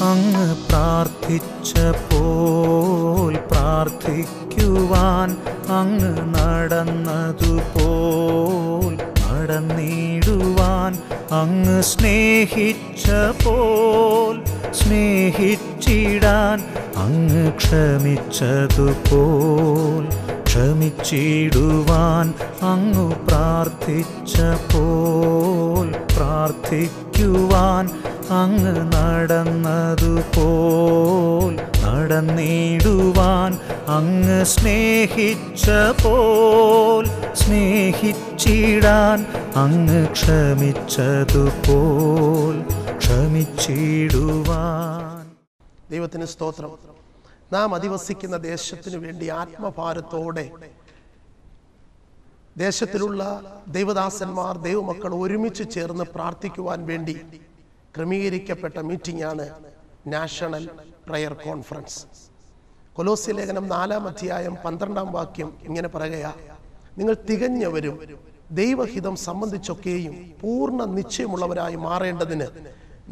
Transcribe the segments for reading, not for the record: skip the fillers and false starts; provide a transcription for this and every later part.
അങ്ങ് പ്രാർത്ഥിച്ചപ്പോൾ പ്രാർത്ഥിക്കുവാൻ അങ്ങ് നടന്നതുപോൽ നടന്നിടുവാൻ അങ്ങ് സ്നേഹിച്ചപ്പോൾ സ്നേഹിച്ചിടാൻ അങ്ങ് ക്ഷമിച്ചതുപോൽ ക്ഷമിച്ചിടുവാൻ അങ്ങ് പ്രാർത്ഥിച്ചപ്പോൾ പ്രാർത്ഥിക്കുവാൻ അങ്ങ് നടന്നതുപോൽ നടന്നിടുവാൻ അങ്ങ് സ്നേഹിച്ചപ്പോൾ സ്നേഹിച്ചിടാൻ അങ്ങ് ക്ഷമിച്ചതുപോൽ ക്ഷമിച്ചിടുവാൻ. ദൈവത്തിന് സ്തോത്രം. നാം അധിവസിക്കുന്ന ദേശത്തിനു വേണ്ടി ആത്മഭാരത്തോടെ ദേശത്തിലുള്ള ദൈവദാസന്മാർ ദൈവമക്കൾ ഒരുമിച്ച് ചേർന്ന് പ്രാർത്ഥിക്കുവാൻ വേണ്ടി ക്രമീകരിക്കപ്പെട്ട മീറ്റിംഗാണ് നാഷണൽ പ്രയർ കോൺഫറൻസ്. കൊലോസ്യ ലേഖനം 4-ാം അധ്യായം 12-ാം വാക്യം ഇങ്ങനെ പറയുക: നിങ്ങൾ തികഞ്ഞവരും ദൈവഹിതം സംബന്ധിച്ചൊക്കെയും പൂർണ്ണ നിശ്ചയമുള്ളവരായി മാറേണ്ടതിന്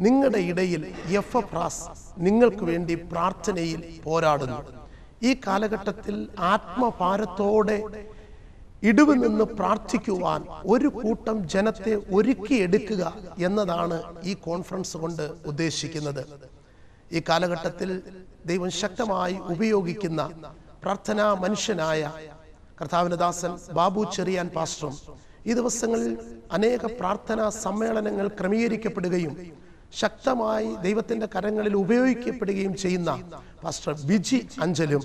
നിങ്ങളുടെ ഇടയിൽ എപ്പഫ്രാസ് നിങ്ങൾക്ക് വേണ്ടി പ്രാർത്ഥനയിൽ പോരാടുന്നു. ഈ കാലഘട്ടത്തിൽ ആത്മഭാരത്തോടെ ഇടിവ് നിന്ന് പ്രാർത്ഥിക്കുവാൻ ഒരു കൂട്ടം ജനത്തെ ഒരുക്കിയെടുക്കുക എന്നതാണ് ഈ കോൺഫറൻസ് കൊണ്ട് ഉദ്ദേശിക്കുന്നത്. ഈ കാലഘട്ടത്തിൽ ദൈവം ശക്തമായി ഉപയോഗിക്കുന്ന പ്രാർത്ഥനാ മനുഷ്യനായ കർത്താവിന്റെ ദാസൻ ബാബു ചെറിയാൻ പാസ്റ്ററും ഈ ദിവസങ്ങളിൽ അനേക പ്രാർത്ഥനാ സമ്മേളനങ്ങൾ ക്രമീകരിക്കപ്പെടുകയും ശക്തമായി ദൈവത്തിന്റെ കരങ്ങളിൽ ഉപയോഗിക്കപ്പെടുകയും ചെയ്യുന്ന പാസ്റ്റർ ബിജി അഞ്ചലും,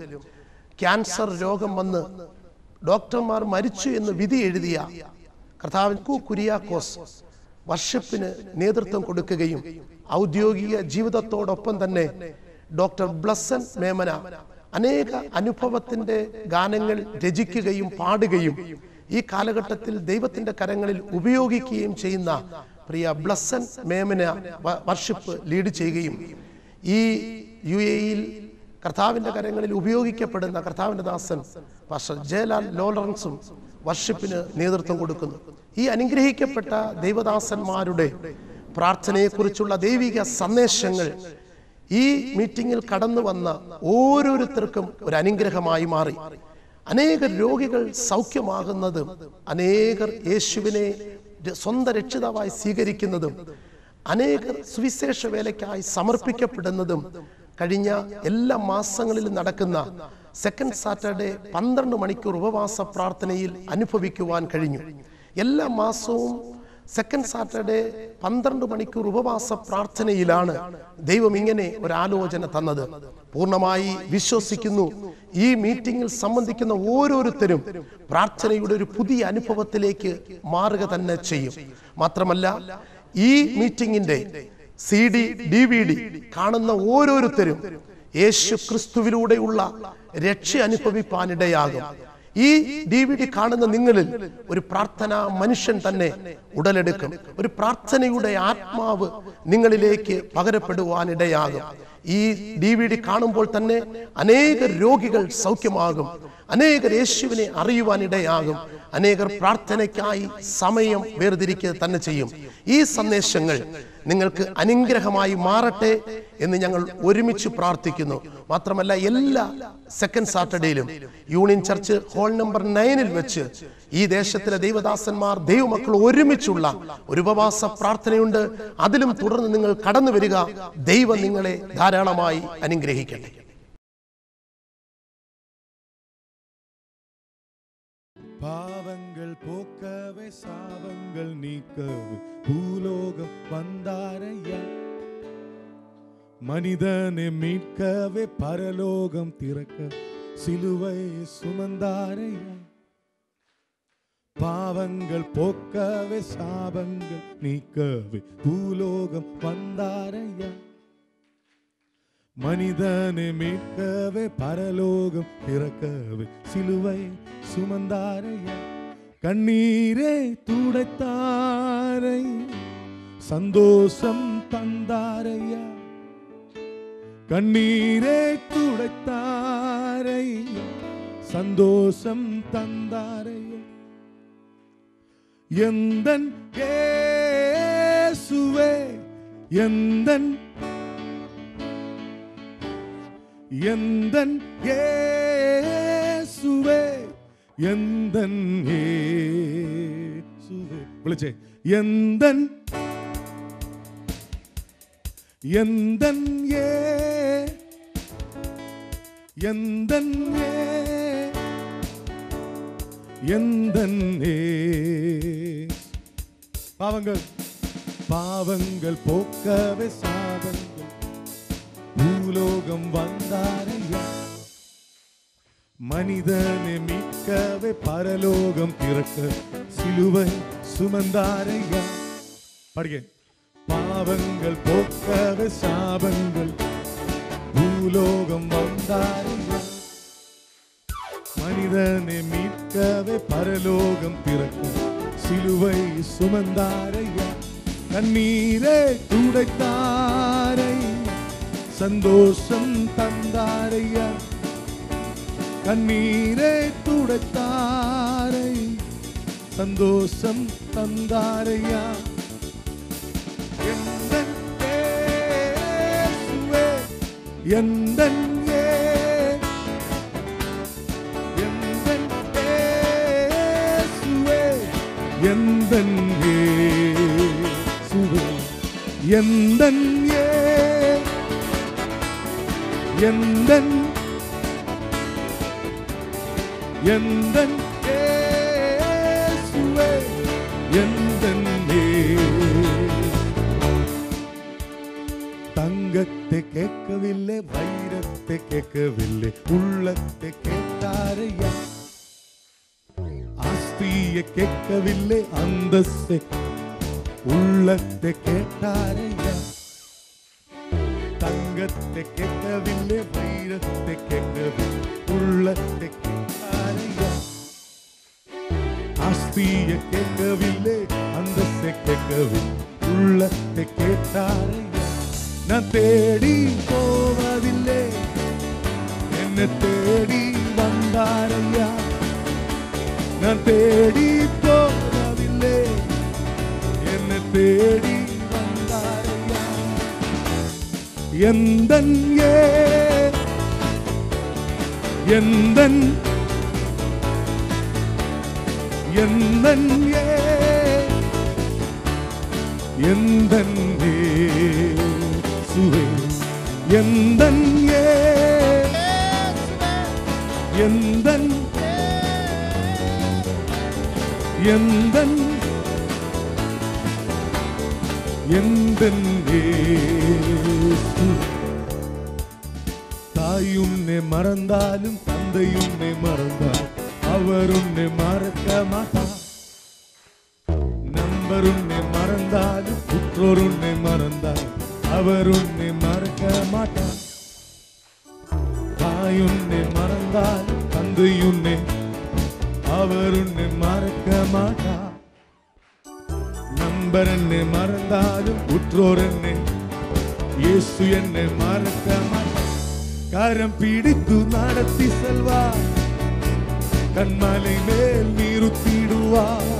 ക്യാൻസർ രോഗം വന്ന് ഡോക്ടർമാർ മരിച്ചു എന്ന് വിധി എഴുതിയ കർത്താവിൻ കുര്യാക്കോസ് വർഷിപ്പിന് നേതൃത്വം കൊടുക്കുകയും ഔദ്യോഗിക ജീവിതത്തോടൊപ്പം തന്നെ ഡോക്ടർ ബ്ലസ്സൻ മേമന അനേക അനുഭവത്തിന്റെ ഗാനങ്ങൾ രചിക്കുകയും പാടുകയും ഈ കാലഘട്ടത്തിൽ ദൈവത്തിന്റെ കരങ്ങളിൽ ഉപയോഗിക്കുകയും ചെയ്യുന്ന പ്രിയ ബ്ലസ്സൻ മേമന വർഷിപ്പ് ലീഡ് ചെയ്യുകയും ഈ UAE-യിൽ കർത്താവിന്റെ കരങ്ങളിൽ ഉപയോഗിക്കപ്പെടുന്ന കർത്താവിന്റെ ദാസൻ പാസ്റ്റർ ജയലാൽ ലോറൻസും വർഷിപ്പിന് നേതൃത്വം കൊടുക്കുന്നു. ഈ അനുഗ്രഹിക്കപ്പെട്ട ദൈവദാസന്മാരുടെ പ്രാർത്ഥനയെക്കുറിച്ചുള്ള ദൈവിക സന്ദേശങ്ങൾ ഈ മീറ്റിംഗിൽ കടന്നു വന്ന ഓരോരുത്തർക്കും ഒരു അനുഗ്രഹമായി മാറി. അനേകർ രോഗികൾ സൗഖ്യമാകുന്നതും അനേകർ യേശുവിനെ സ്വന്തം രക്ഷിതാവായി സ്വീകരിക്കുന്നതും അനേകർ സുവിശേഷ വേലയ്ക്കായി സമർപ്പിക്കപ്പെടുന്നതും കഴിഞ്ഞ എല്ലാ മാസങ്ങളിലും നടക്കുന്ന സെക്കൻഡ് സാറ്റർഡേ 12 മണിക്കൂർ ഉപവാസ പ്രാർത്ഥനയിൽ അനുഭവിക്കുവാൻ കഴിഞ്ഞു. എല്ലാ മാസവും സെക്കൻഡ് സാറ്റർഡേ 12 മണിക്കൂർ ഉപവാസ പ്രാർത്ഥനയിലാണ് ദൈവം ഇങ്ങനെ ഒരു ആലോചന തന്നത്. പൂർണ്ണമായി വിശ്വസിക്കുന്നു ഈ മീറ്റിംഗിൽ സംബന്ധിക്കുന്ന ഓരോരുത്തരും പ്രാർത്ഥനയുടെ ഒരു പുതിയ അനുഭവത്തിലേക്ക് മാറുക തന്നെ ചെയ്യും. മാത്രമല്ല ഈ മീറ്റിംഗിന്റെ CD DVD കാണുന്ന ഓരോരുത്തരും യേശു ക്രിസ്തുവിലൂടെയുള്ള രക്ഷ അനുഭവിപ്പാനിടയാകും. ഈ DVD കാണുന്ന നിങ്ങളിൽ ഒരു പ്രാർത്ഥനാ മനുഷ്യൻ തന്നെ ഉടലെടുക്കും. ഒരു പ്രാർത്ഥനയുടെ ആത്മാവ് നിങ്ങളിലേക്ക് പകരപ്പെടുവാനിടയാകും. ഈ DVD കാണുമ്പോൾ തന്നെ അനേക രോഗികൾ സൗഖ്യമാകും, അനേകർ യേശുവിനെ അറിയുവാനിടയാകും, അനേകർ പ്രാർത്ഥനയ്ക്കായി സമയം വേർതിരിക്കുക തന്നെ ചെയ്യും. ഈ സന്ദേശങ്ങൾ നിങ്ങൾക്ക് അനുഗ്രഹമായി മാറട്ടെ എന്ന് ഞങ്ങൾ ഒരുമിച്ച് പ്രാർത്ഥിക്കുന്നു. മാത്രമല്ല എല്ലാ സെക്കൻഡ് സാറ്റർഡേയിലും യൂണിയൻ ചർച്ച് ഹാൾ നമ്പർ 9-ൽ വെച്ച് ഈ ദേശത്തിലെ ദൈവദാസന്മാർ ദൈവമക്കൾ ഒരുമിച്ചുള്ള ഒരു ഉപവാസ പ്രാർത്ഥനയുണ്ട്. അതിലും തുടർന്ന് നിങ്ങൾ കടന്നു വരിക. ദൈവം നിങ്ങളെ ധാരാളമായി അനുഗ്രഹിക്കട്ടെ. பாவங்கள் போக்கவே சாபங்கள் நீக்கவே பூலோகம் வந்தாரையா, மனிதனை மீட்கவே பரலோகம் திறக்க சிலுவை சுமந்தாரையா. பாவங்கள் போக்கவே சாபங்கள் நீக்கவே பூலோகம் வந்தாரையா, மனிதனை மீட்கவே பரலோகம் திறக்கவே சிலுவை சுமந்தாரையா. கண்ணீரை துடைத்தாரை சந்தோஷம் தந்தாரையா, கண்ணீரை துடைத்தாரை சந்தோஷம் தந்தாரையா. எந்தன் இயேசுவே எந்தன் എന്തൻ യേശുവേ എന്തൻ യേശുവേ വിളിച്ചേ എന്തൻ എന്തൻ എന്തൻ എന്തൻ പാവങ്ങൾ പോക്കവേ സാപങ്ങൾ ഭൂലോകം വந்தாரையா மனிதனை மீட்கவே பரலோகம் திறக்க சிலுவை சுமந்தாரையா படிக்க பாவங்கள் போக்கவே சாபங்கள் பூலோகம் வந்தாரையா மனிதனை மீட்கவே பரலோகம் திறக்க சிலுவை சுமந்தாரையா கண்ணீரை துடைத்தாரை சந்தோஷம் தந்தாரையா கண்ணீரை துடைத்தாரை சந்தோஷம் தந்தாரையா எந்தன் இயேசுவே எந்தன் எந்தன் இயேசுவே எந்தன் இயேசுவே எந்தன் எந்தன் எந்தன் இயேசுவே எந்தன் தங்கத்தை கேட்கவில்லை வைரத்தை கேட்கவில்லை உள்ளத்தை கேட்டாரையா ஆஸ்தியை கேட்கவில்லை அந்தஸ்தை உள்ளத்தை கேட்டாரையா தங்கத்தை கேட்கவில்லை வைரத்தை கேட்கவில்லை உள்ளத்தை கேட்டாரையா ஆஸ்தியை கேட்கவில்லை அந்தஸ்தை கேட்கவில்லை உள்ளத்தை கேட்டாரையா நான் தேடி போவதில்லை என்னை தேடி வந்தாரையா நான் தேடி போவதில்லை என்னை தேடி வந்தாரையா எந்தன் எந்தன் எந்தன் எந்தன் இயேசுவே எந்தன் எந்தன் எந்தன் எந்தன் இயேசு தாய் உன்னை மறந்தாலும் தந்தை உன்னை மறந்தால் அவர் உன்னை மறக்க மாட்டார் நண்பர் உன்னை மறந்தாலும் புற்றோர் உன்னை மறந்தால் அவர் உன்னை மறக்க மாட்டார் தாய் உன்னை மறந்தாலும் தந்தை உன்னை அவர் உன்னை மறக்க மாட்டார் நண்பர் என்னை மறந்தாலும் புற்றோர் என்னை இயேசு என்னை மறக்க மாட்டார் கரம் பிடித்து நடத்தி செல்வார் கண்மலை மேல் நிறுத்திடுவார்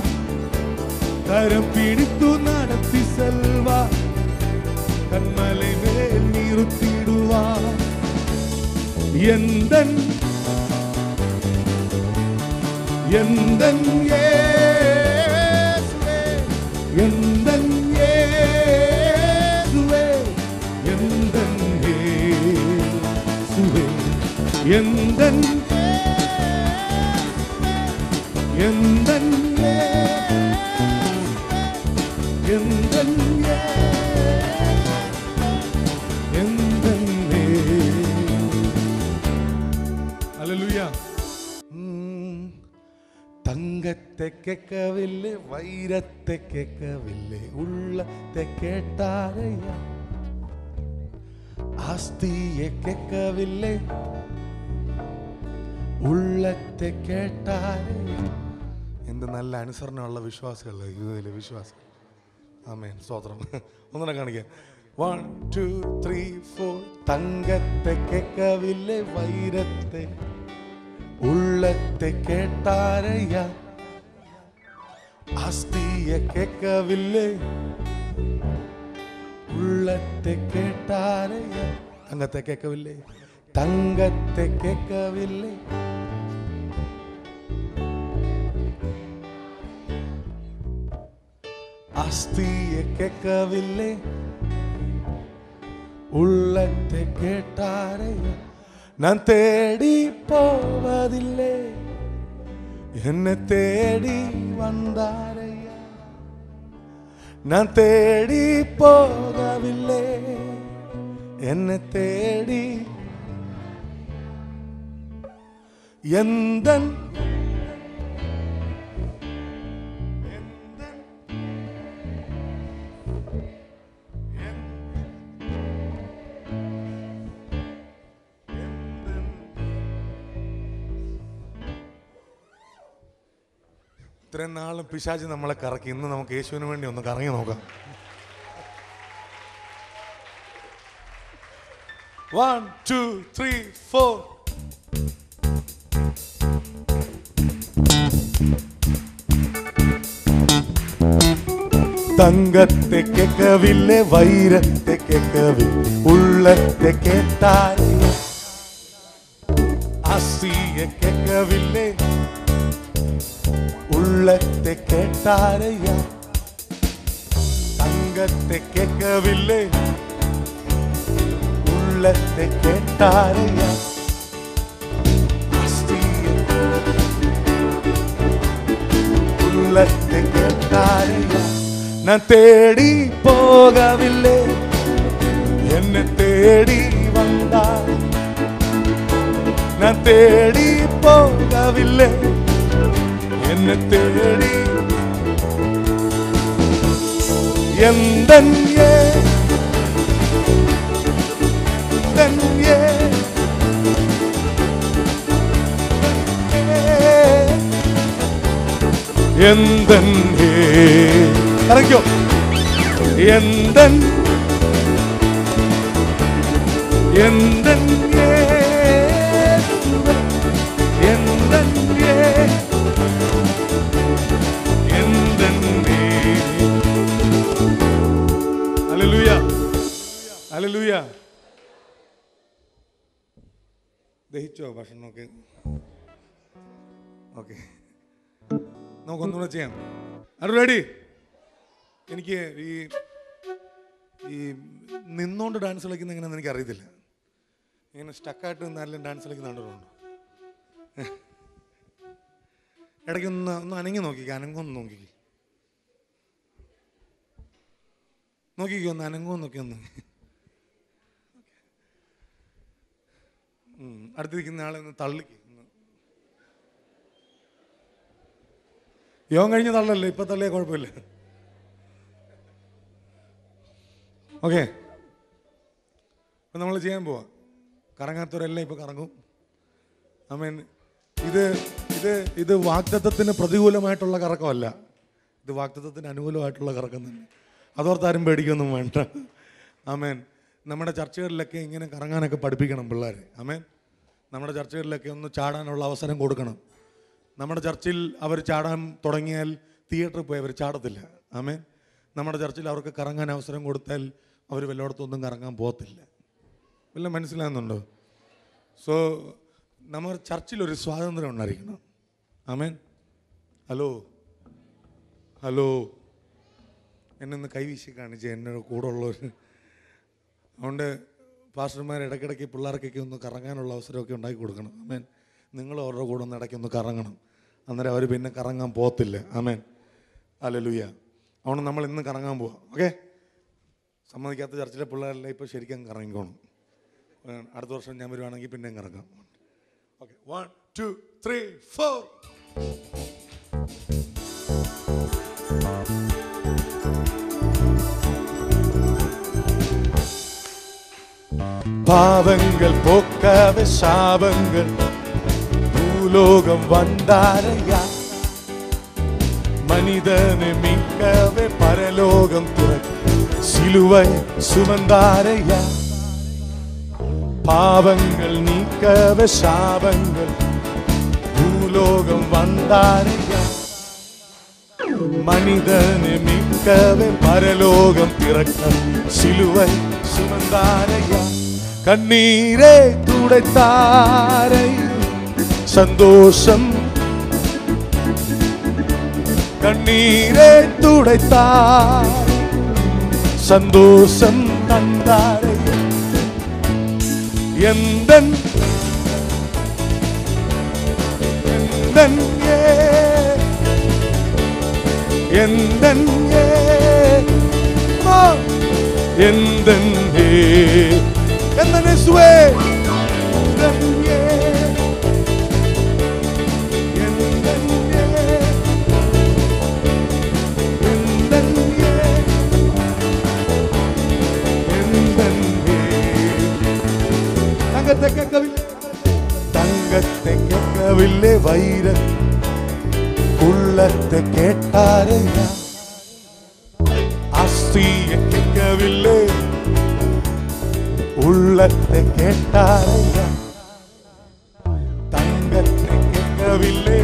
கரம் பிடித்து நடத்தி செல்வார் கண்மலை மேல் நிறுத்திடுவார் எந்தன் எந்தன் இயேசுவே எந்தன் இயேசுவே எந்தன் இயேசுவே எந்தன் எந்தன் எந்தன் எந்தன் அல்லேலூயா தங்கத்தை கேட்கவில்லை வைரத்தை கேட்கவில்லை உள்ளத்தை கேட்டாரையா ஆஸ்தியை கேட்கவில்லை உள்ளത്തെ കേട്ടാരേ എന്ത് നല്ല അനുസരണമുള്ള വിശ്വാസികളെ ഇതിലെ വിശ്വാസം ആമേൻ സ്തോത്രം ഒന്നുകൂടെ കാണിക്കാം 1 2 3 4 തങ്കത്തെ കേൾക്കവില്ലേ വൈരത്തെ ഉള്ളത്തെ കേട്ടാരയ്യ ആസ്തിയെ കേൾക്കവില്ലേ ഉള്ളത്തെ കേട്ടാരയ്യ തങ്കത്തെ കേൾക്കവില്ലേ தங்கத்தை கேட்கவில்லை, ஆஸ்தியை கேட்கவில்லை, உள்ளத்தை கேட்டாரையா. நான் தேடி போவதில்லை, என்னை தேடி வந்தாரையா. நான் தேடி போகவில்லை, என்னை தேடி எந்தன் ഇത്രയും നാളും പിശാച് നമ്മളെ കറക്കി. ഇന്ന് നമുക്ക് യേശുവിന് വേണ്ടി ഒന്ന് കറങ്ങി നോക്കാം. 1 2 3 4. தங்கத்தை கேட்கவில்லை, வைரத்தை கேட்கவில்லை, உள்ளத்தை கேட்டாரே. ஆசியை கேட்கவில்லை, உள்ளத்தை கேட்டாரையா. தங்கத்தை கேட்கவில்லை, உள்ளத்தை கேட்டாரையா. உள்ளத்தை கேட்டாரையா. நான் தேடி போகவில்லை, என்னை தேடி வந்தார். நான் தேடி போகவில்லை, என்னை தேடி எந்தன் எந்தன் கரெக்டோ எந்தன் எந்தன் எந்தன் ഹല്ലേലൂയ ഹല്ലേലൂയ. ദഹിച്ചോ ഭക്ഷണമൊക്കെ? ഓക്കെ, നമുക്കൊന്നുകൂടെ ചെയ്യാം. Are ready? എനിക്ക് ഈ നിന്നോണ്ട് ഡാൻസ് കളിക്കുന്ന എങ്ങനെയാണെന്ന് എനിക്ക് അറിയത്തില്ല. ഇങ്ങനെ സ്റ്റക്കായിട്ട് നിന്നാലും ഡാൻസ് കളിക്കുന്ന കണ്ടിട്ടുണ്ടോ? ഇടയ്ക്ക് ഒന്ന് അനങ്ങി നോക്കിക്കോ, അനങ്ങൊന്ന് നോക്കിക്കോ, ഒന്ന് അനങ്ങോന്നൊക്കെ ഒന്ന്. അടുത്തിരിക്കുന്ന ആളെ ഒന്ന് തള്ളിക്ക്. യോഗം കഴിഞ്ഞ് തള്ളല്ലേ, ഇപ്പം തള്ളിയ കുഴപ്പമില്ല. ഓക്കെ, ഇപ്പം നമ്മൾ ചെയ്യാൻ പോവാം. കറങ്ങാത്തവരെല്ലാം ഇപ്പം കറങ്ങും. ആമേൻ. ഇത് വാഗ്ദത്തത്തിന് പ്രതികൂലമായിട്ടുള്ള കറക്കമല്ല, ഇത് വാഗ്ദത്തത്തിന് അനുകൂലമായിട്ടുള്ള കറക്കം തന്നെ. അതോർത്താരും പേടിക്കൊന്നും വേണ്ട. ആമേൻ. നമ്മുടെ ചർച്ചകളിലൊക്കെ ഇങ്ങനെ കറങ്ങാനൊക്കെ പഠിപ്പിക്കണം പിള്ളേരെ. ആമേൻ. നമ്മുടെ ചർച്ചകളിലൊക്കെ ഒന്ന് ചാടാനുള്ള അവസരം കൊടുക്കണം. നമ്മുടെ ചർച്ചിൽ അവർ ചാടാൻ തുടങ്ങിയാൽ തിയേറ്ററിൽ പോയി അവർ ചാടത്തില്ല. ആമേൻ. നമ്മുടെ ചർച്ചിൽ അവർക്ക് കറങ്ങാൻ അവസരം കൊടുത്താൽ അവർ വല്ലയിടത്തൊന്നും കറങ്ങാൻ പോകത്തില്ല. വല്ലതും മനസ്സിലാകുന്നുണ്ടോ? സോ നമ്മുടെ ചർച്ചിലൊരു സ്വാതന്ത്ര്യം ഉണ്ടായിരിക്കണം. ആമേൻ. ഹലോ എന്നെ ഒന്ന് കൈവീശി കാണിച്ച് എന്നോട് കൂടെ ഉള്ളവർ. അതുകൊണ്ട് പാസ്റ്റർമാർ ഇടയ്ക്കിടയ്ക്ക് പിള്ളേർക്കൊക്കെ ഒന്ന് കറങ്ങാനുള്ള അവസരമൊക്കെ ഉണ്ടാക്കി കൊടുക്കണം. ആമേൻ. നിങ്ങൾ അവരുടെ കൂടെ ഒന്ന് ഇടയ്ക്കൊന്ന് കറങ്ങണം. അന്നേരം അവർ പിന്നെ കറങ്ങാൻ പോകത്തില്ല. ആമേൻ. ഹല്ലേലൂയ. അതുകൊണ്ട് നമ്മൾ ഇന്ന് കറങ്ങാൻ പോവാം. ഓക്കെ, സമ്മതിക്കാത്ത ചർച്ചിലെ പിള്ളേരെല്ലാം ഇപ്പോൾ ശരിക്കും കറങ്ങിക്കോണം. അടുത്ത വർഷം ഞാൻ വരുവാണെങ്കിൽ പിന്നെയും കറങ്ങാം. ഓക്കെ, 1 2 3 4. பாவங்கள் போக்கவே சாபங்கள் பூலோகம் வந்தாரையா. மனிதனை மீட்கவே பரலோகம் துறக்க சிலுவை சுமந்தாரையா. பாவங்கள் நீக்கவே சாபங்கள் பூலோகம் வந்தாரையா. மனிதனை மீட்கவே பரலோகம் திறக்க சிலுவை சுமந்தாரையா. கண்ணீரே துட துடைத்தாரை சந்தோஷம் கண்ணீரை துடைத்தார் சந்தோஷம் தந்தாரை எந்தன் தங்கத்தை கேட்கவில்லை வைர உள்ளத்தை கேட்டாரையா ஆஸ்தியை கேட்கவில்லை உள்ளத்தை கேட்டாரையா தங்கத்தை கேட்கவில்லை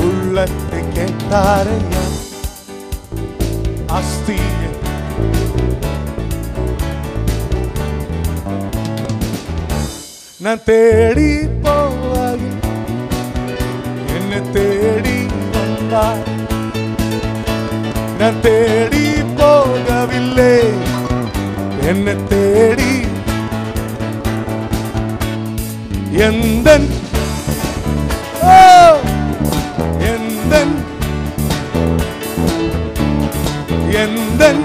உள்ளத்தை கேட்டாரையா ஆஸ்தியை நான் தேடி போவாய் என்னை தேடி வந்தாய் நான் தேடி போகவில்லை என்னை தேடி எந்தன் எந்தன் எந்தன்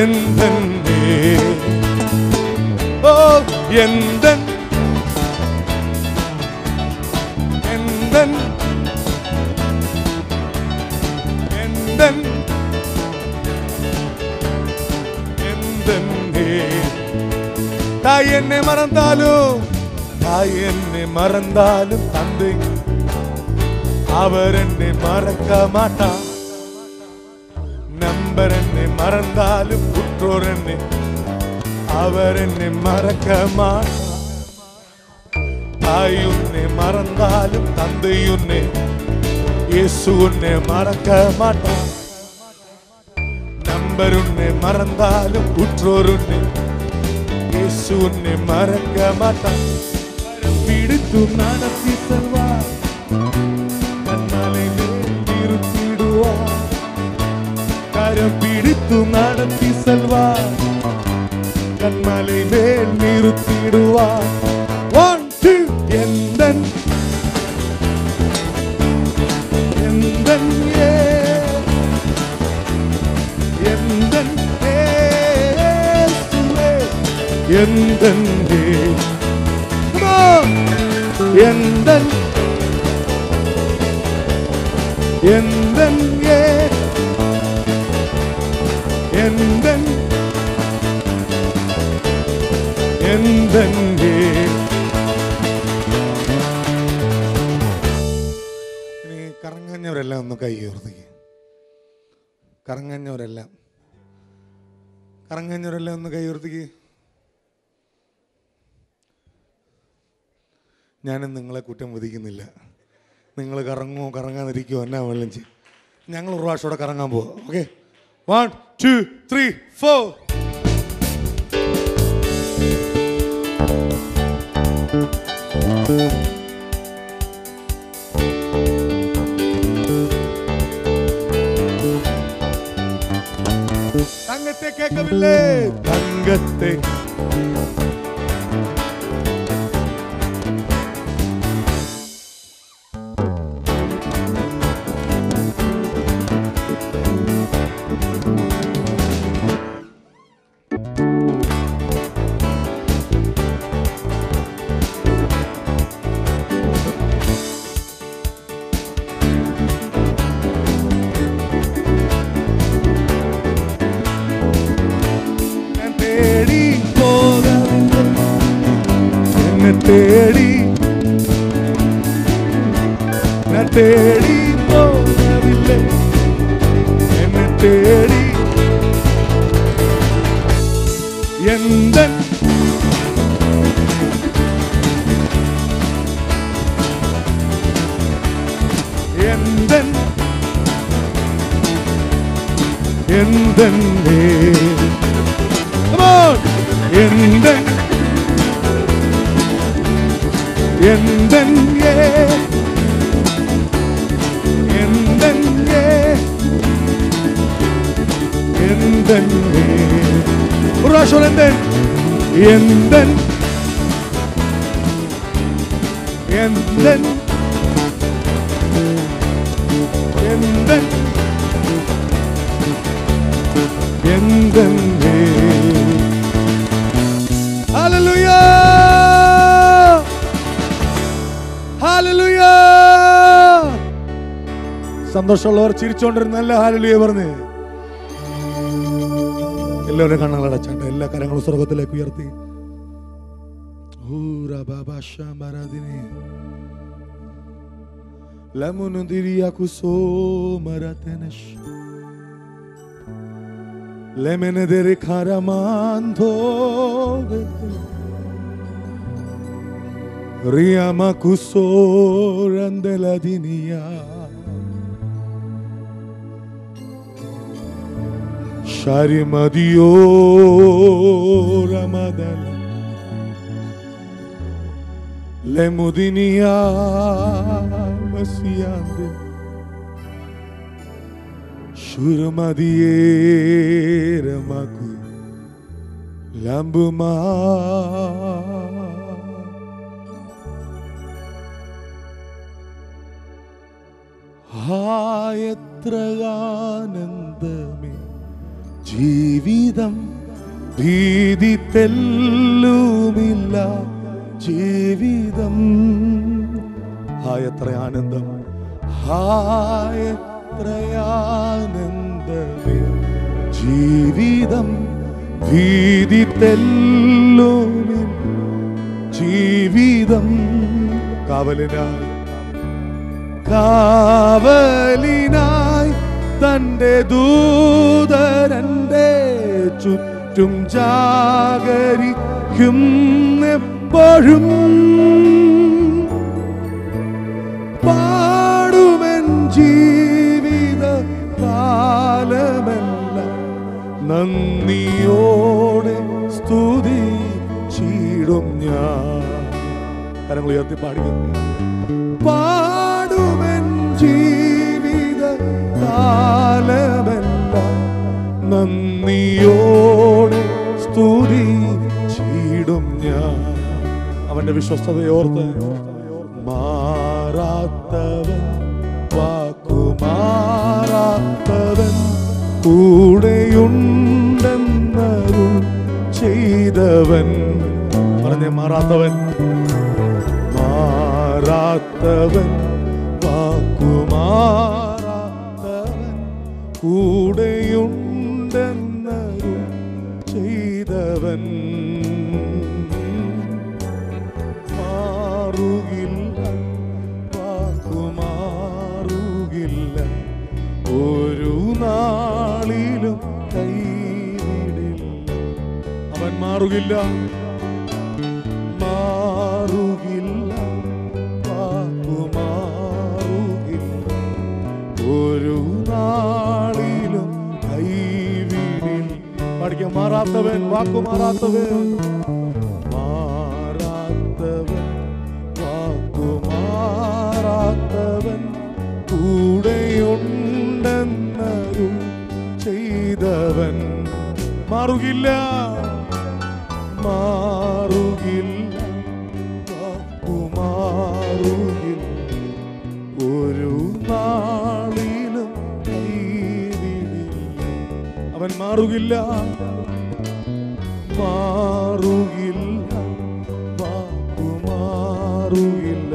எந்தன் எந்தன் எந்தன் எந்தன் எந்தன் தாய் என்னை மறந்தாலும் தந்தை அவர் என்னை மறக்க மாட்டார் நம்பர் என்னை மறந்தாலும் குற்றோர் என்னை அவர் என்னை மறக்க மாட்டார் தாய் உன்னை மறந்தாலும் தந்தை உன்னை இயேசு உன்னை மறக்க மாட்டார் நம்பர் உன்னை மறந்தாலும் உற்றோர் உன்னை இயேசு உன்னை மறக்க மாட்டார் பிடித்து நடத்தி செல்வார் கண்ணாலை நிறுத்திடுவார் கரம் பிடித்து நடத்தி செல்வார் கண்மலை மேல் நிறுத்திடுவார் எந்தன் எந்தன் எந்தன் எந்தன் எந்தன் எந்தன் எந்தன் எந்தன் ഇനി കറങ്ങാഞ്ഞവരെല്ലാം ഒന്ന് കൈ ഉയർത്തിക്ക് കറങ്ങാഞ്ഞവരെല്ലാം ഒന്ന് കൈ ഉയർത്തിക്ക് ഞാനും നിങ്ങളെ കുറ്റം വിധിക്കുന്നില്ല നിങ്ങൾ കറങ്ങുമോ കറങ്ങാതിരിക്കുമോ എന്നാ വെള്ളം ചെയ്യും ഞങ്ങൾ ഒരു പ്രാവശ്യം കൂടെ കറങ്ങാൻ പോവാം ഓക്കെ 1 2 3 4 தங்கத்தை கேட்கவில்லை தங்கத்தை தேடி போகவில்லை என்னை தேடி எந்தன் எந்தன் எந்தன் Come on ഒരു പ്രാവശ്യം എന്തൻ എന്തൻ എന്തൻ എന്തൻ എന്തൻ ഹല്ലേലൂയ ഹല്ലേലൂയ. സന്തോഷമുള്ളവർ ചിരിച്ചോണ്ടിരുന്ന നല്ല ഹല്ലേലൂയ പറഞ്ഞേ. എല്ലാവരും കണ്ണുകൾ അടച്ചാട്ടെ, എല്ലാ കരങ്ങളും സ്വർഗത്തിലേക്ക് ഉയർത്തി. Sharimadio Ramadal Lemudinia Masiande Shurmadiere Maku Lambuma Hayatraganandame ജീവിതം ഭീതി തെല്ലുമില്ല ജീവിതം. എത്ര ആനന്ദം, എത്ര ആനന്ദമേ ജീവിതം ഭീതി തെല്ലുമില്ല ജീവിതം. കാവലിനായി കാവലിനായി തന്റെ ദൂതരന്റെ ചുറ്റും ജാഗരിക്കും എപ്പോഴും. പാടുമെൻ ജീവിത കാലമെല്ലാം നന്ദിയോടെ സ്തുതിച്ചിടും ഞാൻ. കരങ്ങൾ ഉയർത്തി പാടുക. പാടുമെൻ ജീവിത കാലമെല്ലാം നന്ദിയോടെ സ്തുതിച്ചിടും ഞാൻ. അവന്റെ വിശ്വസ്തതയോർത്ത് മാറാത്തവൻ വാക്കുമാറാത്തവൻ കൂടെയുണ്ടെന്നരുൾ ചെയ്തവൻ. പറഞ്ഞേ, മാറാത്തവൻ മാറാത്തവൻ വാക്കുമാറാത്തവൻ കൂടെയുണ്ടെന്നരുൾ ചെയ്തവൻ. മാറുകില്ല വാക്കുമാറുകില്ല ഒരു നാളിലും കൈവിടില്ല. അവൻ മാറുകില്ല മാറുകില്ല വാക്കുമാറുകില്ല ഒരു നാളിലും കൈവിടില്ല. പഠിക്കാം. മാറാത്തവൻ വാക്കുമാറാത്തവൻ മാറാത്തവൻ വാക്കുമാറാത്തവൻ കൂടെയുണ്ടെന്നരുൾ ചെയ്തവൻ. മാറുകില്ല മാറുകില്ല വാക്കുമാറുകില്ല ഒരു നാളിലും കൈവിടില്ല. അവൻ മാറുകില്ല മാറുകില്ല വാക്കുമാറുകില്ല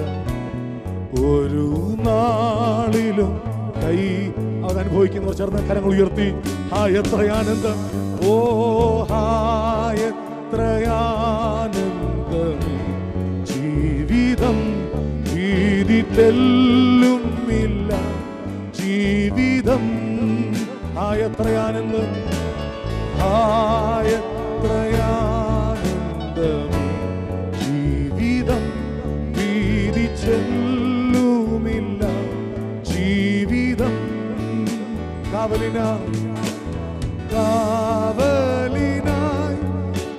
ഒരു നാളിലും കൈ. അവൻ അനുഭവിക്കുന്നവർ ചേർന്ന് കരങ്ങൾ ഉയർത്തി. എത്ര ആനന്ദം, ഓ എത്ര ആനന്ദം ജീവിതം ഭീതി തെല്ലുമില്ല ജീവിതം. എത്ര ആനന്ദം എത്ര ആനന്ദം ജീവിതം ഭീതി ചെല്ലുമില്ല ജീവിതം. കാവലിനായി കാവലിനായി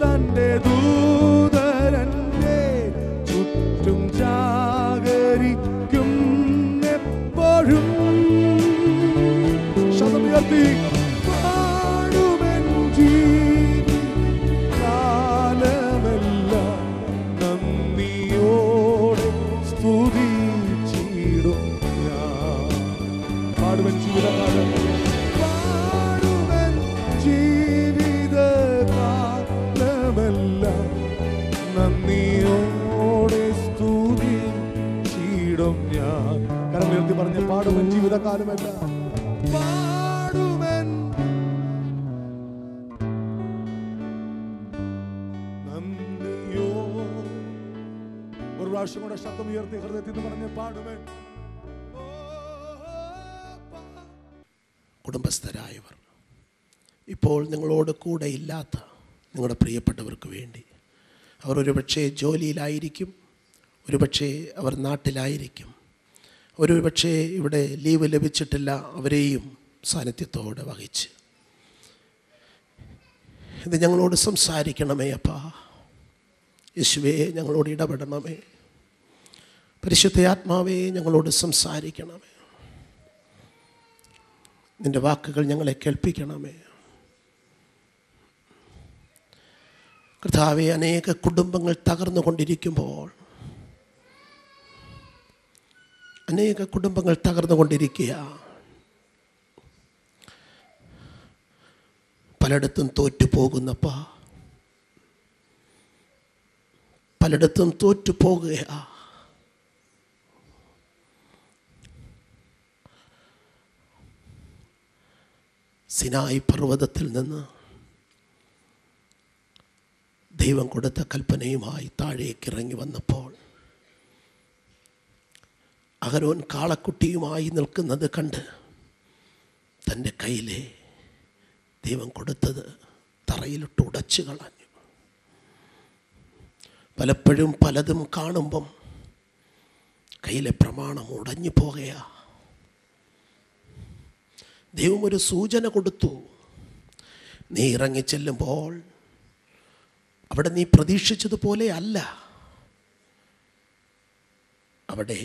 തന്റെ ദൂതരന്റെ ചുറ്റും ജാഗരിക്കും എപ്പോഴും. ശബ്ദമുയർത്തി പാടുമെൻ ജീവിതകാലമെല്ലാം പാടുമെൻ നന്ദിയോ. ഒരു പ്രാവശ്യം കൂടെ ശബ്ദം ഉയർത്തി ഹൃദയത്തിൽ നിന്ന് പറഞ്ഞ് പാടുമെൻ. കുടുംബസ്ഥരായവർ, ഇപ്പോൾ നിങ്ങളോട് കൂടെ ഇല്ലാത്ത നിങ്ങളുടെ പ്രിയപ്പെട്ടവർക്ക് വേണ്ടി, അവർ ഒരുപക്ഷെ ജോലിയിലായിരിക്കും, ഒരുപക്ഷെ അവർ നാട്ടിലായിരിക്കും, ഒരുപക്ഷെ ഇവിടെ ലീവ് ലഭിച്ചിട്ടില്ല, അവരെയും സാന്നിധ്യത്തോടെ വഹിച്ച് ഇത് ഞങ്ങളോട് സംസാരിക്കണമേ അപ്പാ. യേശുവേ, ഞങ്ങളോട് ഇടപെടണമേ. പരിശുദ്ധ ആത്മാവേ, ഞങ്ങളോട് സംസാരിക്കണമേ. നിൻ്റെ വാക്കുകൾ ഞങ്ങളെ കേൾപ്പിക്കണമേ. കർത്താവേ, അനേക കുടുംബങ്ങൾ തകർന്നുകൊണ്ടിരിക്കുമ്പോൾ, അനേക കുടുംബങ്ങൾ തകർന്നുകൊണ്ടിരിക്കുക, പലയിടത്തും തോറ്റുപോകുന്നപ്പാ, പലയിടത്തും തോറ്റുപോകുകയാ. സിനായി പർവ്വതത്തിൽ നിന്ന് ദൈവം കൊടുത്ത കൽപ്പനയുമായി താഴേക്ക് ഇറങ്ങി വന്നപ്പോൾ അഹരോൻ കാളക്കുട്ടിയുമായി നിൽക്കുന്നത് കണ്ട് തൻ്റെ കയ്യിലെ ദൈവം കൊടുത്തത് തറയിലിട്ട് ഉടച്ചു കളഞ്ഞു. പലപ്പോഴും പലതും കാണുമ്പം കയ്യിലെ പ്രമാണം ഉടഞ്ഞു പോകുകയാ. ദൈവം ഒരു സൂചന കൊടുത്തു. നീ ഇറങ്ങിച്ചെല്ലുമ്പോൾ അവിടെ നീ പ്രതീക്ഷിച്ചതുപോലെ അല്ല, അവിടെ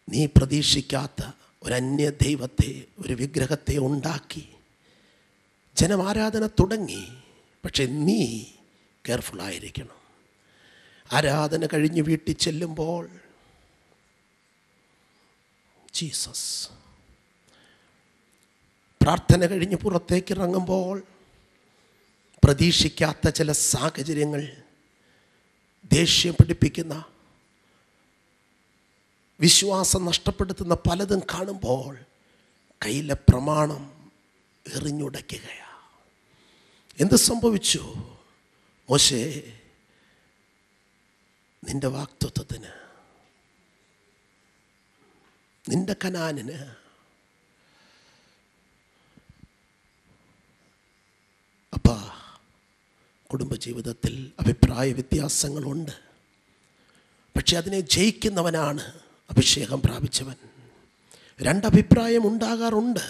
നീ പ്രതീക്ഷിക്കാത്ത ഒരന്യ ദൈവത്തെ, ഒരു വിഗ്രഹത്തെ ഉണ്ടാക്കി ജനം ആരാധന തുടങ്ങി. പക്ഷെ നീ കെയർഫുള്ളായിരിക്കണം. ആരാധന കഴിഞ്ഞ് വീട്ടിൽ ചെല്ലുമ്പോൾ ജീസസ്, പ്രാർത്ഥന കഴിഞ്ഞ് പുറത്തേക്ക് ഇറങ്ങുമ്പോൾ പ്രതീക്ഷിക്കാത്ത ചില സാഹചര്യങ്ങൾ, ദേഷ്യം പിടിപ്പിക്കുന്ന, വിശ്വാസം നഷ്ടപ്പെടുത്തുന്ന പലതും കാണുമ്പോൾ കയ്യിലെ പ്രമാണം എറിഞ്ഞുടയ്ക്കുകയാണ്. എന്ത് സംഭവിച്ചു? മോശേ, നിന്റെ വാഗ്ദത്തത്തിന്, നിന്റെ കനാനിന് അപ്പാ, കുടുംബജീവിതത്തിൽ അഭിപ്രായ വ്യത്യാസങ്ങളുണ്ട്. പക്ഷെ അതിനെ ജയിക്കുന്നവനാണ് അഭിഷേകം പ്രാപിച്ചവൻ. രണ്ടഭിപ്രായം ഉണ്ടാകാറുണ്ട്,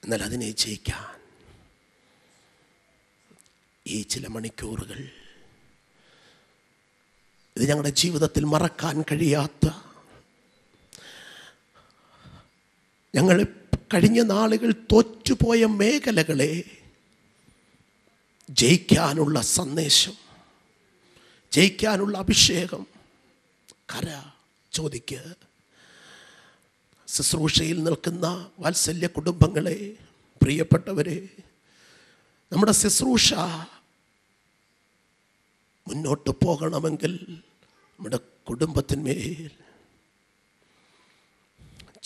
എന്നാൽ അതിനെ ജയിക്കാൻ ഈ ചില മണിക്കൂറുകൾ, ഇത് ഞങ്ങളുടെ ജീവിതത്തിൽ മറക്കാൻ കഴിയാത്ത, ഞങ്ങൾ കഴിഞ്ഞ നാളുകൾ തോറ്റുപോയ മേഖലകളെ ജയിക്കാനുള്ള സന്ദേശം, ജയിക്കാനുള്ള അഭിഷേകം. കര ചോദിക്ക്. ശുശ്രൂഷയിൽ നിൽക്കുന്ന വാത്സല്യ കുടുംബങ്ങളെ, പ്രിയപ്പെട്ടവരെ, നമ്മുടെ ശുശ്രൂഷ മുന്നോട്ട് പോകണമെങ്കിൽ, നമ്മുടെ കുടുംബത്തിന്മേൽ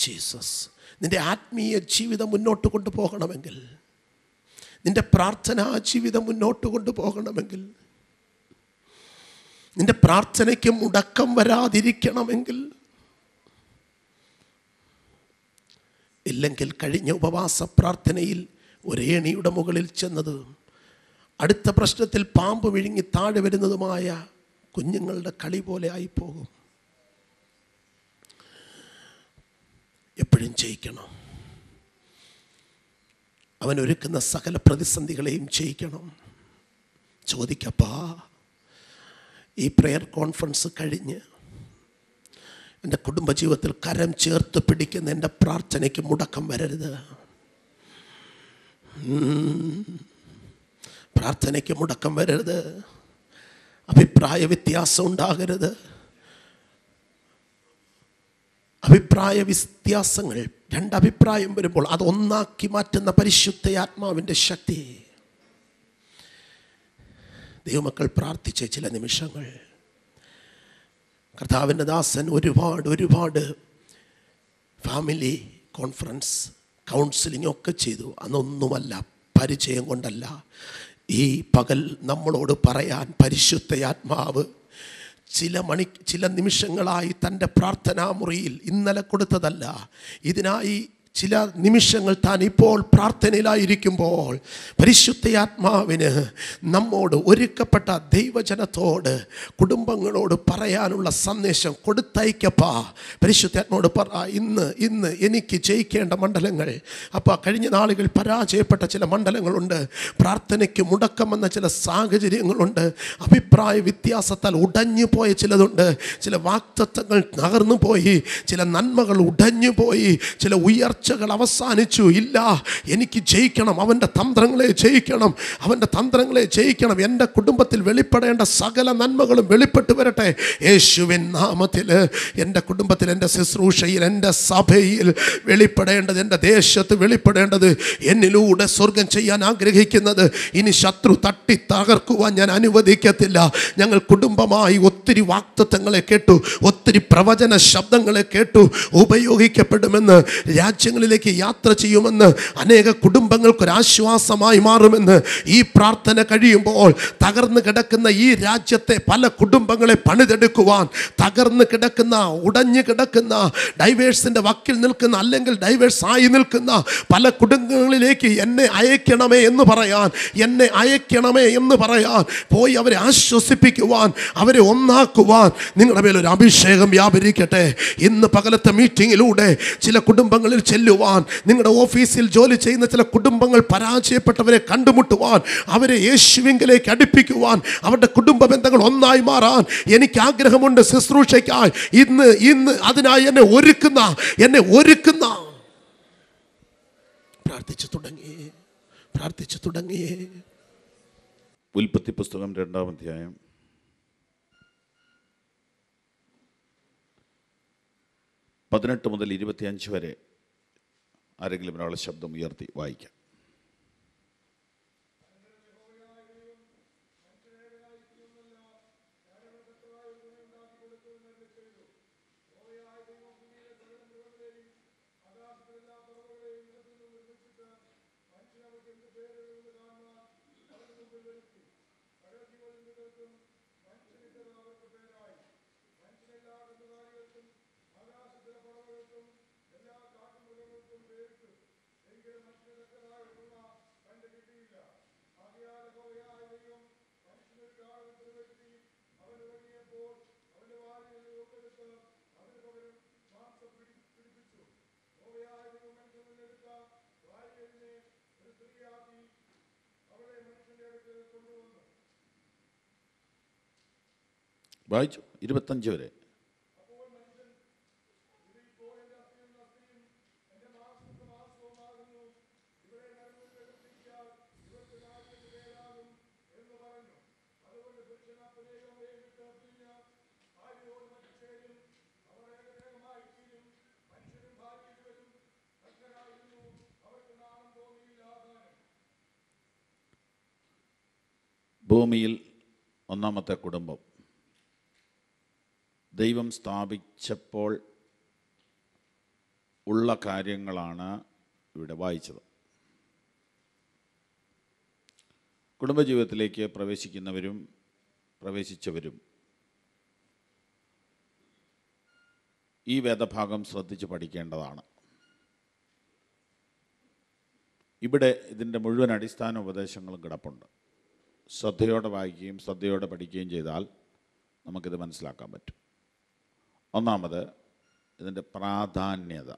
ജീസസ്, നിന്റെ ആത്മീയ ജീവിതം മുന്നോട്ട് കൊണ്ടുപോകണമെങ്കിൽ, നിന്റെ പ്രാർത്ഥനാ ജീവിതം മുന്നോട്ട് കൊണ്ടുപോകണമെങ്കിൽ, നിന്റെ പ്രാർത്ഥനയ്ക്ക് മുടക്കം വരാതിരിക്കണമെങ്കിൽ, ഇല്ലെങ്കിൽ കഴിഞ്ഞ ഉപവാസ പ്രാർത്ഥനയിൽ ഒരേണിയുടെ മുകളിൽ ചെന്നത് അടുത്ത പ്രശ്നത്തിൽ പാമ്പ് വിഴുങ്ങി താഴെ വരുന്നതുമായ കുഞ്ഞുങ്ങളുടെ കളി പോലെ ആയിപ്പോകും. എപ്പോഴും ജയിക്കണം. അവൻ ഒരുക്കുന്ന സകല പ്രതിസന്ധികളെയും ജയിക്കണം. ചോദിക്കപ്പാ, ഈ പ്രെയർ കോൺഫറൻസ് കഴിഞ്ഞ് എൻ്റെ കുടുംബജീവിതത്തിൽ കരം ചേർത്ത് പിടിക്കുന്ന എൻ്റെ പ്രാർത്ഥനയ്ക്ക് മുടക്കം വരരുത്. പ്രാർത്ഥനയ്ക്ക് മുടക്കം വരരുത്. അഭിപ്രായ വ്യത്യാസം ഉണ്ടാകരുത്. അഭിപ്രായ വ്യത്യാസങ്ങൾ, രണ്ടഭിപ്രായം വരുമ്പോൾ അത് ഒന്നാക്കി മാറ്റുന്ന പരിശുദ്ധ ആത്മാവിൻ്റെ ശക്തി. ദൈവമക്കൾ പ്രാർത്ഥിച്ച ചില നിമിഷങ്ങൾ കർത്താവിൻ്റെ ദാസൻ ഒരുപാട് ഫാമിലി കോൺഫറൻസ് കൗൺസിലിംഗ് ഒക്കെ ചെയ്തു. അതൊന്നുമല്ല, പരിചയം കൊണ്ടല്ല. ഈ പകൽ നമ്മളോട് പറയാൻ പരിശുദ്ധയാത്മാവ് ചില നിമിഷങ്ങളായി തൻ്റെ പ്രാർത്ഥനാ മുറിയിൽ ഇന്നലെ കൊടുത്തതല്ല, ഇതിനായി ചില നിമിഷങ്ങൾ താൻ ഇപ്പോൾ പ്രാർത്ഥനയിലായിരിക്കുമ്പോൾ പരിശുദ്ധയാത്മാവിന് നമ്മോട് ഒരുക്കപ്പെട്ട ദൈവജനത്തോട് കുടുംബങ്ങളോട് പറയാനുള്ള സന്ദേശം കൊടുത്തയക്കപ്പാ. പരിശുദ്ധാത്മാവോട് പറ, ഇന്ന് എനിക്ക് ജയിക്കേണ്ട മണ്ഡലങ്ങൾ. അപ്പോൾ കഴിഞ്ഞ നാളുകളിൽ പരാജയപ്പെട്ട ചില മണ്ഡലങ്ങളുണ്ട്, പ്രാർത്ഥനയ്ക്ക് മുടക്കം വന്ന ചില സാഹചര്യങ്ങളുണ്ട്, അഭിപ്രായ വ്യത്യാസത്താൽ ഉടഞ്ഞു പോയ ചിലതുണ്ട്, ചില വാക്തത്വങ്ങൾ തകർന്നു പോയി, ചില നന്മകൾ ഉടഞ്ഞു പോയി, ചില ഉയർച്ചകൾ അവസാനിച്ചു. ഇല്ല, എനിക്ക് ജയിക്കണം, അവൻ്റെ തന്ത്രങ്ങളെ ജയിക്കണം. എൻ്റെ കുടുംബത്തിൽ വെളിപ്പെടേണ്ട സകല നന്മകളും വെളിപ്പെട്ട് വരട്ടെ യേശുവിൻ നാമത്തിൽ. എൻ്റെ കുടുംബത്തിൽ, എൻ്റെ ശുശ്രൂഷയിൽ, എൻ്റെ സഭയിൽ വെളിപ്പെടേണ്ടത്, എൻ്റെ ദേശത്ത് വെളിപ്പെടേണ്ടത്, എന്നിലൂടെ സ്വർഗം ചെയ്യാൻ ആഗ്രഹിക്കുന്നത് ഇനി ശത്രു തട്ടി തകർക്കുവാൻ ഞാൻ അനുവദിക്കത്തില്ല. ഞങ്ങൾ കുടുംബമായി ഒത്തിരി വാക്തത്വങ്ങളെ കേട്ടു, ഒത്തിരി പ്രവചന ശബ്ദങ്ങളെ കേട്ടു. ഉപയോഗിക്കപ്പെടുമെന്ന്, രാജ്യങ്ങളിലേക്ക് യാത്ര ചെയ്യുമെന്ന്, അനേക കുടുംബങ്ങൾക്കൊരാശ്വാസമായി മാറുമെന്ന്. ഈ പ്രാർത്ഥന കഴിയുമ്പോൾ തകർന്നു കിടക്കുന്ന ഈ രാജ്യത്തെ പല കുടുംബങ്ങളെ പണിതെടുക്കുവാൻ, തകർന്നു കിടക്കുന്ന, ഉടഞ്ഞു കിടക്കുന്ന, ഡൈവേഴ്സിൻ്റെ വക്കിൽ നിൽക്കുന്ന, അല്ലെങ്കിൽ ഡൈവേഴ്സ് ആയി നിൽക്കുന്ന പല കുടുംബങ്ങളിലേക്ക് എന്നെ അയക്കണമേ എന്ന് പറയാൻ, പോയി അവരെ ആശ്വസിപ്പിക്കുവാൻ, അവരെ ഒന്നാക്കുവാൻ നിങ്ങളുടെ മേലൊരു അഭിഷേകം വ്യാപരിക്കട്ടെ. ഇന്ന് പകലത്തെ മീറ്റിങ്ങിലൂടെ ചില കുടുംബങ്ങളിൽ ചെല്ലുവാൻ, നിങ്ങളുടെ ഓഫീസിൽ ജോലി ചെയ്യുന്ന ചില കുടുംബങ്ങൾ പരാജയപ്പെട്ടവരെ കണ്ടുമുട്ടുവാൻ, അവരെ യേശുവിലേക്ക് അടുപ്പിക്കുവാൻ, അവരുടെ കുടുംബ ബന്ധങ്ങൾ ഒന്നായി മാറാൻ എനിക്ക് ആഗ്രഹമുണ്ട്. ശുശ്രൂഷയ്ക്കായി ഇന്ന് അതിനായി എന്നെ ഒരുക്കുന്ന പ്രാർത്ഥിച്ചു തുടങ്ങിയേ. ഉൽപ്പത്തി പുസ്തകം 2-ാം അധ്യായം 18 മുതൽ 25 വരെ ആരെങ്കിലും ഒരാളെ ശബ്ദം ഉയർത്തി വായിക്കാം. വായിച്ചു 25 വരെ. ഭൂമിയിൽ ഒന്നാമത്തെ കുടുംബം ദൈവം സ്ഥാപിച്ചപ്പോൾ ഉള്ള കാര്യങ്ങളാണ് ഇവിടെ വായിച്ചത്. കുടുംബജീവിതത്തിലേക്ക് പ്രവേശിച്ചവരും ഈ വേദഭാഗം ശ്രദ്ധിച്ച് പഠിക്കേണ്ടതാണ്. ഇവിടെ ഇതിൻ്റെ മുഴുവൻ അടിസ്ഥാന ഉപദേശങ്ങളും കിടപ്പുണ്ട്. ശ്രദ്ധയോടെ വായിക്കുകയും ശ്രദ്ധയോടെ പഠിക്കുകയും ചെയ്താൽ നമുക്കിത് മനസ്സിലാക്കാൻ പറ്റും. ഒന്നാമത് ഇതിൻ്റെ പ്രാധാന്യത.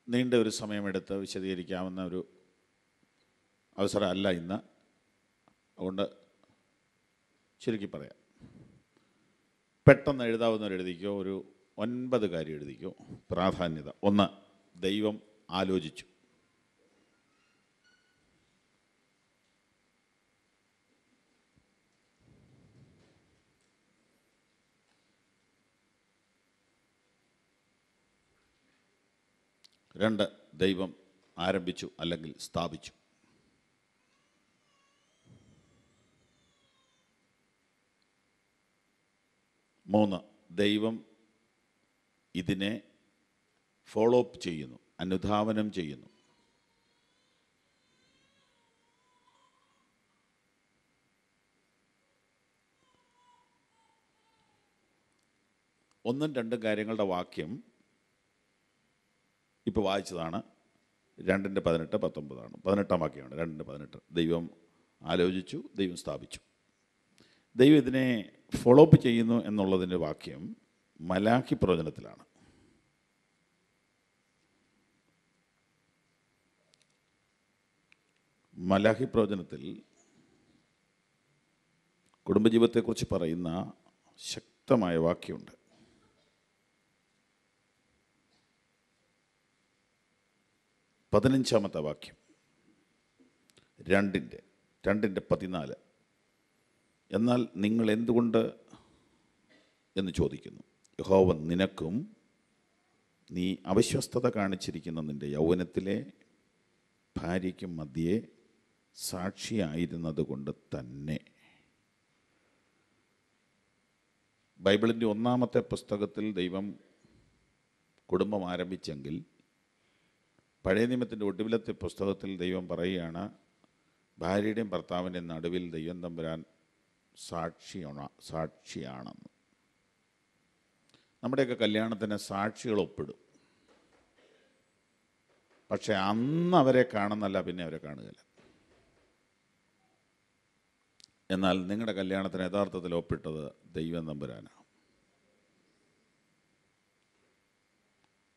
നീണ്ട ഒരു സമയമെടുത്ത് വിശദീകരിക്കാവുന്ന ഒരു അവസരമല്ല ഇന്ന്. അതുകൊണ്ട് ചുരുക്കി പറയാം. പെട്ടെന്ന് എഴുതാവുന്നവരെഴുതിക്കോ, ഒരു 9 കാര്യം എഴുതിക്കോ. പ്രാധാന്യത. 1, ദൈവം ആലോചിച്ചു. 2, ദൈവം ആരംഭിച്ചു അല്ലെങ്കിൽ സ്ഥാപിച്ചു. 3, ദൈവം ഇതിനെ ഫോളോ അപ്പ് ചെയ്യുന്നു, അനുധാവനം ചെയ്യുന്നു. ഒന്നും രണ്ടും കാര്യങ്ങളുടെ വാക്യം ഇപ്പോൾ വായിച്ചതാണ്. 2:18, 19 18-ാം വാക്യമാണ്. 2:18 ദൈവം ആലോചിച്ചു, ദൈവം സ്ഥാപിച്ചു. ദൈവം ഇതിനെ ഫോളോ അപ്പ് ചെയ്യുന്നു എന്നുള്ളതിൻ്റെ വാക്യം മലാഖി പ്രവചനത്തിലാണ്. മലാഖി പ്രവചനത്തിൽ കുടുംബജീവിതത്തെക്കുറിച്ച് പറയുന്ന ശക്തമായ വാക്യമുണ്ട്. 15-ാമത്തെ വാക്യം, 2:14. എന്നാൽ നിങ്ങൾ എന്തുകൊണ്ട് എന്ന് ചോദിക്കുന്നു. യഹോവ നിനക്കും നീ അവിശ്വസ്തത കാണിച്ചിരിക്കുന്ന നിൻ്റെ യൗവനത്തിലെ ഭാര്യയ്ക്കും മധ്യേ സാക്ഷിയായിരുന്നത് കൊണ്ട് തന്നെ. ബൈബിളിൻ്റെ 1-ാമത്തെ പുസ്തകത്തിൽ ദൈവം കുടുംബം ആരംഭിച്ചെങ്കിൽ പഴയ നിയമത്തിൻ്റെ ഒടുവിലത്തെ പുസ്തകത്തിൽ ദൈവം പറയുകയാണ്, ഭാര്യയുടെയും ഭർത്താവിൻ്റെയും നടുവിൽ ദൈവം തമ്പുരാൻ സാക്ഷിയാണെന്ന്. നമ്മുടെയൊക്കെ കല്യാണത്തിന് സാക്ഷികൾ ഒപ്പിടും. പക്ഷെ അന്ന് അവരെ കാണുന്നല്ല, പിന്നെ അവരെ കാണുകയില്ല. എന്നാൽ നിങ്ങളുടെ കല്യാണത്തിന് യഥാർത്ഥത്തിൽ ഒപ്പിട്ടത് ദൈവം തമ്പുരാനാണ്.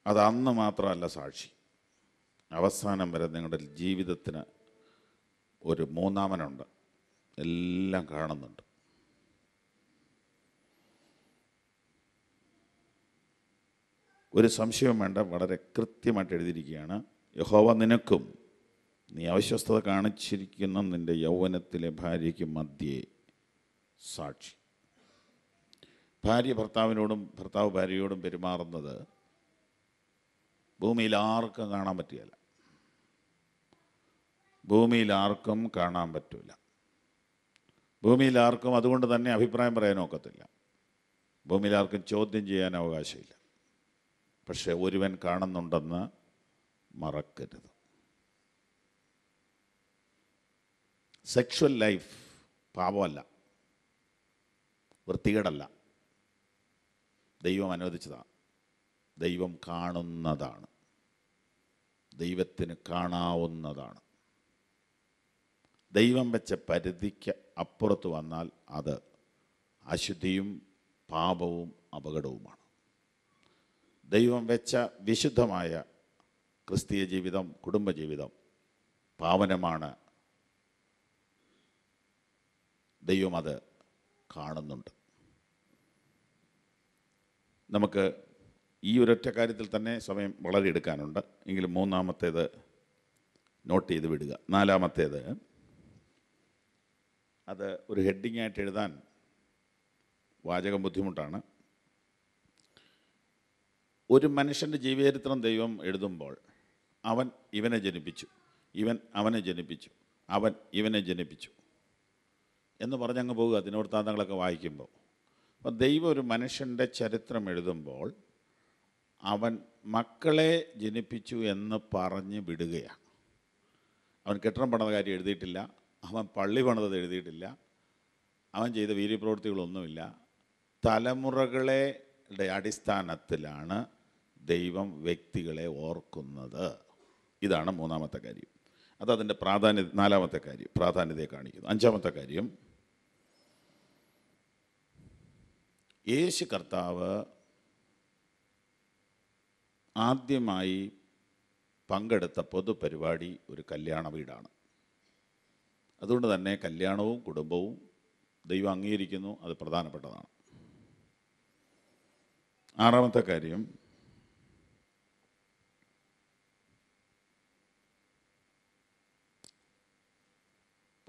അത് അന്ന് മാത്രമല്ല സാക്ഷി, അവസാനം വരെ നിങ്ങളുടെ ജീവിതത്തിന് ഒരു മൂന്നാമനുണ്ട്, എല്ലാം കാണുന്നുണ്ട്. ഒരു സംശയവും വേണ്ട, വളരെ കൃത്യമായിട്ട് എഴുതിയിരിക്കുകയാണ്. യഹോവ നിനക്കും നീ അവിശ്വസ്തത കാണിച്ചിരിക്കുന്ന നിൻ്റെ യൗവനത്തിലെ ഭാര്യയ്ക്ക് മധ്യേ സാക്ഷി. ഭാര്യ ഭർത്താവിനോടും ഭർത്താവ് ഭാര്യയോടും പെരുമാറുന്നത് ഭൂമിയിൽ ആർക്കും കാണാൻ പറ്റുകയില്ല. ഭൂമിയിൽ ആർക്കും കാണാൻ പറ്റില്ല. ഭൂമിയിൽ ആർക്കും അതുകൊണ്ട് തന്നെ അഭിപ്രായം പറയാൻ ഒക്കത്തില്ല. ഭൂമിയിൽ ആർക്കും ചോദ്യം ചെയ്യാൻ അവകാശമില്ല. പക്ഷെ ഒരുവൻ കാണുന്നുണ്ടെന്ന് മറക്കരുത്. സെക്ഷുവൽ ലൈഫ് പാപമല്ല, വൃത്തികേടല്ല, ദൈവം അനുവദിച്ചതാണ്. ദൈവം കാണുന്നതാണ്, ദൈവത്തിന് കാണാവുന്നതാണ്. ദൈവം വെച്ച പരിധിക്ക് അപ്പുറത്ത് വന്നാൽ അത് അശുദ്ധിയും പാപവും അപകടവുമാണ്. ദൈവം വെച്ച വിശുദ്ധമായ ക്രിസ്തീയ ജീവിതം, കുടുംബജീവിതം പാവനമാണ്. ദൈവം അത് കാണുന്നുണ്ട്. നമുക്ക് ഈ ഒരൊറ്റ കാര്യത്തിൽ തന്നെ സമയം വളരെ എടുക്കാനുണ്ട്. എങ്കിലും 3-ാമത്തേത് നോട്ട് ചെയ്ത് വിടുക. 4-ാമത്തേത്, അത് ഒരു ഹെഡിങ്ങായിട്ട് എഴുതാൻ വാചകം ബുദ്ധിമുട്ടാണ്. ഒരു മനുഷ്യൻ്റെ ജീവചരിത്രം ദൈവം എഴുതുമ്പോൾ അവൻ ഇവനെ ജനിപ്പിച്ചു, ഇവൻ അവനെ ജനിപ്പിച്ചു, അവൻ ഇവനെ ജനിപ്പിച്ചു എന്ന് പറഞ്ഞങ്ങ് പോകുക ദിനവൃത്താന്തങ്ങളൊക്കെ വായിക്കുമ്പോൾ. അപ്പം ദൈവം ഒരു മനുഷ്യൻ്റെ ചരിത്രം എഴുതുമ്പോൾ അവൻ മക്കളെ ജനിപ്പിച്ചു എന്ന് പറഞ്ഞ് വിടുകയാണ്. അവൻ കെട്ടിടം പണിത കാര്യം എഴുതിയിട്ടില്ല, അവൻ പള്ളി പണിതത് എഴുതിയിട്ടില്ല, അവൻ ചെയ്ത വീര്യപ്രവൃത്തികളൊന്നുമില്ല. തലമുറകളുടെ അടിസ്ഥാനത്തിലാണ് ദൈവം വ്യക്തികളെ ഓർക്കുന്നത്. ഇതാണ് 3-ാമത്തെ കാര്യം. അതതിൻ്റെ പ്രാധാന്യം. 4-ാമത്തെ കാര്യം പ്രാധാന്യതയെ കാണിക്കുന്നു. 5-ാമത്തെ കാര്യം, യേശു കർത്താവ് ആദ്യമായി പങ്കെടുത്ത പൊതുപരിപാടി ഒരു കല്യാണ വീടാണ്. അതുകൊണ്ട് തന്നെ കല്യാണവും കുടുംബവും ദൈവം അംഗീകരിക്കുന്നു, അത് പ്രധാനപ്പെട്ടതാണ്. 6-ാമത്തെ കാര്യം,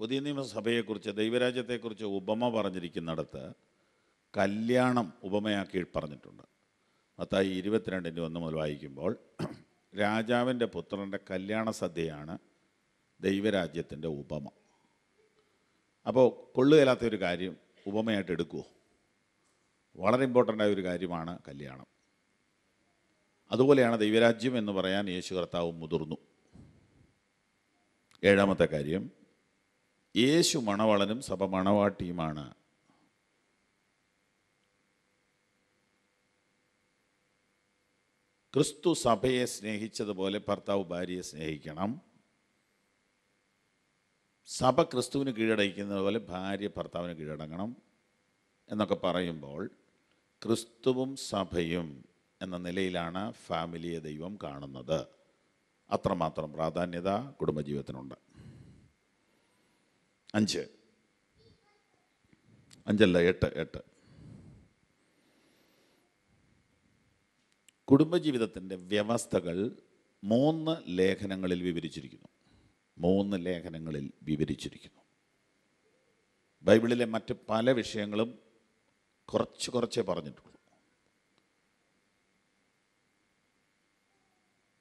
പുതിയ നിയമസഭയെക്കുറിച്ച്, ദൈവരാജ്യത്തെക്കുറിച്ച് ഉപമ പറഞ്ഞിരിക്കുന്നിടത്ത് കല്യാണം ഉപമയാക്കി പറഞ്ഞിട്ടുണ്ട്. മത്തായി 22:1 മുതൽ വായിക്കുമ്പോൾ രാജാവിൻ്റെ പുത്രൻ്റെ കല്യാണ സദ്യയാണ് ദൈവരാജ്യത്തിൻ്റെ ഉപമ. അപ്പോൾ കൊള്ളുകയില്ലാത്തൊരു കാര്യം ഉപമയായിട്ട് എടുക്കുമോ? വളരെ ഇമ്പോർട്ടൻ്റ് ആയ ഒരു കാര്യമാണ് കല്യാണം. അതുപോലെയാണ് ദൈവരാജ്യം എന്ന് പറയാൻ യേശു കർത്താവ് മുതിർന്നു. 7ാമത്തെ കാര്യം, യേശു മണവാളനും സഭ മണവാട്ടിയുമാണ്. ക്രിസ്തു സഭയെ സ്നേഹിച്ചതുപോലെ ഭർത്താവ് ഭാര്യയെ സ്നേഹിക്കണം. സഭ ക്രിസ്തുവിന് കീഴടങ്ങിക്കുന്നത് പോലെ ഭാര്യ ഭർത്താവിന് കീഴടങ്ങണം എന്നൊക്കെ പറയുമ്പോൾ ക്രിസ്തുവും സഭയും എന്ന നിലയിലാണ് ഫാമിലിയെ ദൈവം കാണുന്നത്. അത്രമാത്രം പ്രാധാന്യത കുടുംബജീവിതത്തിനുണ്ട്. 8 കുടുംബജീവിതത്തിൻ്റെ വ്യവസ്ഥകൾ 3 ലേഖനങ്ങളിൽ വിവരിച്ചിരിക്കുന്നു. 3 ലേഖനങ്ങളിൽ വിവരിച്ചിരിക്കുന്നു. ബൈബിളിലെ മറ്റ് പല വിഷയങ്ങളും കുറച്ചേ പറഞ്ഞിട്ടുള്ളൂ.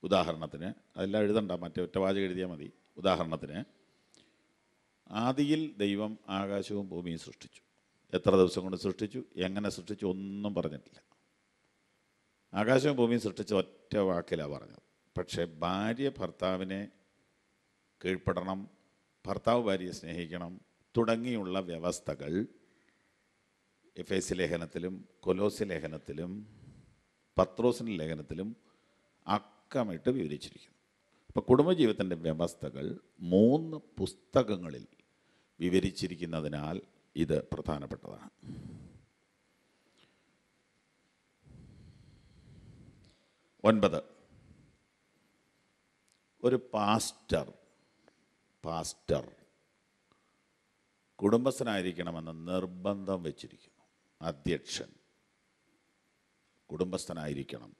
ഉദാഹരണത്തിന്, അതെല്ലാം എഴുതണ്ട, മറ്റേ ഒറ്റ വാചകം എഴുതിയാൽ മതി. ഉദാഹരണത്തിന്, ആദിയിൽ ദൈവം ആകാശവും ഭൂമിയും സൃഷ്ടിച്ചു. എത്ര ദിവസം കൊണ്ട് സൃഷ്ടിച്ചു, എങ്ങനെ സൃഷ്ടിച്ചു ഒന്നും പറഞ്ഞിട്ടില്ല. ആകാശവും ഭൂമിയും സൃഷ്ടിച്ച ഒറ്റ വാക്കിലാണ് പറഞ്ഞത്. പക്ഷേ ഭാര്യ ഭർത്താവിനെ കീഴ്പ്പെടണം, ഭർത്താവ് ഭാര്യയെ സ്നേഹിക്കണം തുടങ്ങിയുള്ള വ്യവസ്ഥകൾ എഫേസ്യ ലേഖനത്തിലും കൊലോസ്യ ലേഖനത്തിലും പത്രോസിൻ്റെ ലേഖനത്തിലും അക്കമിട്ട് വിവരിച്ചിരിക്കുന്നു. അപ്പോൾ കുടുംബജീവിതത്തിൻ്റെ വ്യവസ്ഥകൾ 3 പുസ്തകങ്ങളിൽ വിവരിച്ചിരിക്കുന്നതിനാൽ ഇത് പ്രധാനപ്പെട്ടതാണ്. 9, ഒരു പാസ്റ്റർ കുടുംബസ്ഥനായിരിക്കണമെന്ന് നിർബന്ധം വെച്ചിരിക്കുന്നു. അധ്യക്ഷൻ കുടുംബസ്ഥനായിരിക്കണം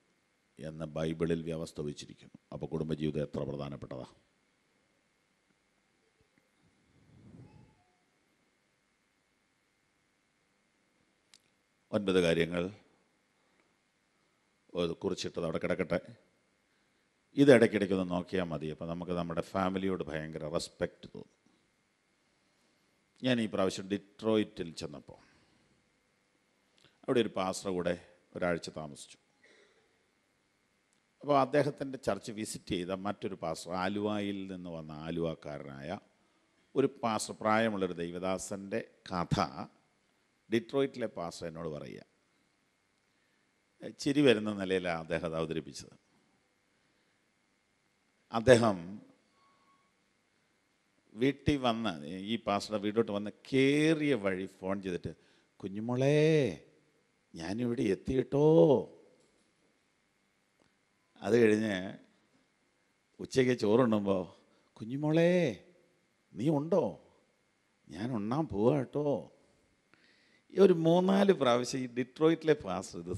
എന്ന് ബൈബിളിൽ വ്യവസ്ഥ വെച്ചിരിക്കുന്നു. അപ്പോൾ കുടുംബജീവിതം എത്ര പ്രധാനപ്പെട്ടതാണ്. ഒൻപത് കാര്യങ്ങൾ കുറിച്ചിട്ടത് അവിടെ കിടക്കട്ടെ. ഇത് ഇടയ്ക്കിടയ്ക്കൊന്ന് നോക്കിയാൽ മതി. അപ്പോൾ നമുക്ക് നമ്മുടെ ഫാമിലിയോട് ഭയങ്കര റെസ്പെക്റ്റ് തോന്നും. ഞാൻ ഈ പ്രാവശ്യം ഡിട്രോയിറ്റിൽ ചെന്നപ്പോൾ അവിടെ ഒരു പാസ്റ്റർ കൂടെ ഒരാഴ്ച താമസിച്ചു. അപ്പോൾ അദ്ദേഹത്തിൻ്റെ ചർച്ച് വിസിറ്റ് ചെയ്ത മറ്റൊരു പാസ്റ്റർ, ആലുവയിൽ നിന്ന് വന്ന ആലുവക്കാരനായ ഒരു പാസ്റ്റർ, പ്രായമുള്ളൊരു ദൈവദാസൻ്റെ കഥ ഡിട്രോയിറ്റിലെ പാസ്റ്റർ എന്നോട് പറയുക. ചിരി വരുന്ന നിലയിലാണ് അദ്ദേഹം അത് അവതരിപ്പിച്ചത്. അദ്ദേഹം വീട്ടിൽ വന്ന്, ഈ പാസ്റ്ററുടെ വീട്ടിലോട്ട് വന്ന് കയറിയ വഴി ഫോൺ ചെയ്തിട്ട്, കുഞ്ഞുമോളെ ഞാനിവിടെ എത്തിയിട്ടോ. അത് കഴിഞ്ഞ് ഉച്ചയ്ക്ക് ചോറുണ്ണുമ്പോൾ, കുഞ്ഞുമോളെ നീ ഉണ്ടോ, ഞാൻ ഉണ്ണാൻ പോവാ കേട്ടോ. ഒരു 3-4 പ്രാവശ്യം ഈ ഡിട്രോയിറ്റിലെ പാസ്റ്റർ ഇത്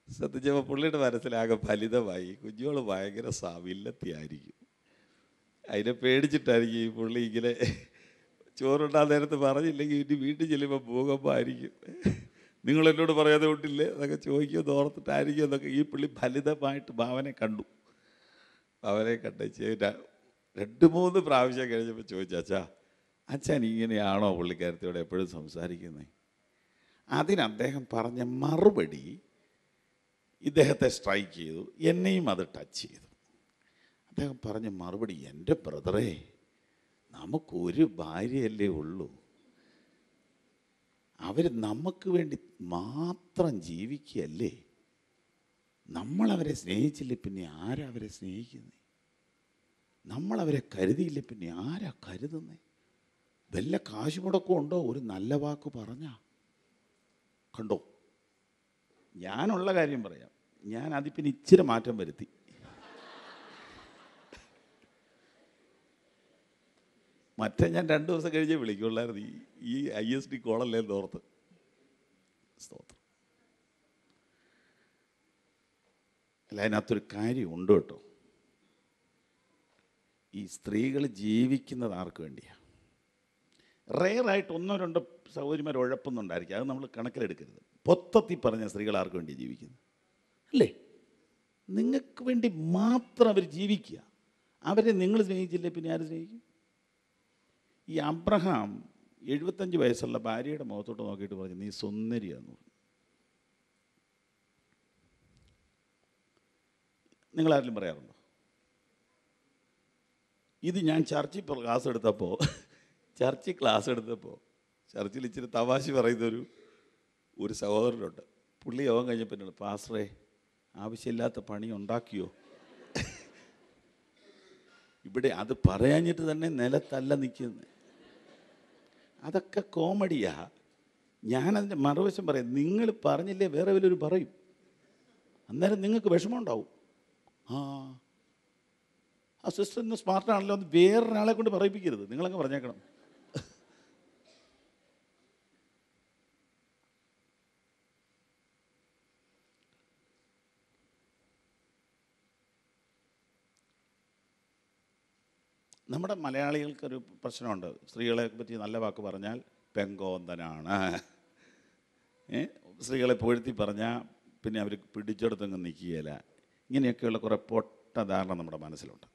ശ്രദ്ധിച്ചപ്പോൾ പുള്ളിയുടെ മനസ്സിലാകെ ഫലിതമായി. കുഞ്ഞുങ്ങൾ ഭയങ്കര വില്ലത്തിയായിരിക്കും. അതിനെ പേടിച്ചിട്ടായിരിക്കും ഈ പുള്ളി ഇങ്ങനെ ചോറുണ്ടാൻ നേരത്ത് പറഞ്ഞില്ലെങ്കിൽ ഇനി വീട്ടിൽ ചെല്ലുമ്പോൾ ഭൂകമ്പമായിരിക്കും. നിങ്ങളെന്നോട് പറയാതെ കൊണ്ടില്ലേ അതൊക്കെ ചോദിക്കുമെന്ന് ഓർത്തിട്ടായിരിക്കും എന്നൊക്കെ ഈ പുള്ളി ഫലിതമായിട്ട് ഭാവനെ കണ്ടു. ഭാവനെ കണ്ടേച്ച് 2-3 പ്രാവശ്യം കഴിഞ്ഞപ്പോൾ ചോദിച്ചാ, അച്ഛൻ ഇങ്ങനെയാണോ പുള്ളിക്കാരത്തിയോട് എപ്പോഴും സംസാരിക്കുന്നത്? അതിന് അദ്ദേഹം പറഞ്ഞ മറുപടി ഇദ്ദേഹത്തെ സ്ട്രൈക്ക് ചെയ്തു, എന്നെയും അത് ടച്ച് ചെയ്തു. അദ്ദേഹം പറഞ്ഞ മറുപടി, എൻ്റെ ബ്രദറേ, നമുക്കൊരു ഭാര്യയല്ലേ ഉള്ളൂ, അവർ നമുക്ക് വേണ്ടി മാത്രം ജീവിക്കുകയല്ലേ, നമ്മളവരെ സ്നേഹിച്ചില്ലേ പിന്നെ ആരാ അവരെ സ്നേഹിക്കുന്നേ, നമ്മളവരെ കരുതിയില്ലേ പിന്നെ ആരാ കരുതുന്നേ, വല്ല കാശ് മുടക്കം ഉണ്ടോ ഒരു നല്ല വാക്ക് പറഞ്ഞാ കണ്ടോ. ഞാനുള്ള കാര്യം പറയാം, ഞാൻ അതിൽ പിന്നെ ഇച്ചിരി മാറ്റം വരുത്തി. മറ്റേ ഞാൻ 2 ദിവസം കഴിഞ്ഞേ വിളിക്കുള്ളായിരുന്നു ഈ ISD കോളല്ലേ തോർത്ത്. സ്തോത്രം. അല്ല, അതിനകത്തൊരു കാര്യമുണ്ട് കേട്ടോ. ഈ സ്ത്രീകൾ ജീവിക്കുന്നത് ആർക്ക് വേണ്ടിയാണ്? റെയറായിട്ട് 1-2 സഹോദരിമാർ ഉഴപ്പൊന്നുണ്ടായിരിക്കും, അത് നമ്മൾ കണക്കിലെടുക്കരുത്. പൊത്തത്തി പറഞ്ഞ സ്ത്രീകൾ ആർക്ക് വേണ്ടി ജീവിക്കുന്നത് അല്ലേ? നിങ്ങൾക്ക് വേണ്ടി മാത്രം അവർ ജീവിക്കുക. അവരെ നിങ്ങൾ സ്നേഹിച്ചില്ലേ പിന്നെ ആര് സ്നേഹിക്കും? ഈ അബ്രഹാം 75 വയസ്സുള്ള ഭാര്യയുടെ മുഖത്തോട്ട് നോക്കിയിട്ട് പറഞ്ഞു, നീ സുന്ദരിയാന്ന് പറഞ്ഞു. നിങ്ങളാരെങ്കിലും പറയാറുണ്ടോ? ഇത് ഞാൻ ചർച്ചിൽ ക്ലാസ് എടുത്തപ്പോൾ ചർച്ചിൽ ഇച്ചിരി തമാശ പറയുന്നൊരു സഹോദരനുണ്ട്. പുള്ളി യോഗം കഴിഞ്ഞപ്പോൾ പാസ്റ്ററേ, ആവശ്യമില്ലാത്ത പണി ഉണ്ടാക്കിയോ? ഇവിടെ അത് പറയാഞ്ഞിട്ട് തന്നെ നിലത്തല്ല നിൽക്കുന്നത്. അതൊക്കെ കോമഡിയാ. ഞാനതിൻ്റെ മറുവശം പറയാം, നിങ്ങൾ പറഞ്ഞില്ലേ വേറെ വല്ലവരും പറയും, അന്നേരം നിങ്ങൾക്ക് വിഷമം ഉണ്ടാവും. ആ സിസ്റ്റർ ഇന്ന് സ്മാർട്ടാണല്ലോ എന്ന് വേറൊരാളെ കൊണ്ട് പറയിപ്പിക്കരുത്, നിങ്ങളങ്ങ് പറഞ്ഞേക്കണം. നമ്മുടെ മലയാളികൾക്കൊരു പ്രശ്നമുണ്ട്, സ്ത്രീകളെ പറ്റി നല്ല വാക്ക് പറഞ്ഞാൽ പെങ്കോന്തനാണ്. സ്ത്രീകളെ പുകഴ്ത്തി പറഞ്ഞാൽ പിന്നെ അവർ പിടിച്ചെടുത്തങ്ങ് നിൽക്കുകയില്ല. ഇങ്ങനെയൊക്കെയുള്ള കുറേ പൊട്ട ധാരണ നമ്മുടെ മനസ്സിലുണ്ട്.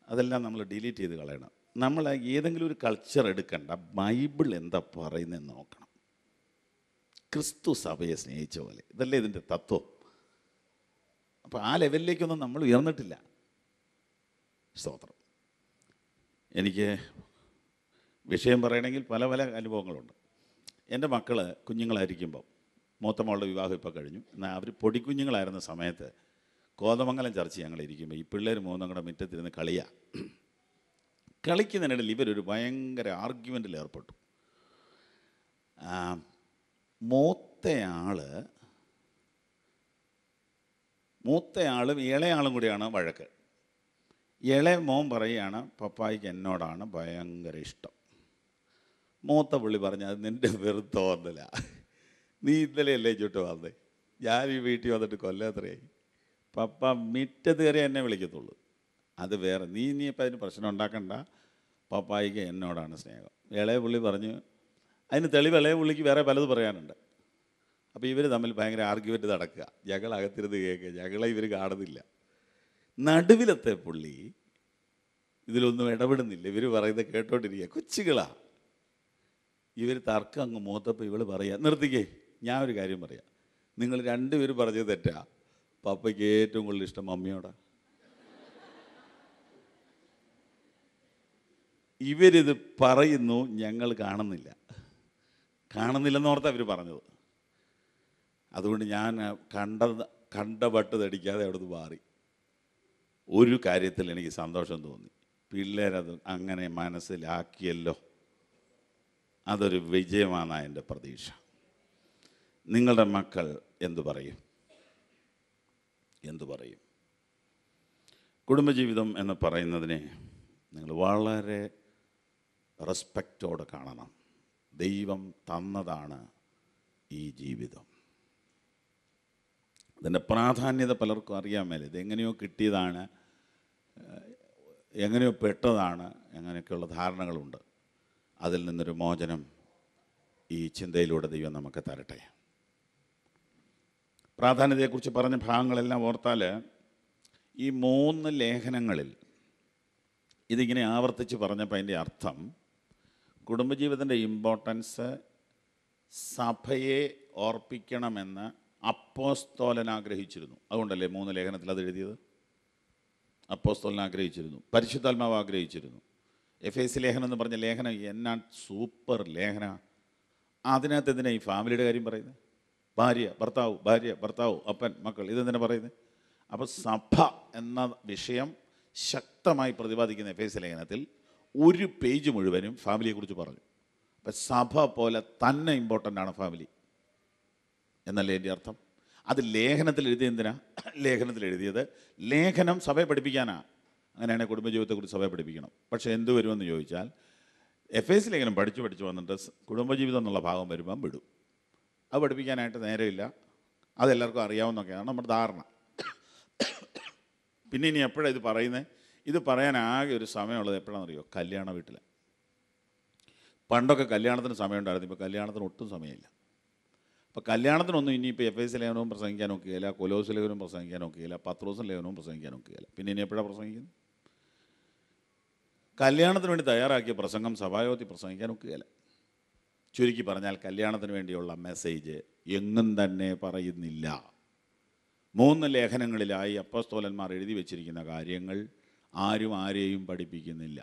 അതെല്ലാം നമ്മൾ ഡിലീറ്റ് ചെയ്ത് കളയണം. നമ്മൾ ഏതെങ്കിലും ഒരു കൾച്ചർ എടുക്കണ്ട, ബൈബിൾ എന്താ പറയുന്നതെന്ന് നോക്കണം. ക്രിസ്തു സഭയെ സ്നേഹിച്ച പോലെ, ഇതല്ലേ ഇതിൻ്റെ തത്വം. അപ്പോൾ ആ ലെവലിലേക്കൊന്നും നമ്മൾ ഉയർന്നിട്ടില്ല. സ്തോത്രം. എനിക്ക് വിഷയം പറയണമെങ്കിൽ പല പല അനുഭവങ്ങളുണ്ട്. എൻ്റെ മക്കൾ കുഞ്ഞുങ്ങളായിരിക്കുമ്പോൾ, മൂത്ത മോളുടെ വിവാഹം ഇപ്പോൾ കഴിഞ്ഞു, എന്നാൽ അവർ പൊടിക്കുഞ്ഞുങ്ങളായിരുന്ന സമയത്ത് കോതമംഗലം ചർച്ച ഞങ്ങളിരിക്കുമ്പോൾ ഈ പിള്ളേർ മൂന്നും കൂടെ മുറ്റത്തിരുന്ന് കളിക്കുന്നതിനിടയിൽ ഇവരൊരു ഭയങ്കര ആർഗ്യുമെൻറ്റിൽ ഏർപ്പെട്ടു. മൂത്തയാളും ഇളയാളും കൂടിയാണ് വഴക്ക്. ഇളയ മോൻ പറയുകയാണ്, പപ്പായ്ക്ക് എന്നോടാണ് ഭയങ്കര ഇഷ്ടം. മൂത്ത പുള്ളി പറഞ്ഞ, അത് നിൻ്റെ വെറും തോന്നല, നീ ഇന്നലെയല്ലേ ചുട്ട് വന്നേ, ഞാൻ ഈ വീട്ടിൽ വന്നിട്ട് കൊല്ലത്രയായി, പപ്പ മിറ്റത്ത് കയറി എന്നെ വിളിക്കത്തുള്ളൂ, അത് വേറെ, നീ ഇപ്പം അതിന് പ്രശ്നം ഉണ്ടാക്കണ്ട, പപ്പായ്ക്ക് എന്നോടാണ് സ്നേഹം. ഇളയ പുള്ളി പറഞ്ഞു, അതിന് തെളിവ് ഇളയ പുള്ളിക്ക് വേറെ പലത് പറയാനുണ്ട്. അപ്പോൾ ഇവർ തമ്മിൽ ഭയങ്കര ആർഗ്യുമെൻ്റ് നടക്കുക, ഞങ്ങളകത്തിരുന്ന് കേൾക്കുക, ഞങ്ങളെ ഇവർ കാണുന്നില്ല. നടുവിലത്തെ പുള്ളി ഇതിലൊന്നും ഇടപെടുന്നില്ല, ഇവർ പറയുന്നത് കേട്ടോണ്ടിരിക്കുക, കൊച്ചുകളാ. ഇവർ തർക്കം അങ്ങ് മൂത്തപ്പോൾ ഇവൾ പറയുക, നിർത്തിക്കേ, ഞാൻ ഒരു കാര്യം പറയാം, നിങ്ങൾ രണ്ടുപേരും പറഞ്ഞത് തെറ്റാ, പപ്പയ്ക്ക് ഏറ്റവും കൂടുതൽ ഇഷ്ടം മമ്മിയോടാ. ഇവരിത് പറയുന്നു, ഞങ്ങൾ കാണുന്നില്ലെന്ന് ഓർത്താ ഇവർ പറഞ്ഞത്. അതുകൊണ്ട് ഞാൻ കണ്ട പട്ട് തടിക്കാതെ അവിടെ നിന്ന് മാറി. ഒരു കാര്യത്തിൽ എനിക്ക് സന്തോഷം തോന്നി, പിള്ളേരത് അങ്ങനെ മനസ്സിലാക്കിയല്ലോ, അതൊരു വിജയമാണ് എൻ്റെ പ്രതീക്ഷ. നിങ്ങളുടെ മക്കൾ എന്തു പറയും? കുടുംബജീവിതം എന്ന് പറയുന്നതിനെ നിങ്ങൾ വളരെ റെസ്പെക്റ്റോടെ കാണണം. ദൈവം തന്നതാണ് ഈ ജീവിതം. ഇതിൻ്റെ പ്രാധാന്യത പലർക്കും അറിയാൻ മേലെ. ഇതെങ്ങനെയോ കിട്ടിയതാണ്, എങ്ങനെയോ പെട്ടതാണ്, അങ്ങനെയൊക്കെയുള്ള ധാരണകളുണ്ട്. അതിൽ നിന്നൊരു മോചനം ഈ ചിന്തയിലൂടെ ദൈവം നമുക്ക് തരട്ടെ. പ്രാധാന്യതയെക്കുറിച്ച് പറഞ്ഞ ഭാഗങ്ങളെല്ലാം ഓർത്താൽ ഈ 3 ലേഖനങ്ങളിൽ ഇതിങ്ങനെ ആവർത്തിച്ച് പറഞ്ഞപ്പോൾ അതിൻ്റെ അർത്ഥം, കുടുംബജീവിതത്തിൻ്റെ ഇമ്പോർട്ടൻസ് സഭയെ ഓർപ്പിക്കണമെന്ന് അപ്പോസ്തോലൻ ആഗ്രഹിച്ചിരുന്നു. അതുകൊണ്ടല്ലേ 3 ലേഖനത്തിൽ അത് എഴുതിയത്. അപ്പോസ്തോലൻ ആഗ്രഹിച്ചിരുന്നു, പരിശുദ്ധാത്മാവ് ആഗ്രഹിച്ചിരുന്നു. എഫേസ്യ ലേഖനം എന്ന് പറഞ്ഞ ലേഖനം എന്നാ സൂപ്പർ ലേഖന. അതിനകത്ത് എന്തിനാ ഈ ഫാമിലിയുടെ കാര്യം പറയുന്നത്? ഭാര്യ ഭർത്താവ് അപ്പൻ മക്കൾ, ഇതെന്തിനാ പറയുന്നത്? അപ്പോൾ സഭ എന്ന വിഷയം ശക്തമായി പ്രതിപാദിക്കുന്ന എഫേസ്യ ലേഖനത്തിൽ ഒരു പേജ് മുഴുവനും ഫാമിലിയെക്കുറിച്ച് പറഞ്ഞു. അപ്പം സഭ പോലെ തന്നെ ഇമ്പോർട്ടൻ്റ് ആണ് ഫാമിലി എന്നല്ലേ എൻ്റെ അർത്ഥം. അത് ലേഖനത്തിൽ എഴുതിയത് എന്തിനാ? ലേഖനത്തിൽ എഴുതിയത് ലേഖനം സഭയെ പഠിപ്പിക്കാനാണ്. അങ്ങനെയാണെങ്കിൽ കുടുംബജീവിതത്തെക്കുറിച്ച് സഭയെ പഠിപ്പിക്കണം. പക്ഷേ എന്ത് വരുമെന്ന് ചോദിച്ചാൽ, എഫേസ്യ ലേഖനം പഠിച്ചു വന്നിട്ട് കുടുംബജീവിതം എന്നുള്ള ഭാഗം വരുമ്പം വിടും. അത് പഠിപ്പിക്കാനായിട്ട് നേരമില്ല. അതെല്ലാവർക്കും അറിയാവുന്നൊക്കെയാണ് നമ്മുടെ ധാരണ. പിന്നെ ഇനി എപ്പോഴാണ് ഇത് പറയുന്നത്? ഇത് പറയാൻ ആകെ ഒരു സമയമുള്ളത് എപ്പോഴാണെന്നറിയോ? കല്യാണ വീട്ടിൽ. പണ്ടൊക്കെ കല്യാണത്തിന് സമയമുണ്ടായിരുന്നു, ഇപ്പോൾ കല്യാണത്തിന് ഒട്ടും സമയമില്ല. അപ്പോൾ കല്യാണത്തിനൊന്നും ഇനിയിപ്പോൾ എഫേസ്യ ലേഖനവും പ്രസംഗിക്കാൻ ഒക്കുകയില്ല, കൊലോസ്യ ലേഖനവും പ്രസംഗിക്കാൻ ഒക്കുകയില്ല, പത്രോസ് ലേഖനവും പ്രസംഗിക്കാൻ ഒക്കുകയില്ല. പിന്നെ ഇനി എപ്പോഴാണ് പ്രസംഗിക്കുന്നത്? കല്യാണത്തിന് വേണ്ടി തയ്യാറാക്കിയ പ്രസംഗം സഭായോഗത്തിൽ പ്രസംഗിക്കാൻ ഒക്കുകയില്ല. ചുരുക്കി പറഞ്ഞാൽ കല്യാണത്തിന് വേണ്ടിയുള്ള മെസ്സേജ് എങ്ങും തന്നെ പറയുന്നില്ല. 3 ലേഖനങ്ങളിലായി അപ്പോസ്തലന്മാർ എഴുതി വച്ചിരിക്കുന്ന കാര്യങ്ങൾ ആരും ആരെയും പഠിപ്പിക്കുന്നില്ല.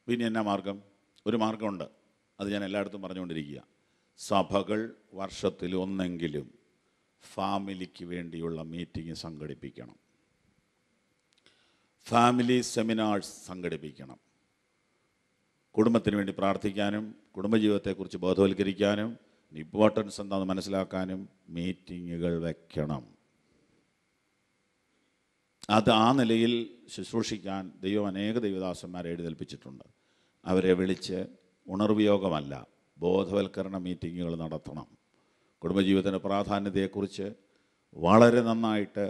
പിന്നെ എന്നാ മാർഗം? ഒരു മാർഗമുണ്ട്, അത് ഞാൻ എല്ലായിടത്തും പറഞ്ഞുകൊണ്ടിരിക്കുക. സഭകൾ വർഷത്തിൽ ഒന്നെങ്കിലും ഫാമിലിക്ക് വേണ്ടിയുള്ള മീറ്റിംഗ് സംഘടിപ്പിക്കണം, ഫാമിലി സെമിനാർസ് സംഘടിപ്പിക്കണം. കുടുംബത്തിന് വേണ്ടി പ്രാർത്ഥിക്കാനും കുടുംബജീവിതത്തെക്കുറിച്ച് ബോധവൽക്കരിക്കാനും ഇമ്പോർട്ടൻസ് എന്താണെന്ന് മനസ്സിലാക്കാനും മീറ്റിങ്ങുകൾ വയ്ക്കണം. അത് ആ നിലയിൽ ശുശ്രൂഷിക്കാൻ ദൈവം അനേക ദൈവദാസന്മാരെ എഴുന്നേൽപ്പിച്ചിട്ടുണ്ട്. അവരെ വിളിച്ച് ഉണർവ്യോഗമല്ല, ബോധവൽക്കരണ മീറ്റിങ്ങുകൾ നടത്തണം. കുടുംബജീവിതത്തിൻ്റെ പ്രാധാന്യതയെക്കുറിച്ച് വളരെ നന്നായിട്ട്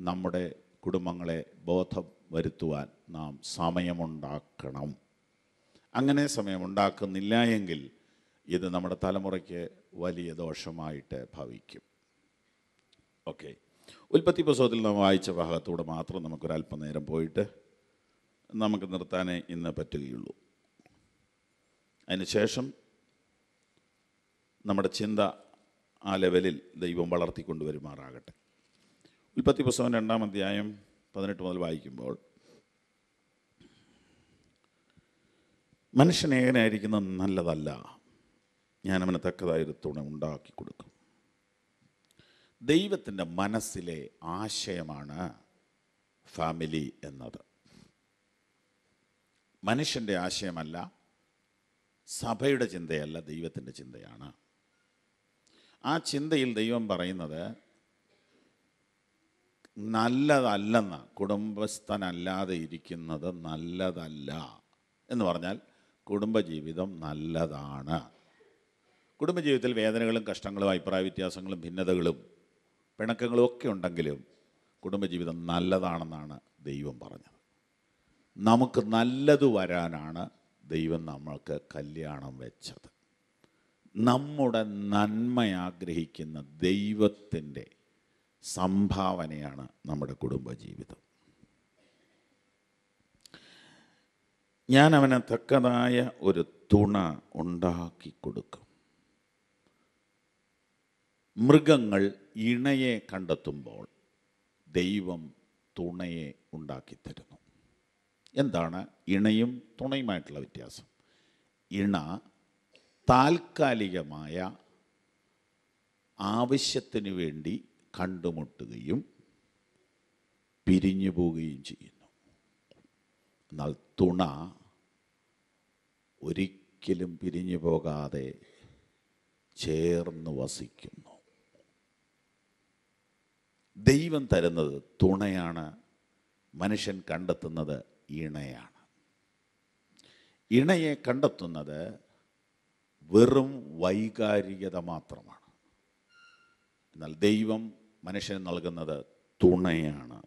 നമ്മുടെ കുടുംബങ്ങളെ ബോധം വരുത്തുവാൻ നാം സമയമുണ്ടാക്കണം. അങ്ങനെ സമയമുണ്ടാക്കുന്നില്ല എങ്കിൽ ഇത് നമ്മുടെ തലമുറയ്ക്ക് വലിയ ദോഷമായിട്ട് ഭവിക്കും. ഓക്കെ, ഉൽപ്പത്തി പുസ്തകത്തിൽ നാം വായിച്ച ഭാഗത്തൂടെ മാത്രം നമുക്കൊരല്പനേരം പോയിട്ട് നമുക്ക് നിർത്താനേ ഇന്ന് പറ്റുകയുള്ളൂ. അതിനുശേഷം നമ്മുടെ ചിന്ത ആ ലെവലിൽ ദൈവം വളർത്തിക്കൊണ്ടുവരുമാറാകട്ടെ. ഉൽപ്പത്തി പുസ്തകം 2-ാം അധ്യായം 18 മുതൽ വായിക്കുമ്പോൾ, മനുഷ്യൻ ഏകനായിരിക്കുന്നത് നല്ലതല്ല, ഞാൻ അവന് തക്കതായൊരു തുണ ഉണ്ടാക്കി കൊടുക്കും. ദൈവത്തിൻ്റെ മനസ്സിലെ ആശയമാണ് ഫാമിലി എന്നത്. മനുഷ്യൻ്റെ ആശയമല്ല, സഭയുടെ ചിന്തയല്ല, ദൈവത്തിൻ്റെ ചിന്തയാണ്. ആ ചിന്തയിൽ ദൈവം പറയുന്നത് നല്ലതല്ലെന്ന, കുടുംബസ്ഥനല്ലാതെ ഇരിക്കുന്നത് നല്ലതല്ല എന്ന് പറഞ്ഞാൽ കുടുംബജീവിതം നല്ലതാണ്. കുടുംബജീവിതത്തിൽ വേദനകളും കഷ്ടങ്ങളും അഭിപ്രായ വ്യത്യാസങ്ങളും ഭിന്നതകളും പിണക്കങ്ങളും ഒക്കെ ഉണ്ടെങ്കിലും കുടുംബജീവിതം നല്ലതാണെന്നാണ് ദൈവം പറഞ്ഞത്. നമുക്ക് നല്ലത് വരാനാണ് ദൈവം നമ്മൾക്ക് കല്യാണം വെച്ചത്. നമ്മുടെ നന്മ ആഗ്രഹിക്കുന്ന ദൈവത്തിൻ്റെ സംഭാവനയാണ് നമ്മുടെ കുടുംബജീവിതം. ഞാൻ അവന് തക്കതായ ഒരു തുണ ഉണ്ടാക്കി കൊടുക്കും. മൃഗങ്ങൾ ഇണയെ കണ്ടെത്തുമ്പോൾ ദൈവം തുണയെ ഉണ്ടാക്കിത്തരുന്നു. എന്താണ് ഇണയും തുണയുമായിട്ടുള്ള വ്യത്യാസം? ഇണ താൽക്കാലികമായ ആവശ്യത്തിന് വേണ്ടി കണ്ടുമുട്ടുകയും പിരിഞ്ഞു പോവുകയും ചെയ്യുന്നു. എന്നാൽ തുണ ഒരിക്കലും പിരിഞ്ഞു പോകാതെ ചേർന്ന് വസിക്കുന്നു. ദൈവം തരുന്നത് തുണയാണ്, മനുഷ്യൻ കണ്ടെത്തുന്നത് ഇണയാണ്. ഇണയെ കണ്ടെത്തുന്നത് വെറും വൈകാരികത മാത്രമാണ്. എന്നാൽ ദൈവം മനുഷ്യന് നൽകുന്നത് തുണയാണ്.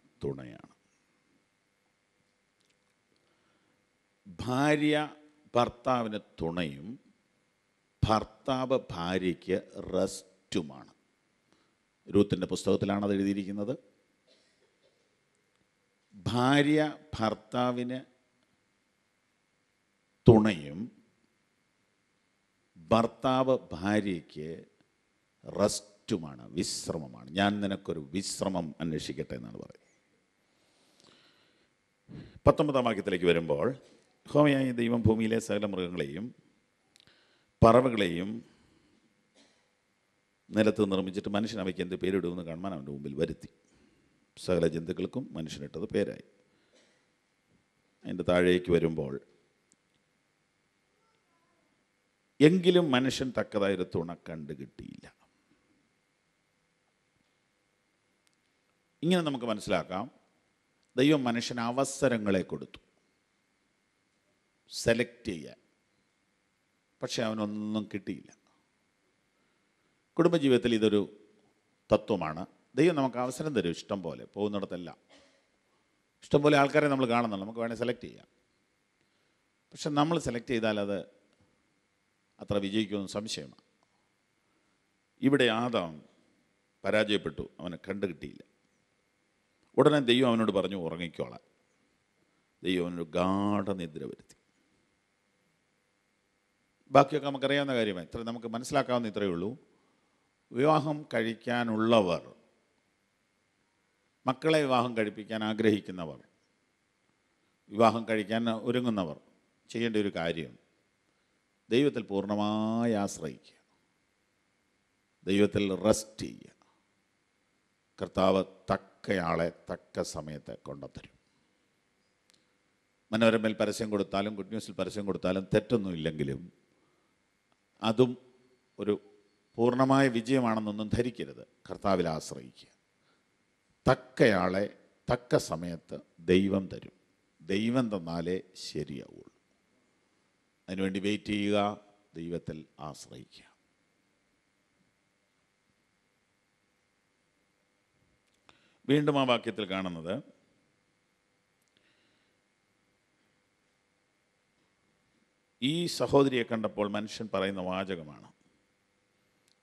ഭാര്യ ഭർത്താവിന് തുണയും ഭർത്താവ് ഭാര്യയ്ക്ക് റെസ്റ്റുമാണ്. രൂത്തിൻ്റെ പുസ്തകത്തിലാണ് അത് എഴുതിയിരിക്കുന്നത്. ഭാര്യ ഭർത്താവിന് തുണയും ഭർത്താവ് ഭാര്യയ്ക്ക് റെസ്റ്റുമാണ്, വിശ്രമമാണ്. ഞാൻ നിനക്കൊരു വിശ്രമം അന്വേഷിക്കട്ടെ എന്നാണ് പറയുന്നത്. 19-ാം വാക്യത്തിലേക്ക് വരുമ്പോൾ, യഹോവയായ ദൈവം ഭൂമിയിലെ സകല മൃഗങ്ങളെയും പറവകളെയും നിലത്ത് നിർമ്മിച്ചിട്ട് മനുഷ്യൻ അവയ്ക്ക് എന്ത് പേരിടുമെന്ന് കാണുവാൻ അവൻ്റെ മുമ്പിൽ വരുത്തി. സകല ജന്തുക്കൾക്കും മനുഷ്യനിട്ടത് പേരായി. അതിൻ്റെ താഴേക്ക് വരുമ്പോൾ, എങ്കിലും മനുഷ്യൻ തക്കതായൊരു തുണ കണ്ടു കിട്ടിയില്ല. ഇങ്ങനെ നമുക്ക് മനസ്സിലാക്കാം, ദൈവം മനുഷ്യന് അവസരങ്ങളെ കൊടുത്തു സെലക്ട് ചെയ്യാൻ, പക്ഷെ അവനൊന്നും കിട്ടിയില്ല. കുടുംബജീവിതത്തിൽ ഇതൊരു തത്വമാണ്. ദൈവം നമുക്ക് അവസരം തരും, ഇഷ്ടം പോലെ പോകുന്നിടത്തെല്ലാം ഇഷ്ടം പോലെ ആൾക്കാരെ നമ്മൾ കാണുന്നുള്ളൂ, നമുക്ക് വേണേൽ സെലക്ട് ചെയ്യാം. പക്ഷെ നമ്മൾ സെലക്ട് ചെയ്താൽ അത് അത്ര വിജയിക്കുമെന്ന് സംശയമാണ്. ഇവിടെ ആദാം പരാജയപ്പെട്ടു, അവനെ കണ്ടു കിട്ടിയില്ല. ഉടനെ ദൈവം അവനോട് പറഞ്ഞു, ഉറങ്ങിക്കോളാൻ, ദൈവം ഒരു ഗാഠനിദ്ര വരുത്തി. ബാക്കിയൊക്കെ നമുക്കറിയാവുന്ന കാര്യമാണ്. ഇത്ര നമുക്ക് മനസ്സിലാക്കാവുന്ന ഇത്രയേ ഉള്ളൂ. വിവാഹം കഴിക്കാനുള്ളവർ, മക്കളെ വിവാഹം കഴിപ്പിക്കാൻ ആഗ്രഹിക്കുന്നവർ, വിവാഹം കഴിക്കാൻ ഒരുങ്ങുന്നവർ ചെയ്യേണ്ട ഒരു കാര്യം ദൈവത്തിൽ പൂർണ്ണമായി ആശ്രയിക്കുക, ദൈവത്തിൽ റെസ്റ്റ് ചെയ്യുക. കർത്താവ് തക്കയാളെ തക്ക സമയത്ത് കൊണ്ടുത്തരും. മനോരമയിൽ പരസ്യം കൊടുത്താലും ഗുഡ് ന്യൂസിൽ പരസ്യം കൊടുത്താലും തെറ്റൊന്നുമില്ലെങ്കിലും അതും ഒരു പൂർണ്ണമായ വിജയമാണെന്നൊന്നും ധരിക്കരുത്. കർത്താവിൽ ആശ്രയിക്കുക. തക്കയാളെ തക്ക സമയത്ത് ദൈവം തരും. ദൈവം തന്നാലേ ശരിയാവുള്ളൂ. അതിനുവേണ്ടി വെയിറ്റ് ചെയ്യുക, ദൈവത്തിൽ ആശ്രയിക്കുക. വീണ്ടും ആ വാക്യത്തിൽ കാണുന്നത് ഈ സഹോദരിയെ കണ്ടപ്പോൾ മനുഷ്യൻ പറയുന്ന വാചകമാണ്.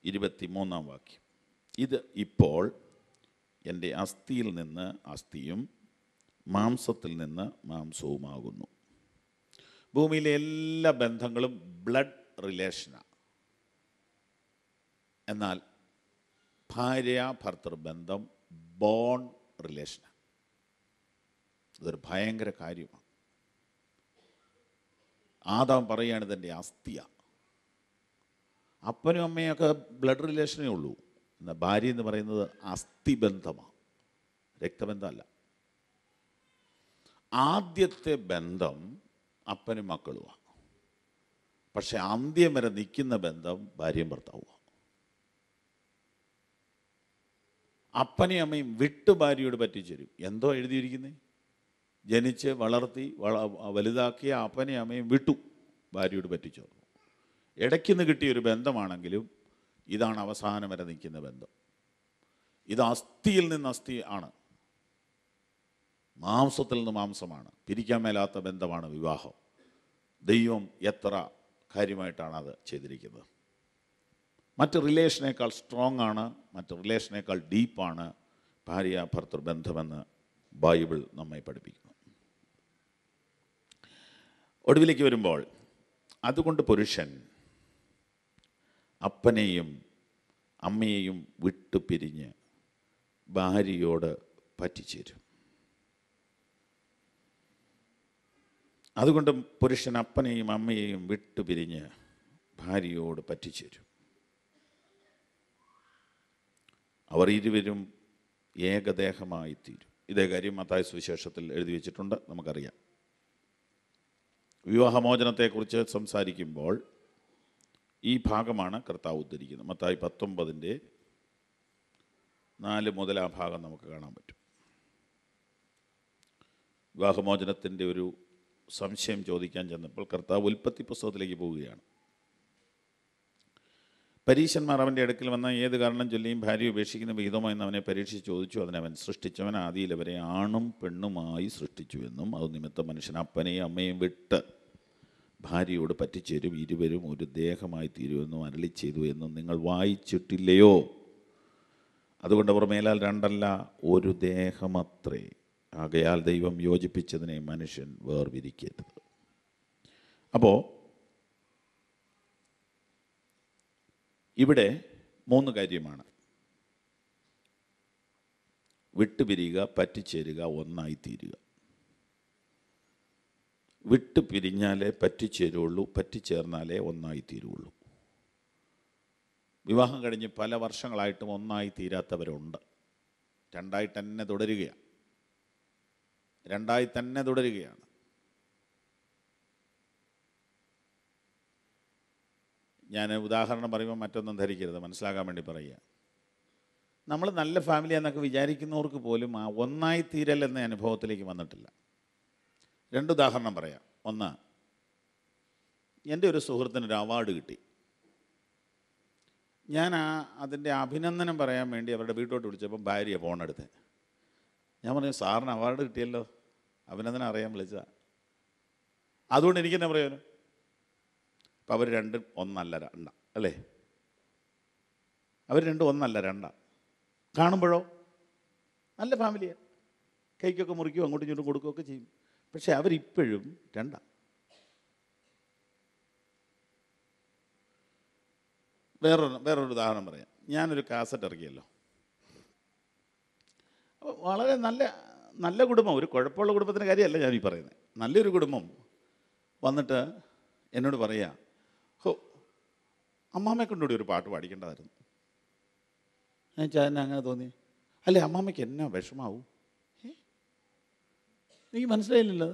23-ാം വാക്യം. ഇത് ഇപ്പോൾ എൻ്റെ അസ്ഥിയിൽ നിന്ന് അസ്ഥിയും മാംസത്തിൽ നിന്ന് മാംസവുമാകുന്നു. ഭൂമിയിലെ എല്ലാ ബന്ധങ്ങളും ബ്ലഡ് റിലേഷനാണ്. എന്നാൽ ഭാര്യ ഭർത്തൃ ബന്ധം ബോൺ റിലേഷനാണ്. അതൊരു ഭയങ്കര കാര്യമാണ്. ആദാം പറയുകയാണ് ഇതെൻ്റെ അസ്ഥിയാണ്. അപ്പനും അമ്മയൊക്കെ ബ്ലഡ് റിലേഷനേ ഉള്ളൂ. എന്നാൽ ഭാര്യ എന്ന് പറയുന്നത് അസ്ഥിബന്ധമാണ്, രക്തബന്ധമല്ല. ആദ്യത്തെ ബന്ധം അപ്പനും മക്കളുമാണ്. പക്ഷെ അന്ത്യം വരെ നിൽക്കുന്ന ബന്ധം ഭാര്യയും ഭർത്താവുമാണ്. അപ്പനെയും അമ്മയും വിട്ട് ഭാര്യയോട് പറ്റിച്ചേരും. എന്തോ എഴുതിയിരിക്കുന്നേ, ജനിച്ച് വളർത്തി വലുതാക്കിയ അപ്പനെയും അമ്മയും വിട്ടു, ഭാര്യയോട് പറ്റിച്ചേർന്നു. ഇടയ്ക്കുന്ന് കിട്ടിയൊരു ബന്ധമാണെങ്കിലും ഇതാണ് അവസാനം വരെ നിൽക്കുന്ന ബന്ധം. ഇത് അസ്ഥിയിൽ നിന്ന് അസ്ഥി ആണ്, മാംസത്തിൽ നിന്ന് മാംസമാണ്. പിരിക്കാൻ മേലാത്ത ബന്ധമാണ് വിവാഹം. ദൈവം എത്ര കാര്യമായിട്ടാണ് അത് ചെയ്തിരിക്കുന്നത്. മറ്റ് റിലേഷനേക്കാൾ സ്ട്രോങ് ആണ്, മറ്റ് റിലേഷനേക്കാൾ ഡീപ്പാണ് ഭാര്യ ഭർത്തൃ ബന്ധമെന്ന് ബൈബിൾ നമ്മെ പഠിപ്പിക്കുന്നു. ഒടുവിലേക്ക് വരുമ്പോൾ, അതുകൊണ്ട് പുരുഷൻ അപ്പനെയും അമ്മയെയും വിട്ടുപിരിഞ്ഞ് ഭാര്യയോട് പറ്റിച്ചേരും. അതുകൊണ്ട് പുരുഷൻ അപ്പനെയും അമ്മയെയും വിട്ടുപിരിഞ്ഞ് ഭാര്യയോട് പറ്റിച്ചേരും. അവർ ഇരുവരും ഏകദേഹമായി തീരും. ഇതേ കാര്യം മത്തായി സുവിശേഷത്തിൽ എഴുതി വച്ചിട്ടുണ്ട്, നമുക്കറിയാം. വിവാഹമോചനത്തെക്കുറിച്ച് സംസാരിക്കുമ്പോൾ ഈ ഭാഗമാണ് കർത്താവ് ഉദ്ധരിക്കുന്നത്. മത്തായി 19:4 മുതൽ ആ ഭാഗം നമുക്ക് കാണാൻ പറ്റും. വിവാഹമോചനത്തിൻ്റെ ഒരു സംശയം ചോദിക്കാൻ ചെന്നപ്പോൾ കർത്താവ് ഉൽപ്പത്തി പുസ്തകത്തിലേക്ക് പോവുകയാണ്. പരീശന്മാർ അവൻ്റെ അടുക്കൽ വന്ന ഏത് കാരണം ചൊല്ലിയും ഭാര്യ ഉപേക്ഷിക്കുന്ന വിഹിതമെന്ന് അവനെ പരീക്ഷിച്ച് ചോദിച്ചു. അതിനവൻ, സൃഷ്ടിച്ചവൻ ആദിയിൽ അവരെ ആണും പെണ്ണുമായി സൃഷ്ടിച്ചു എന്നും അത് നിമിത്തം മനുഷ്യൻ അപ്പനെയും അമ്മയും വിട്ട് ഭാര്യയോട് പറ്റിച്ചേരും, ഇരുവരും ഒരു ദേഹമായി തീരുമെന്നും അരുളി ചെയ്തു എന്നും നിങ്ങൾ വായിച്ചിട്ടില്ലയോ? അതുകൊണ്ട് അവർ മേലാൽ രണ്ടല്ല ഒരു ദേഹമത്രേ. ആകയാൽ ദൈവം യോജിപ്പിച്ചതിനെ മനുഷ്യൻ വേർതിരിക്കരുത്. അപ്പോൾ ഇവിടെ 3 കാര്യമാണ്: വിട്ടുപിരിയുക, പറ്റിച്ചേരുക, ഒന്നായിത്തീരുക. വിട്ടുപിരിഞ്ഞാലേ പറ്റിച്ചേരുള്ളൂ, പറ്റിച്ചേർന്നാലേ ഒന്നായിത്തീരുള്ളൂ. വിവാഹം കഴിഞ്ഞ് പല വർഷങ്ങളായിട്ടും ഒന്നായി തീരാത്തവരുണ്ട്. രണ്ടായി തന്നെ തുടരുകയാണ്. ഞാൻ ഉദാഹരണം പറയുമ്പോൾ മറ്റൊന്നും ധരിക്കരുത്, മനസ്സിലാക്കാൻ വേണ്ടി പറയുക. നമ്മൾ നല്ല ഫാമിലി എന്നൊക്കെ വിചാരിക്കുന്നവർക്ക് പോലും ആ ഒന്നായി തീരൽ എന്ന അനുഭവത്തിലേക്ക് വന്നിട്ടില്ല. 2 ഉദാഹരണം പറയാം. ഒന്ന്, എൻ്റെ ഒരു സുഹൃത്തിനൊരു അവാർഡ് കിട്ടി. ഞാൻ അതിൻ്റെ അഭിനന്ദനം പറയാൻ വേണ്ടി അവരുടെ വീട്ടോട്ട് വിളിച്ചപ്പം ഭാര്യ ഫോണെടുത്ത്. ഞാൻ പറഞ്ഞു, സാറിന് അവാർഡ് കിട്ടിയല്ലോ, അഭിനന്ദനം അറിയാൻ വിളിച്ചതാണ്, അതുകൊണ്ട് എനിക്കെന്നെ പറയാനോ. അപ്പം അവർ രണ്ടും ഒന്നല്ല രണ്ട, അല്ലേ? അവർ രണ്ടും ഒന്നല്ല രണ്ട. കാണുമ്പോഴോ നല്ല ഫാമിലിയാണ്, കൈക്കൊക്കെ മുറിക്കുകയോ അങ്ങോട്ടും ഇങ്ങോട്ടും കൊടുക്കുകയൊക്കെ ചെയ്യും. പക്ഷെ അവരിപ്പോഴും രണ്ടാണ്. വേറൊരു ഉദാഹരണം പറയാം. ഞാനൊരു കാസറ്റ് ഇറക്കിയല്ലോ. അപ്പോൾ വളരെ നല്ല കുടുംബം, ഒരു കുഴപ്പമുള്ള കുടുംബത്തിൻ്റെ കാര്യമല്ല ഞാൻ ഈ പറയുന്നത്. നല്ലൊരു കുടുംബം വന്നിട്ട് എന്നോട് പറയുക, ഹോ അമ്മാമ്മയെ കൊണ്ടുകൂടി ഒരു പാട്ട് പാടിക്കേണ്ടതായിരുന്നു. ഞാൻ എന്നെ അങ്ങനെ തോന്നി. അല്ലേ അമ്മാമ്മയ്ക്ക് എന്നാ വിഷമാവും? എനിക്ക് മനസ്സിലായില്ലല്ലോ.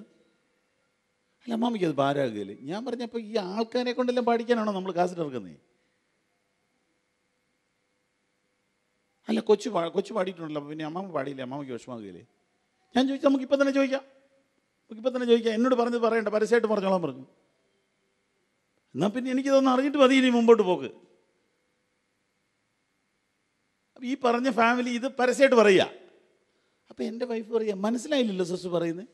അല്ല അമ്മാമ്മയ്ക്ക് അത് ഭാരമാകുകയില്ലേ? ഞാൻ പറഞ്ഞപ്പോൾ ഈ ആൾക്കാരെ കൊണ്ടെല്ലാം പാടിക്കാനാണോ നമ്മൾ കാസറ്റ് ഇറക്കുന്നത്? അല്ല കൊച്ചു പാടിയിട്ടുണ്ടല്ലോ, പിന്നെ അമ്മാമ്മ പാടിയില്ലേ, അമ്മാമ്മയ്ക്ക് വിഷമാകുകയില്ലേ? ഞാൻ ചോദിച്ചാൽ നമുക്കിപ്പോൾ തന്നെ ചോദിക്കാം. എന്നോട് പറഞ്ഞത് പറയണ്ട, പരസ്യമായിട്ട് പറഞ്ഞോളാൻ പറഞ്ഞു. എന്നാൽ പിന്നെ എനിക്കിതൊന്നും അറിഞ്ഞിട്ട് മതി ഇനി മുമ്പോട്ട് പോക്ക്. അപ്പം ഈ പറഞ്ഞ ഫാമിലി ഇത് പരസ്യമായിട്ട് പറയുക. അപ്പം എൻ്റെ വൈഫ് പറയുക, മനസ്സിലായില്ലല്ലോ സിസ്റ്റർ പറയുന്നത്.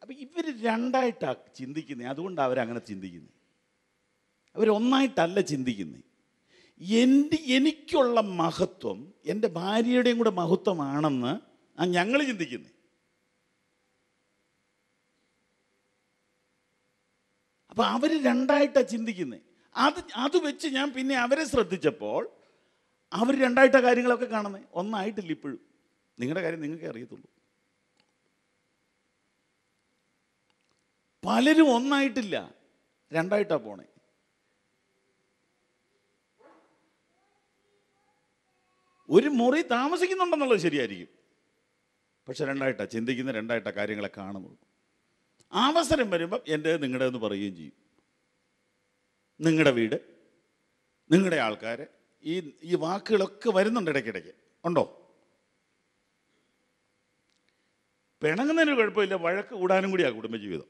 അപ്പം ഇവർ രണ്ടായിട്ടാണ് ചിന്തിക്കുന്നത്. അതുകൊണ്ടാണ് അവരങ്ങനെ ചിന്തിക്കുന്നത്. അവരൊന്നായിട്ടല്ല ചിന്തിക്കുന്നത്. എനിക്കുള്ള മഹത്വം എൻ്റെ ഭാര്യയുടെയും കൂടെ മഹത്വമാണെന്ന് ഞങ്ങൾ ചിന്തിക്കുന്നത്. അപ്പം അവർ രണ്ടായിട്ടാണ് ചിന്തിക്കുന്നത്. അത് വെച്ച് ഞാൻ പിന്നെ അവരെ ശ്രദ്ധിച്ചപ്പോൾ അവർ രണ്ടായിട്ട കാര്യങ്ങളൊക്കെ കാണുന്നത്. ഒന്നായിട്ടില്ല ഇപ്പോഴും. നിങ്ങളുടെ കാര്യം നിങ്ങൾക്കേ അറിയത്തുള്ളൂ. പലരും ഒന്നായിട്ടില്ല, രണ്ടായിട്ടാണ് പോണേ. ഒരു മുറി താമസിക്കുന്നുണ്ടെന്നുള്ളത് ശരിയായിരിക്കും, പക്ഷെ രണ്ടായിട്ടാണ് ചിന്തിക്കുന്ന, രണ്ടായിട്ടാണ് കാര്യങ്ങളെ കാണുന്നത്. അവസരം വരുമ്പം എൻ്റെ നിങ്ങളുടെ എന്ന് പറയുകയും ചെയ്യും. നിങ്ങളുടെ വീട്, നിങ്ങളുടെ ആൾക്കാർ, ഈ വാക്കുകളൊക്കെ വരുന്നുണ്ട് ഇടയ്ക്കിടയ്ക്ക്. ഉണ്ടോ? പിണങ്ങുന്നതിന് കുഴപ്പമില്ല, വഴക്ക് കൂടാനും കൂടിയാണ് കുടുംബജീവിതം.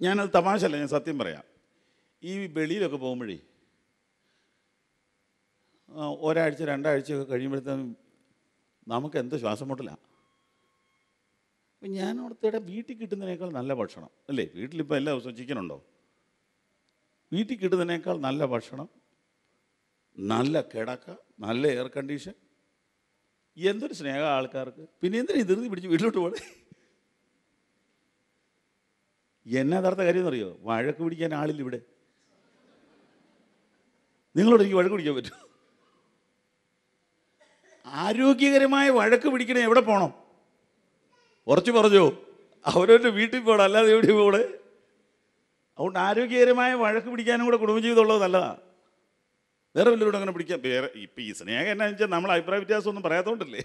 ഞാനത് തമാശല്ല, ഞാൻ സത്യം പറയാം. ഈ വെളിയിലൊക്കെ പോകുമ്പോഴേ ഒരാഴ്ച 2 ആഴ്ചയൊക്കെ കഴിയുമ്പോഴത്തേക്കും നമുക്ക് എന്ത് ശ്വാസം മുട്ടലാണ്. അപ്പം ഞാൻ ഓർത്തിടെ വീട്ടിൽ കിട്ടുന്നതിനേക്കാൾ നല്ല ഭക്ഷണം അല്ലേ? വീട്ടിലിപ്പോൾ എല്ലാ ദിവസവും ചിക്കനുണ്ടോ? വീട്ടിൽ കിട്ടുന്നതിനേക്കാൾ നല്ല ഭക്ഷണം, നല്ല കിടക്ക, നല്ല എയർ കണ്ടീഷൻ. എന്തൊരു സ്നേഹം ആൾക്കാർക്ക്. പിന്നെ എന്തിനാ ധൃതി പിടിച്ച് വീട്ടിലോട്ട് പോകണേ? എന്നാ യഥാർത്ഥ കാര്യം എന്നറിയോ? വഴക്ക് പിടിക്കാൻ ആളില്ല ഇവിടെ. നിങ്ങളോട് എനിക്ക് വഴക്ക് പിടിക്കാൻ പറ്റുമോ? ആരോഗ്യകരമായ വഴക്ക് പിടിക്കണേ എവിടെ പോകണം? ഉറച്ചു പറഞ്ഞോ, അവരവരുടെ വീട്ടിൽ പോകണം, അല്ലാതെ എവിടെ പോകണേ? അതുകൊണ്ട് ആരോഗ്യകരമായ വഴക്ക് പിടിക്കാനും കൂടെ കുടുംബജീവിതം ഉള്ളത് നല്ലതാണ്. വേറെ വല്ലവരോട് അങ്ങനെ പിടിക്കാം. വേറെ ഇപ്പം ഈ സ്നേഹം എന്നാന്ന് വെച്ചാൽ നമ്മൾ അഭിപ്രായ വ്യത്യാസമൊന്നും പറയാത്തോണ്ടല്ലേ.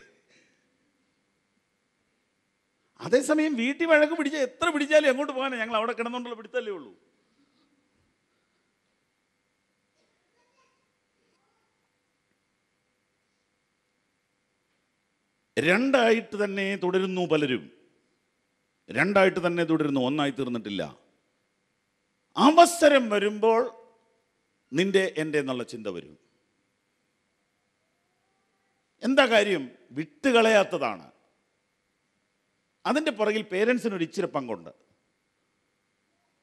അതേസമയം വീട്ടിൽ വഴക്ക് പിടിച്ചാൽ എത്ര പിടിച്ചാലും എങ്ങോട്ട് പോകാനാണ്? ഞങ്ങൾ അവിടെ കിടന്നുകൊണ്ടുള്ള പിടുത്തല്ലേ ഉള്ളൂ. രണ്ടായിട്ട് തന്നെ തുടരുന്നു. പലരും രണ്ടായിട്ട് തന്നെ തുടരുന്നു, ഒന്നായി തീർന്നിട്ടില്ല. അവസരം വരുമ്പോൾ നിന്റെ എൻ്റെ എന്നുള്ള ചിന്ത വരും. എന്താ കാര്യം? വിട്ടുകളയാത്തതാണ്. അതിൻ്റെ പുറകിൽ പേരൻസിനൊരു ഇച്ചിരി പങ്കുണ്ട്.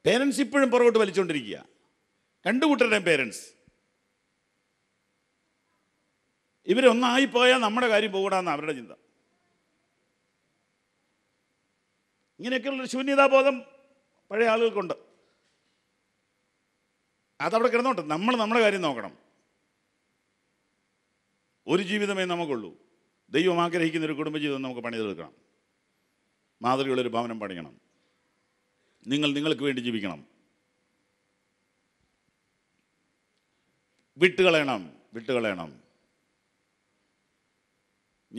പേരൻസ് ഇപ്പോഴും പുറകോട്ട് വലിച്ചുകൊണ്ടിരിക്കുക. രണ്ടു കൂട്ടരുടെയും പേരൻസ്. ഇവരൊന്നായിപ്പോയാൽ നമ്മുടെ കാര്യം പോകണമെന്ന് അവരുടെ ചിന്ത. ഇങ്ങനെയൊക്കെയുള്ളൊരു ശൂന്യതാബോധം പഴയ ആളുകൾക്കുണ്ട്. അതവിടെ കിടന്നോട്ടെ, നമ്മൾ നമ്മുടെ കാര്യം നോക്കണം. ഒരു ജീവിതമേ നമുക്കുള്ളൂ. ദൈവം ആഗ്രഹിക്കുന്നൊരു കുടുംബജീവിതം നമുക്ക് പണിതെടുക്കണം. മാതൃകയുള്ളൊരു ഭവനം പണിയണം. നിങ്ങൾക്ക് വേണ്ടി ജീവിക്കണം. വിട്ടുകളയണം.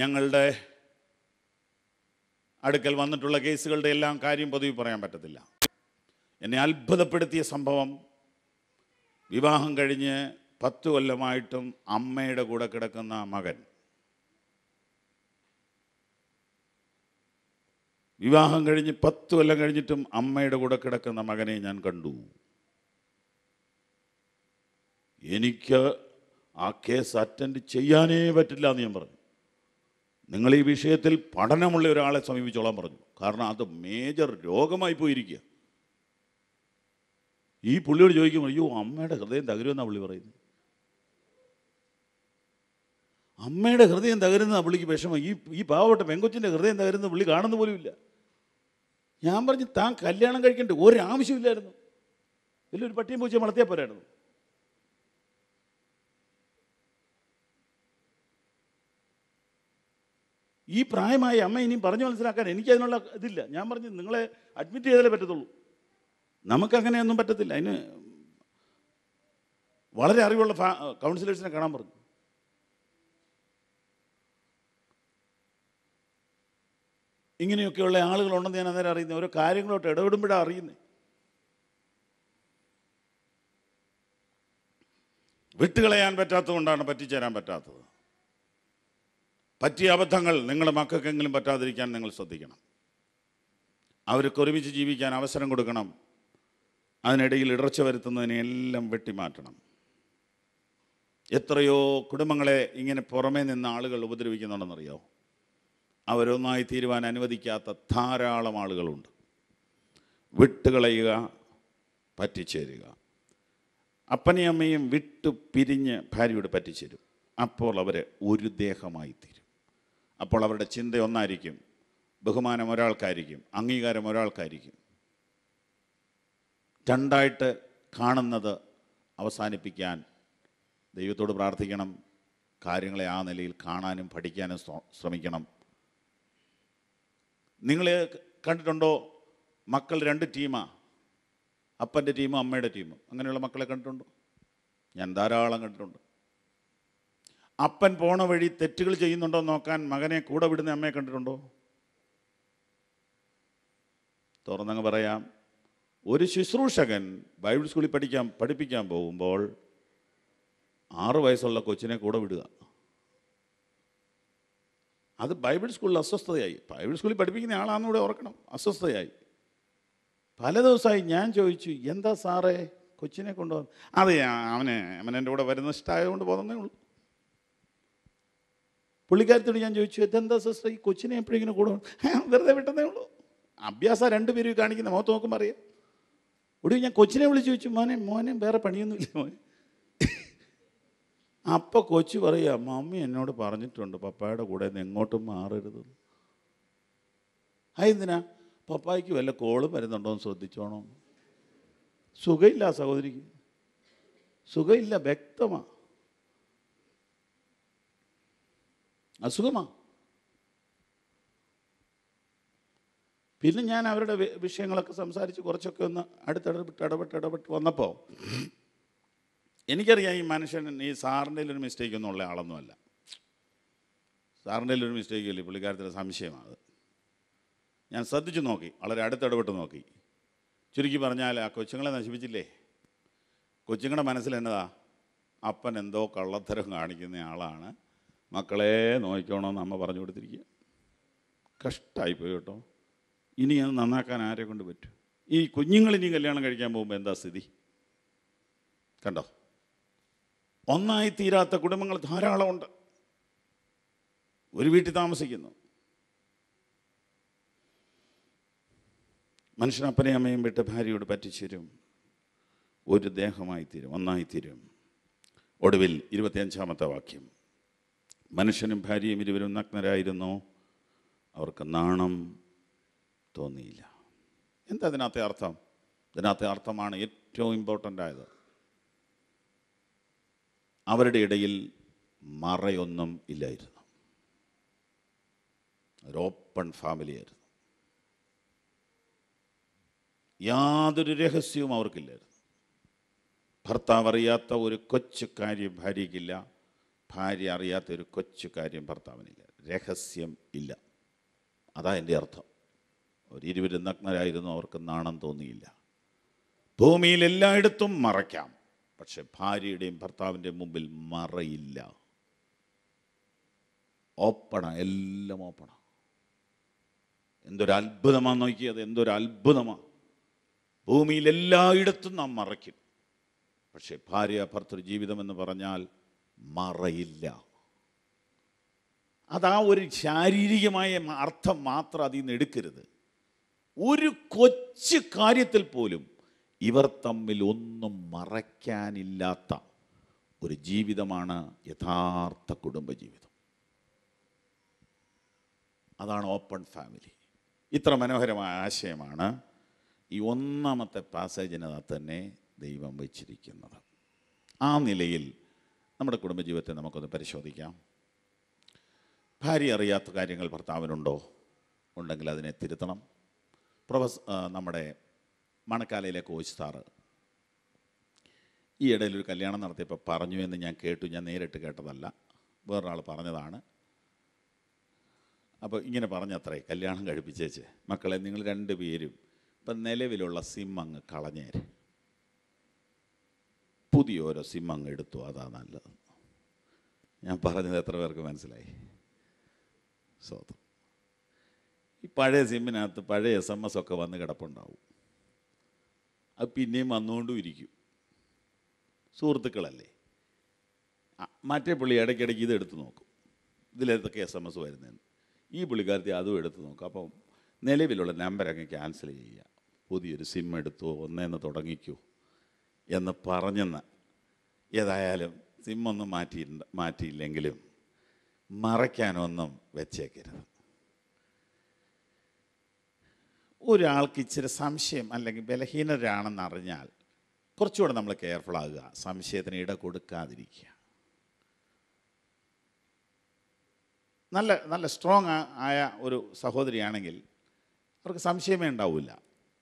ഞങ്ങളുടെ അടുക്കൽ വന്നിട്ടുള്ള കേസുകളുടെ എല്ലാം കാര്യം പൊതുവെ പറയാൻ പറ്റത്തില്ല. എന്നെ അത്ഭുതപ്പെടുത്തിയ സംഭവം, വിവാഹം കഴിഞ്ഞ് 10 കൊല്ലമായിട്ടും അമ്മയുടെ കൂടെ കിടക്കുന്ന മകൻ. വിവാഹം കഴിഞ്ഞ് 10 കൊല്ലം കഴിഞ്ഞിട്ടും അമ്മയുടെ കൂടെ കിടക്കുന്ന മകനെ ഞാൻ കണ്ടു. എനിക്ക് ആ കേസ് അറ്റൻഡ് ചെയ്യാനേ പറ്റില്ല എന്ന് ഞാൻ പറഞ്ഞു. നിങ്ങൾ ഈ വിഷയത്തിൽ പഠനമുള്ള ഒരാളെ സമീപിച്ചോളാൻ പറഞ്ഞു. കാരണം അത് മേജർ രോഗമായി പോയിരിക്കുക. ഈ പുള്ളിയോട് ചോദിക്കുമ്പോൾ, അയ്യോ അമ്മയുടെ ഹൃദയം തകരുമെന്നാണ് പുള്ളി പറയുന്നത്. അമ്മയുടെ ഹൃദയം തകരുന്ന പുള്ളിക്ക് വിഷമം. ഈ പാവപ്പെട്ട പെങ്കൊച്ചിൻ്റെ ഹൃദയം തകരുന്ന പുള്ളി കാണുന്ന പോലുമില്ല. ഞാൻ പറഞ്ഞു, താൻ കല്യാണം കഴിക്കേണ്ട ഒരാവശ്യമില്ലായിരുന്നു, വലിയൊരു പട്ടിയും പൂച്ചയും വളർത്തിയാൽ പോരായിരുന്നു. ഈ പ്രായമായ അമ്മ ഇനിയും പറഞ്ഞു മനസ്സിലാക്കാൻ എനിക്കതിനുള്ള ഇതില്ല. ഞാൻ പറഞ്ഞു, നിങ്ങളെ അഡ്മിറ്റ് ചെയ്താലേ പറ്റത്തുള്ളൂ, നമുക്കങ്ങനെയൊന്നും പറ്റത്തില്ല. അതിന് വളരെ അറിവുള്ള കൗൺസിലേഴ്സിനെ കാണാൻ പറഞ്ഞു. ഇങ്ങനെയൊക്കെയുള്ള ആളുകളുണ്ടെന്ന് ഞാൻ അന്നേരം അറിയുന്നത്. ഓരോ കാര്യങ്ങളോട്ട് ഇടപെടുമ്പോഴാണ് അറിയുന്നത്. വിട്ടുകളയാൻ പറ്റാത്തതുകൊണ്ടാണ് പറ്റിച്ചേരാൻ പറ്റാത്തത്. പറ്റിയ അബദ്ധങ്ങൾ നിങ്ങളുടെ മക്കൾക്കെങ്കിലും പറ്റാതിരിക്കാൻ നിങ്ങൾ ശ്രദ്ധിക്കണം. അവർക്ക് ഒരുമിച്ച് ജീവിക്കാൻ അവസരം കൊടുക്കണം. അതിനിടയിൽ ഇടർച്ച വരുത്തുന്നതിനെല്ലാം വെട്ടിമാറ്റണം. എത്രയോ കുടുംബങ്ങളെ ഇങ്ങനെ പുറമേ നിന്ന് ആളുകൾ ഉപദ്രവിക്കുന്നുണ്ടെന്നറിയോ? അവരൊന്നായി തീരുവാൻ അനുവദിക്കാത്ത ധാരാളം ആളുകളുണ്ട്. വിട്ടുകളയുക, പറ്റിച്ചേരുക. അപ്പനെയും അമ്മയും വിട്ടു പിരിഞ്ഞ് ഭാര്യയോട് പറ്റിച്ചേരും. അപ്പോൾ അവർ ഒരു ദേഹമായി തീരും. അപ്പോൾ അവരുടെ ചിന്ത ഒന്നായിരിക്കും, ബഹുമാനം ഒരാൾക്കായിരിക്കും, അംഗീകാരം ഒരാൾക്കായിരിക്കും. രണ്ടായിട്ട് കാണുന്നത് അവസാനിപ്പിക്കാൻ ദൈവത്തോട് പ്രാർത്ഥിക്കണം. കാര്യങ്ങളെ ആ നിലയിൽ കാണാനും പഠിക്കാനും ശ്രമിക്കണം. നിങ്ങൾ കണ്ടിട്ടുണ്ടോ, മക്കൾ രണ്ട് ടീമാണ്, അപ്പൻ്റെ ടീമും അമ്മയുടെ ടീമും. അങ്ങനെയുള്ള മക്കളെ കണ്ടിട്ടുണ്ടോ? ഞാൻ ധാരാളം കണ്ടിട്ടുണ്ട്. അപ്പൻ പോണ വഴി തെറ്റുകൾ ചെയ്യുന്നുണ്ടോ നോക്കാൻ മകനെ കൂടെ വിടുന്ന അമ്മയെ കണ്ടിട്ടുണ്ടോ? തുറന്നങ്ങ് പറയാം, ഒരു ശുശ്രൂഷകൻ ബൈബിൾ സ്കൂളിൽ പഠിപ്പിക്കാൻ പോകുമ്പോൾ 6 വയസ്സുള്ള കൊച്ചിനെ കൂടെ വിടുക. അത് ബൈബിൾ സ്കൂളിൽ അസ്വസ്ഥതയായി. ബൈബിൾ സ്കൂളിൽ പഠിപ്പിക്കുന്ന ആളാണെന്ന് കൂടെ ഓർക്കണം. അസ്വസ്ഥതയായി. പല ദിവസമായി ഞാൻ ചോദിച്ചു, എന്താ സാറേ കൊച്ചിനെ കൊണ്ടുപോകുന്നത്? അതെ, അവനെൻ്റെ കൂടെ വരുന്ന ഇഷ്ടമായതുകൊണ്ട് പോകുന്നേ ഉള്ളൂ. പുള്ളിക്കാരത്തോട് ഞാൻ ചോദിച്ചു, ഇതെന്താ സിസ്റ്റർ ഈ കൊച്ചിനെ എപ്പോഴെങ്കിലും കൂടെ? വെറുതെ വിട്ടതേ ഉള്ളൂ. അഭ്യാസം രണ്ടുപേരും കാണിക്കുന്ന മുഖത്ത് നോക്കുമ്പോൾ അറിയാം. ഒടുവിൽ ഞാൻ കൊച്ചിനെ വിളിച്ച് ചോദിച്ചു, മോനെ വേറെ പണിയൊന്നുമില്ല മോനെ? അപ്പോൾ കൊച്ചു പറയുക, മമ്മി എന്നോട് പറഞ്ഞിട്ടുണ്ട് പപ്പായുടെ കൂടെ നിന്ന് എങ്ങോട്ടും മാറരുത്. അതെന്തിനാ? പപ്പായ്ക്ക് വല്ല കോളും വരുന്നുണ്ടോ എന്ന് ശ്രദ്ധിച്ചോണം. സുഖമില്ല സഹോദരിക്ക്, സുഖമില്ല, വ്യക്തമാണ്, അസുഖമാ. പിന്നെ ഞാൻ അവരുടെ വിഷയങ്ങളൊക്കെ സംസാരിച്ച് കുറച്ചൊക്കെ ഒന്ന് ഇടപെട്ട് വന്നപ്പോൾ എനിക്കറിയാം ഈ മനുഷ്യൻ ഈ സാറിൻ്റെ ഒരു മിസ്റ്റേക്ക് ഒന്നും ഉള്ള ആളൊന്നുമല്ല. സാറിൻ്റെ ഒരു മിസ്റ്റേക്ക് ഇല്ല, പുള്ളിക്കാരത്തിൻ്റെ സംശയമാണ്. ഞാൻ ശ്രദ്ധിച്ചു നോക്കി, വളരെ അടുത്തിടപെട്ട് നോക്കി. ചുരുക്കി പറഞ്ഞാൽ ആ കൊച്ചുങ്ങളെ നശിപ്പിച്ചില്ലേ? കൊച്ചുങ്ങളുടെ മനസ്സിൽ എന്നതാ, അപ്പൻ എന്തോ കള്ളത്തരം കാണിക്കുന്ന ആളാണ്, മക്കളെ നോക്കിക്കോണമെന്ന് അമ്മ പറഞ്ഞു കൊടുത്തിരിക്കുക. കഷ്ടമായിപ്പോയി കേട്ടോ. ഇനി അത് നന്നാക്കാൻ ആരെ കൊണ്ട് പറ്റും? ഈ കുഞ്ഞുങ്ങളിനി കല്യാണം കഴിക്കാൻ പോകുമ്പോൾ എന്താ സ്ഥിതി കണ്ടോ? ഒന്നായി തീരാത്ത കുടുംബങ്ങൾ ധാരാളമുണ്ട്. ഒരു വീട്ടിൽ താമസിക്കുന്നു. മനുഷ്യൻ അപ്പനെയും അമ്മയും വിട്ട് ഭാര്യയോട് പറ്റിച്ചേരും, ഒരു ദേഹമായി തീരും, ഒന്നായി തീരും. ഒടുവിൽ 25-ാമത്തെ വാക്യം, മനുഷ്യനും ഭാര്യയും ഇരുവരും നഗ്നരായിരുന്നു, അവർക്ക് നാണം തോന്നിയില്ല. എന്താ ഇതിനകത്തെ അർത്ഥം? ഇതിനകത്തെ അർത്ഥമാണ് ഏറ്റവും ഇമ്പോർട്ടൻ്റ് ആയത്. അവരുടെ ഇടയിൽ മറയൊന്നും ഇല്ലായിരുന്നു. ഒരു ഓപ്പൺ ഫാമിലിയായിരുന്നു. യാതൊരു രഹസ്യവും അവർക്കില്ലായിരുന്നു. ഭർത്താവ് അറിയാത്ത ഒരു കൊച്ചു കാര്യം ഭാര്യയ്ക്കില്ല, ഭാര്യ അറിയാത്ത ഒരു കൊച്ചു കാര്യം ഭർത്താവിനില്ല. രഹസ്യം ഇല്ല. അതാ എൻ്റെ അർത്ഥം. അവർ ഇരുവരും നഗ്നരായിരുന്നു, അവർക്ക് നാണം തോന്നിയില്ല. ഭൂമിയിൽ എല്ലായിടത്തും മറയ്ക്കാം, പക്ഷെ ഭാര്യയുടെയും ഭർത്താവിൻ്റെ മുമ്പിൽ മറയില്ല. ഓപ്പണാ, എല്ലാം ഓപ്പണാ. എന്തൊരു അത്ഭുതമാണെന്ന് നോക്കിയത്, എന്തൊരു അത്ഭുതമാണ്. ഭൂമിയിൽ എല്ലായിടത്തും നാം മറയ്ക്കും, പക്ഷെ ഭാര്യ ഭർത്തൃ ജീവിതം എന്ന് പറഞ്ഞാൽ മറയില്ല. അതാ ഒരു ശാരീരികമായ അർത്ഥം മാത്രം അതിൽ നിന്ന് എടുക്കരുത്. ഒരു കൊച്ചു കാര്യത്തിൽ പോലും ഇവർ തമ്മിൽ ഒന്നും മറയ്ക്കാനില്ലാത്ത ഒരു ജീവിതമാണ് യഥാർത്ഥ കുടുംബജീവിതം. അതാണ് ഓപ്പൺ ഫാമിലി. ഇത്ര മനോഹരമായ ആശയമാണ് ഈ ഒന്നാമത്തെ പാസേജിനകത്ത് തന്നെ ദൈവം വച്ചിരിക്കുന്നത്. ആ നിലയിൽ നമ്മുടെ കുടുംബജീവിതത്തെ നമുക്കൊന്ന് പരിശോധിക്കാം. ഭാര്യ അറിയാത്ത കാര്യങ്ങൾ ഭർത്താവിനുണ്ടോ? ഉണ്ടെങ്കിൽ അതിനെ തിരുത്തണം. നമ്മുടെ മണക്കാലയിലെ കോച്ച് സാറ് ഈ ഇടയിലൊരു കല്യാണം നടത്തിയപ്പോൾ പറഞ്ഞു എന്ന് ഞാൻ കേട്ടു. ഞാൻ നേരിട്ട് കേട്ടതല്ല, വേറൊരാൾ പറഞ്ഞതാണ്. അപ്പോൾ ഇങ്ങനെ പറഞ്ഞത്രേ, കല്യാണം കഴിപ്പിച്ചേച്ച് മക്കളെ നിങ്ങൾ 2 പേരും ഇപ്പം നിലവിലുള്ള സിം അങ്ങ് കളഞ്ഞേര്, പുതിയോരോ സിം അങ്ങ് എടുത്തു, അതാ നല്ലത്. ഞാൻ പറഞ്ഞത് എത്ര പേർക്ക് മനസ്സിലായി? സ്വതം ഈ പഴയ സിമ്മിനകത്ത് പഴയ SMS ഒക്കെ വന്ന് കിടപ്പുണ്ടാവും. അത് പിന്നെയും വന്നുകൊണ്ടും ഇരിക്കും. സുഹൃത്തുക്കളല്ലേ, മറ്റേ പുള്ളി ഇടയ്ക്കിടയ്ക്ക് ഇതെടുത്ത് നോക്കും, ഇതിലേതൊക്കെ SMS വരുന്നതെന്ന്. ഈ പുള്ളിക്കാരത്തി അതും എടുത്ത് നോക്കും. അപ്പം നിലവിലുള്ള നമ്പർ അങ്ങ് ക്യാൻസൽ ചെയ്യുക, പുതിയൊരു സിം എടുത്തു, ഒന്നേന്ന് തുടങ്ങിക്കൂ എന്ന് പറഞ്ഞെന്ന്. ഏതായാലും സിമ്മൊന്നും മാറ്റിയില്ലെങ്കിലും മറയ്ക്കാനൊന്നും വെച്ചേക്കരുത്. ഒരാൾക്ക് ഇച്ചിരി സംശയം അല്ലെങ്കിൽ ബലഹീനരാണെന്ന് അറിഞ്ഞാൽ കുറച്ചുകൂടെ നമ്മൾ കെയർഫുൾ ആകുക, സംശയത്തിന് ഇട കൊടുക്കാതിരിക്കുക. നല്ല സ്ട്രോങ് ആയ ഒരു സഹോദരിയാണെങ്കിൽ അവർക്ക് സംശയമേ ഉണ്ടാവില്ല.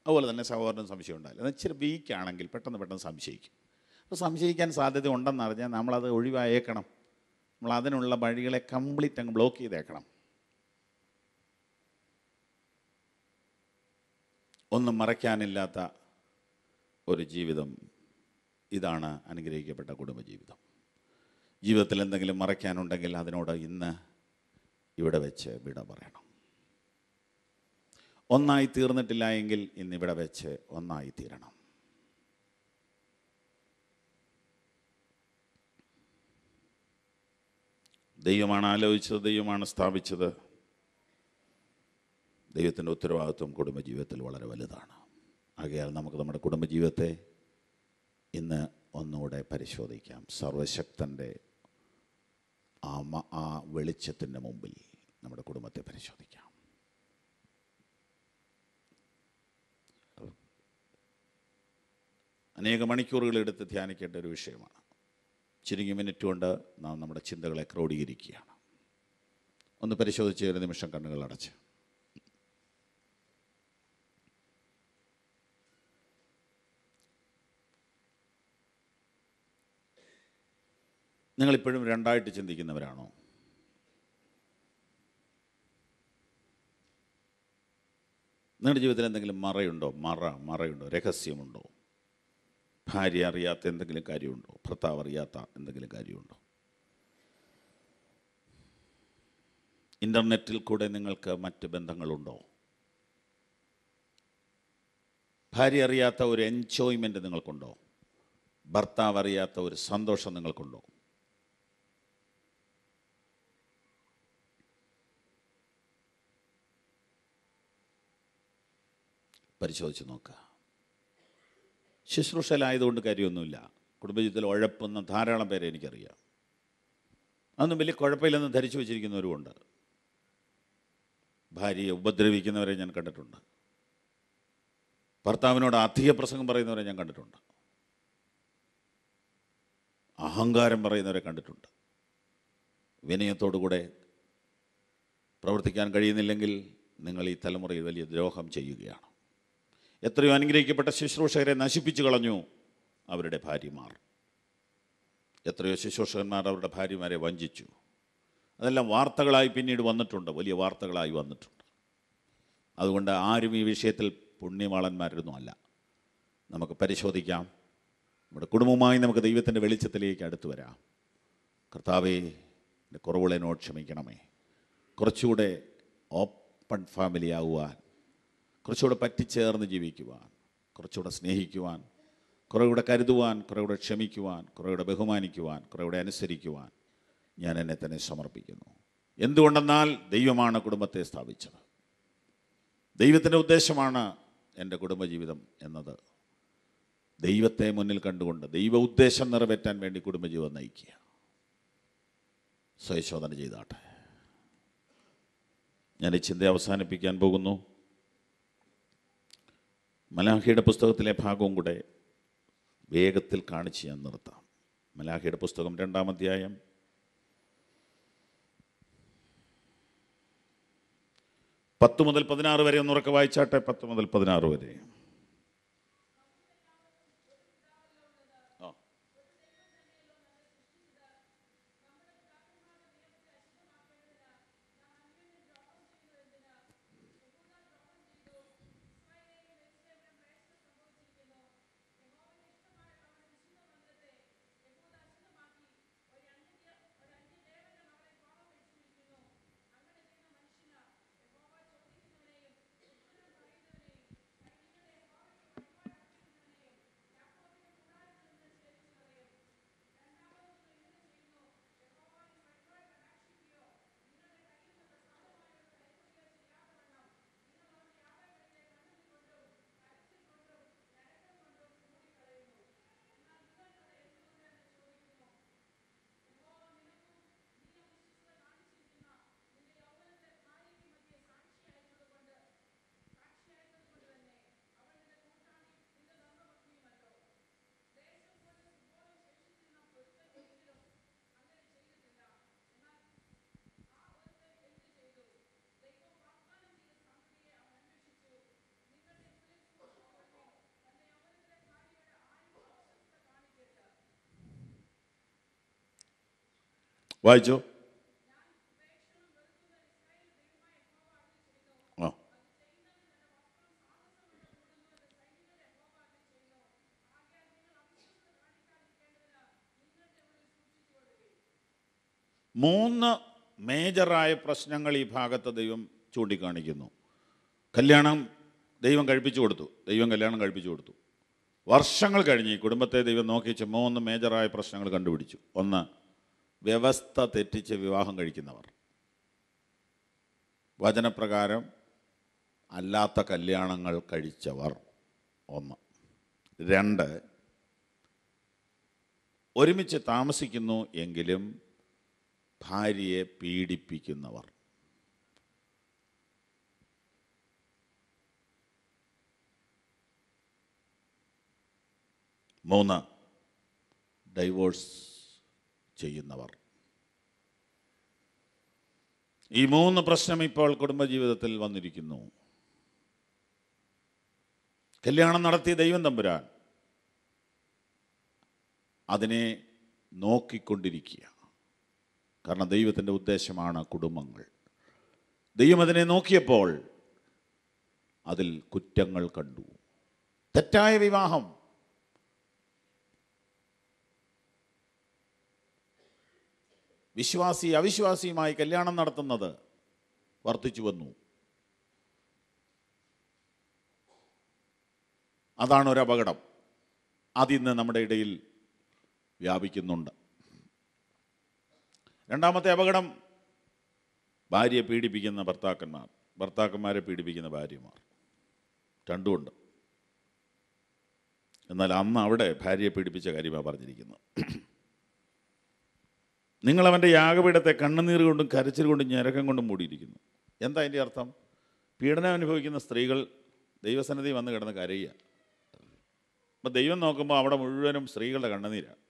അതുപോലെ തന്നെ സഹോദരനും സംശയം ഉണ്ടാവില്ല. എന്നാൽ ഇച്ചിരി വീക്കാണെങ്കിൽ പെട്ടെന്ന് സംശയിക്കും. അപ്പോൾ സംശയിക്കാൻ സാധ്യത ഉണ്ടെന്നറിഞ്ഞാൽ നമ്മളത് ഒഴിവായേക്കണം. നമ്മൾ അതിനുള്ള വഴികളെ കംപ്ലീറ്റ് അങ്ങ് ബ്ലോക്ക് ചെയ്തേക്കണം. ഒന്നും മറയ്ക്കാനില്ലാത്ത ഒരു ജീവിതം, ഇതാണ് അനുഗ്രഹിക്കപ്പെട്ട കുടുംബജീവിതം. ജീവിതത്തിൽ എന്തെങ്കിലും മറയ്ക്കാനുണ്ടെങ്കിൽ അതിനോട് ഇന്ന് ഇവിടെ വെച്ച് വിട പറയണം. ഒന്നായി തീർന്നിട്ടില്ല എങ്കിൽ ഇന്നിവിടെ വെച്ച് ഒന്നായി തീരണം. ദൈവമാണ് ആലോചിച്ചത്, ദൈവമാണ് സ്ഥാപിച്ചത്. ദൈവത്തിൻ്റെ ഉത്തരവാദിത്വം കുടുംബജീവിതത്തിൽ വളരെ വലുതാണ്. ആകയാൽ നമുക്ക് നമ്മുടെ കുടുംബജീവിതത്തെ ഇന്ന് ഒന്നുകൂടെ പരിശോധിക്കാം. സർവശക്തൻ്റെ ആ വെളിച്ചത്തിൻ്റെ മുമ്പിൽ നമ്മുടെ കുടുംബത്തെ പരിശോധിക്കാം. അനേക മണിക്കൂറുകൾ എടുത്ത് ധ്യാനിക്കേണ്ട ഒരു വിഷയമാണ്. ചുരുങ്ങിയ മിനിറ്റ് കൊണ്ട് നാം നമ്മുടെ ചിന്തകളെ ക്രോഡീകരിക്കുകയാണ്. ഒന്ന് പരിശോധിച്ച് ഒരു നിമിഷം കണ്ണുകൾ അടച്ച് നിങ്ങളിപ്പോഴും രണ്ടായിട്ട് ചിന്തിക്കുന്നവരാണോ? നിങ്ങളുടെ ജീവിതത്തിൽ എന്തെങ്കിലും മറയുണ്ടോ? രഹസ്യമുണ്ടോ? ഭാര്യ അറിയാത്ത എന്തെങ്കിലും കാര്യമുണ്ടോ? ഭർത്താവ് അറിയാത്ത എന്തെങ്കിലും കാര്യമുണ്ടോ? ഇൻ്റർനെറ്റിൽ കൂടെ നിങ്ങൾക്ക് മറ്റ് ബന്ധങ്ങളുണ്ടോ? ഭാര്യ അറിയാത്ത ഒരു എൻജോയ്മെൻറ്റ് നിങ്ങൾക്കുണ്ടോ? ഭർത്താവ് അറിയാത്ത ഒരു സന്തോഷം നിങ്ങൾക്കുണ്ടോ? പരിശോധിച്ച് നോക്കുക. ശുശ്രൂഷയിലായതുകൊണ്ട് കാര്യമൊന്നുമില്ല. കുടുംബജീവിതത്തിൽ ഉഴപ്പുന്ന ധാരാളം പേരെ എനിക്കറിയാം. അതൊന്നും വലിയ കുഴപ്പമില്ലെന്ന് ധരിച്ചു വച്ചിരിക്കുന്നവരുമുണ്ട്. ഭാര്യയെ ഉപദ്രവിക്കുന്നവരെ ഞാൻ കണ്ടിട്ടുണ്ട്. ഭർത്താവിനോട് അധിക പ്രസംഗം പറയുന്നവരെ ഞാൻ കണ്ടിട്ടുണ്ട്. അഹങ്കാരം പറയുന്നവരെ കണ്ടിട്ടുണ്ട്. വിനയത്തോടുകൂടെ പ്രവർത്തിക്കാൻ കഴിയുന്നില്ലെങ്കിൽ നിങ്ങൾ ഈ തലമുറയിൽ വലിയ ദ്രോഹം ചെയ്യുകയാണ്. എത്രയോ അനുഗ്രഹിക്കപ്പെട്ട ശുശ്രൂഷകരെ നശിപ്പിച്ചു കളഞ്ഞു അവരുടെ ഭാര്യമാർ. എത്രയോ ശുശ്രൂഷകന്മാർ അവരുടെ ഭാര്യമാരെ വഞ്ചിച്ചു. അതെല്ലാം വാർത്തകളായി പിന്നീട് വന്നിട്ടുണ്ട്, വലിയ വാർത്തകളായി വന്നിട്ടുണ്ട്. അതുകൊണ്ട് ആരും ഈ വിഷയത്തിൽ പുണ്യവാളന്മാരൊന്നും അല്ല. നമുക്ക് പരിശോധിക്കാം. നമ്മുടെ കുടുംബവുമായി നമുക്ക് ദൈവത്തിൻ്റെ വെളിച്ചത്തിലേക്ക് അടുത്ത് വരാം. കർത്താവേ, എൻ്റെ കുറവുകളെന്നോട് ക്ഷമിക്കണമേ. കുറച്ചുകൂടെ ഓപ്പൺ ഫാമിലി ആകുവാൻ, കുറച്ചുകൂടെ പറ്റിച്ചേർന്ന് ജീവിക്കുവാൻ, കുറച്ചുകൂടെ സ്നേഹിക്കുവാൻ, കുറേകൂടെ കരുതുവാൻ, കുറേകൂടെ ക്ഷമിക്കുവാൻ, കുറേകൂടെ ബഹുമാനിക്കുവാൻ, കുറേകൂടെ അനുസരിക്കുവാൻ ഞാൻ എന്നെ തന്നെ സമർപ്പിക്കുന്നു. എന്തുകൊണ്ടെന്നാൽ ദൈവമാണ് കുടുംബത്തെ സ്ഥാപിച്ചത്. ദൈവത്തിൻ്റെ ഉദ്ദേശമാണ് എൻ്റെ കുടുംബജീവിതം എന്നത്. ദൈവത്തെ മുന്നിൽ കണ്ടുകൊണ്ട് ദൈവ ഉദ്ദേശം നിറവേറ്റാൻ വേണ്ടി കുടുംബജീവിതം നയിക്കുക. സ്വയശോധന ചെയ്താട്ടെ. ഞാൻ ഈ ചിന്ത അവസാനിപ്പിക്കാൻ പോകുന്നു. മലാഖിയുടെ പുസ്തകത്തിലെ ഭാഗവും കൂടെ വേഗത്തിൽ കാണിച്ച് ഞാൻ നിർത്താം. മലാഖിയുടെ പുസ്തകം 2-ാം അധ്യായം 10 മുതൽ 16 വരെ ഒന്നുറക്കെ വായിച്ചാട്ടെ. 10 മുതൽ 16 വരെ. വായിച്ചോ. ആ, മൂന്ന് മേജറായ പ്രശ്നങ്ങൾ ഈ ഭാഗത്ത് ദൈവം ചൂണ്ടിക്കാണിക്കുന്നു. കല്യാണം ദൈവം കഴിപ്പിച്ചു കൊടുത്തു. കല്യാണം കഴിപ്പിച്ചു കൊടുത്തു. വർഷങ്ങൾ കഴിഞ്ഞ് ഈ കുടുംബത്തെ ദൈവം നോക്കിച്ച് 3 മേജറായ പ്രശ്നങ്ങൾ കണ്ടുപിടിച്ചു. ഒന്ന്, വ്യവസ്ഥ തെറ്റിച്ച് വിവാഹം കഴിക്കുന്നവർ, വചനപ്രകാരം അല്ലാത്ത കല്യാണങ്ങൾ കഴിച്ചവർ. 1. 2, ഒരുമിച്ച് താമസിക്കുന്നു എങ്കിലും ഭാര്യയെ പീഡിപ്പിക്കുന്നവർ. 3, ഡൈവോഴ്സ് ചെയ്യുന്നവർ. ഈ 3 പ്രശ്നം ഇപ്പോൾ കുടുംബജീവിതത്തിൽ വന്നിരിക്കുന്നു. കല്യാണം നടത്തിയ ദൈവം തമ്പുരാൻ അതിനെ നോക്കിക്കൊണ്ടിരിക്കുക. കാരണം ദൈവത്തിൻ്റെ ഉദ്ദേശമാണ് കുടുംബങ്ങൾ. ദൈവം അതിനെ നോക്കിയപ്പോൾ അതിൽ കുറ്റങ്ങൾ കണ്ടു. തെറ്റായ വിവാഹം, വിശ്വാസി അവിശ്വാസിയുമായി കല്യാണം നടത്തുന്നത് വർദ്ധിച്ചു വന്നു. അതാണ് ഒരു അപകടം. അതിന്ന് നമ്മുടെ ഇടയിൽ വ്യാപിക്കുന്നുണ്ട്. രണ്ടാമത്തെ അപകടം, ഭാര്യയെ പീഡിപ്പിക്കുന്ന ഭർത്താക്കന്മാരെ പീഡിപ്പിക്കുന്ന ഭാര്യമാർ. രണ്ടുമുണ്ട്. എന്നാൽ അന്ന് അവിടെ ഭാര്യയെ പീഡിപ്പിച്ച കാര്യമാണ് പറഞ്ഞിരിക്കുന്നത്. നിങ്ങളവൻ്റെ യാഗപീഠത്തെ കണ്ണുനീർ കൊണ്ടും കരച്ചിൽ കൊണ്ടും ഞരക്കം കൊണ്ടും മൂടിയിരിക്കുന്നു. എന്താ അതിൻ്റെ അർത്ഥം? പീഡനം അനുഭവിക്കുന്ന സ്ത്രീകൾ ദൈവസന്നിധി വന്ന് കിടന്ന് കരയുക. അപ്പം ദൈവം നോക്കുമ്പോൾ അവിടെ മുഴുവനും സ്ത്രീകളുടെ കണ്ണുനീരാണ്.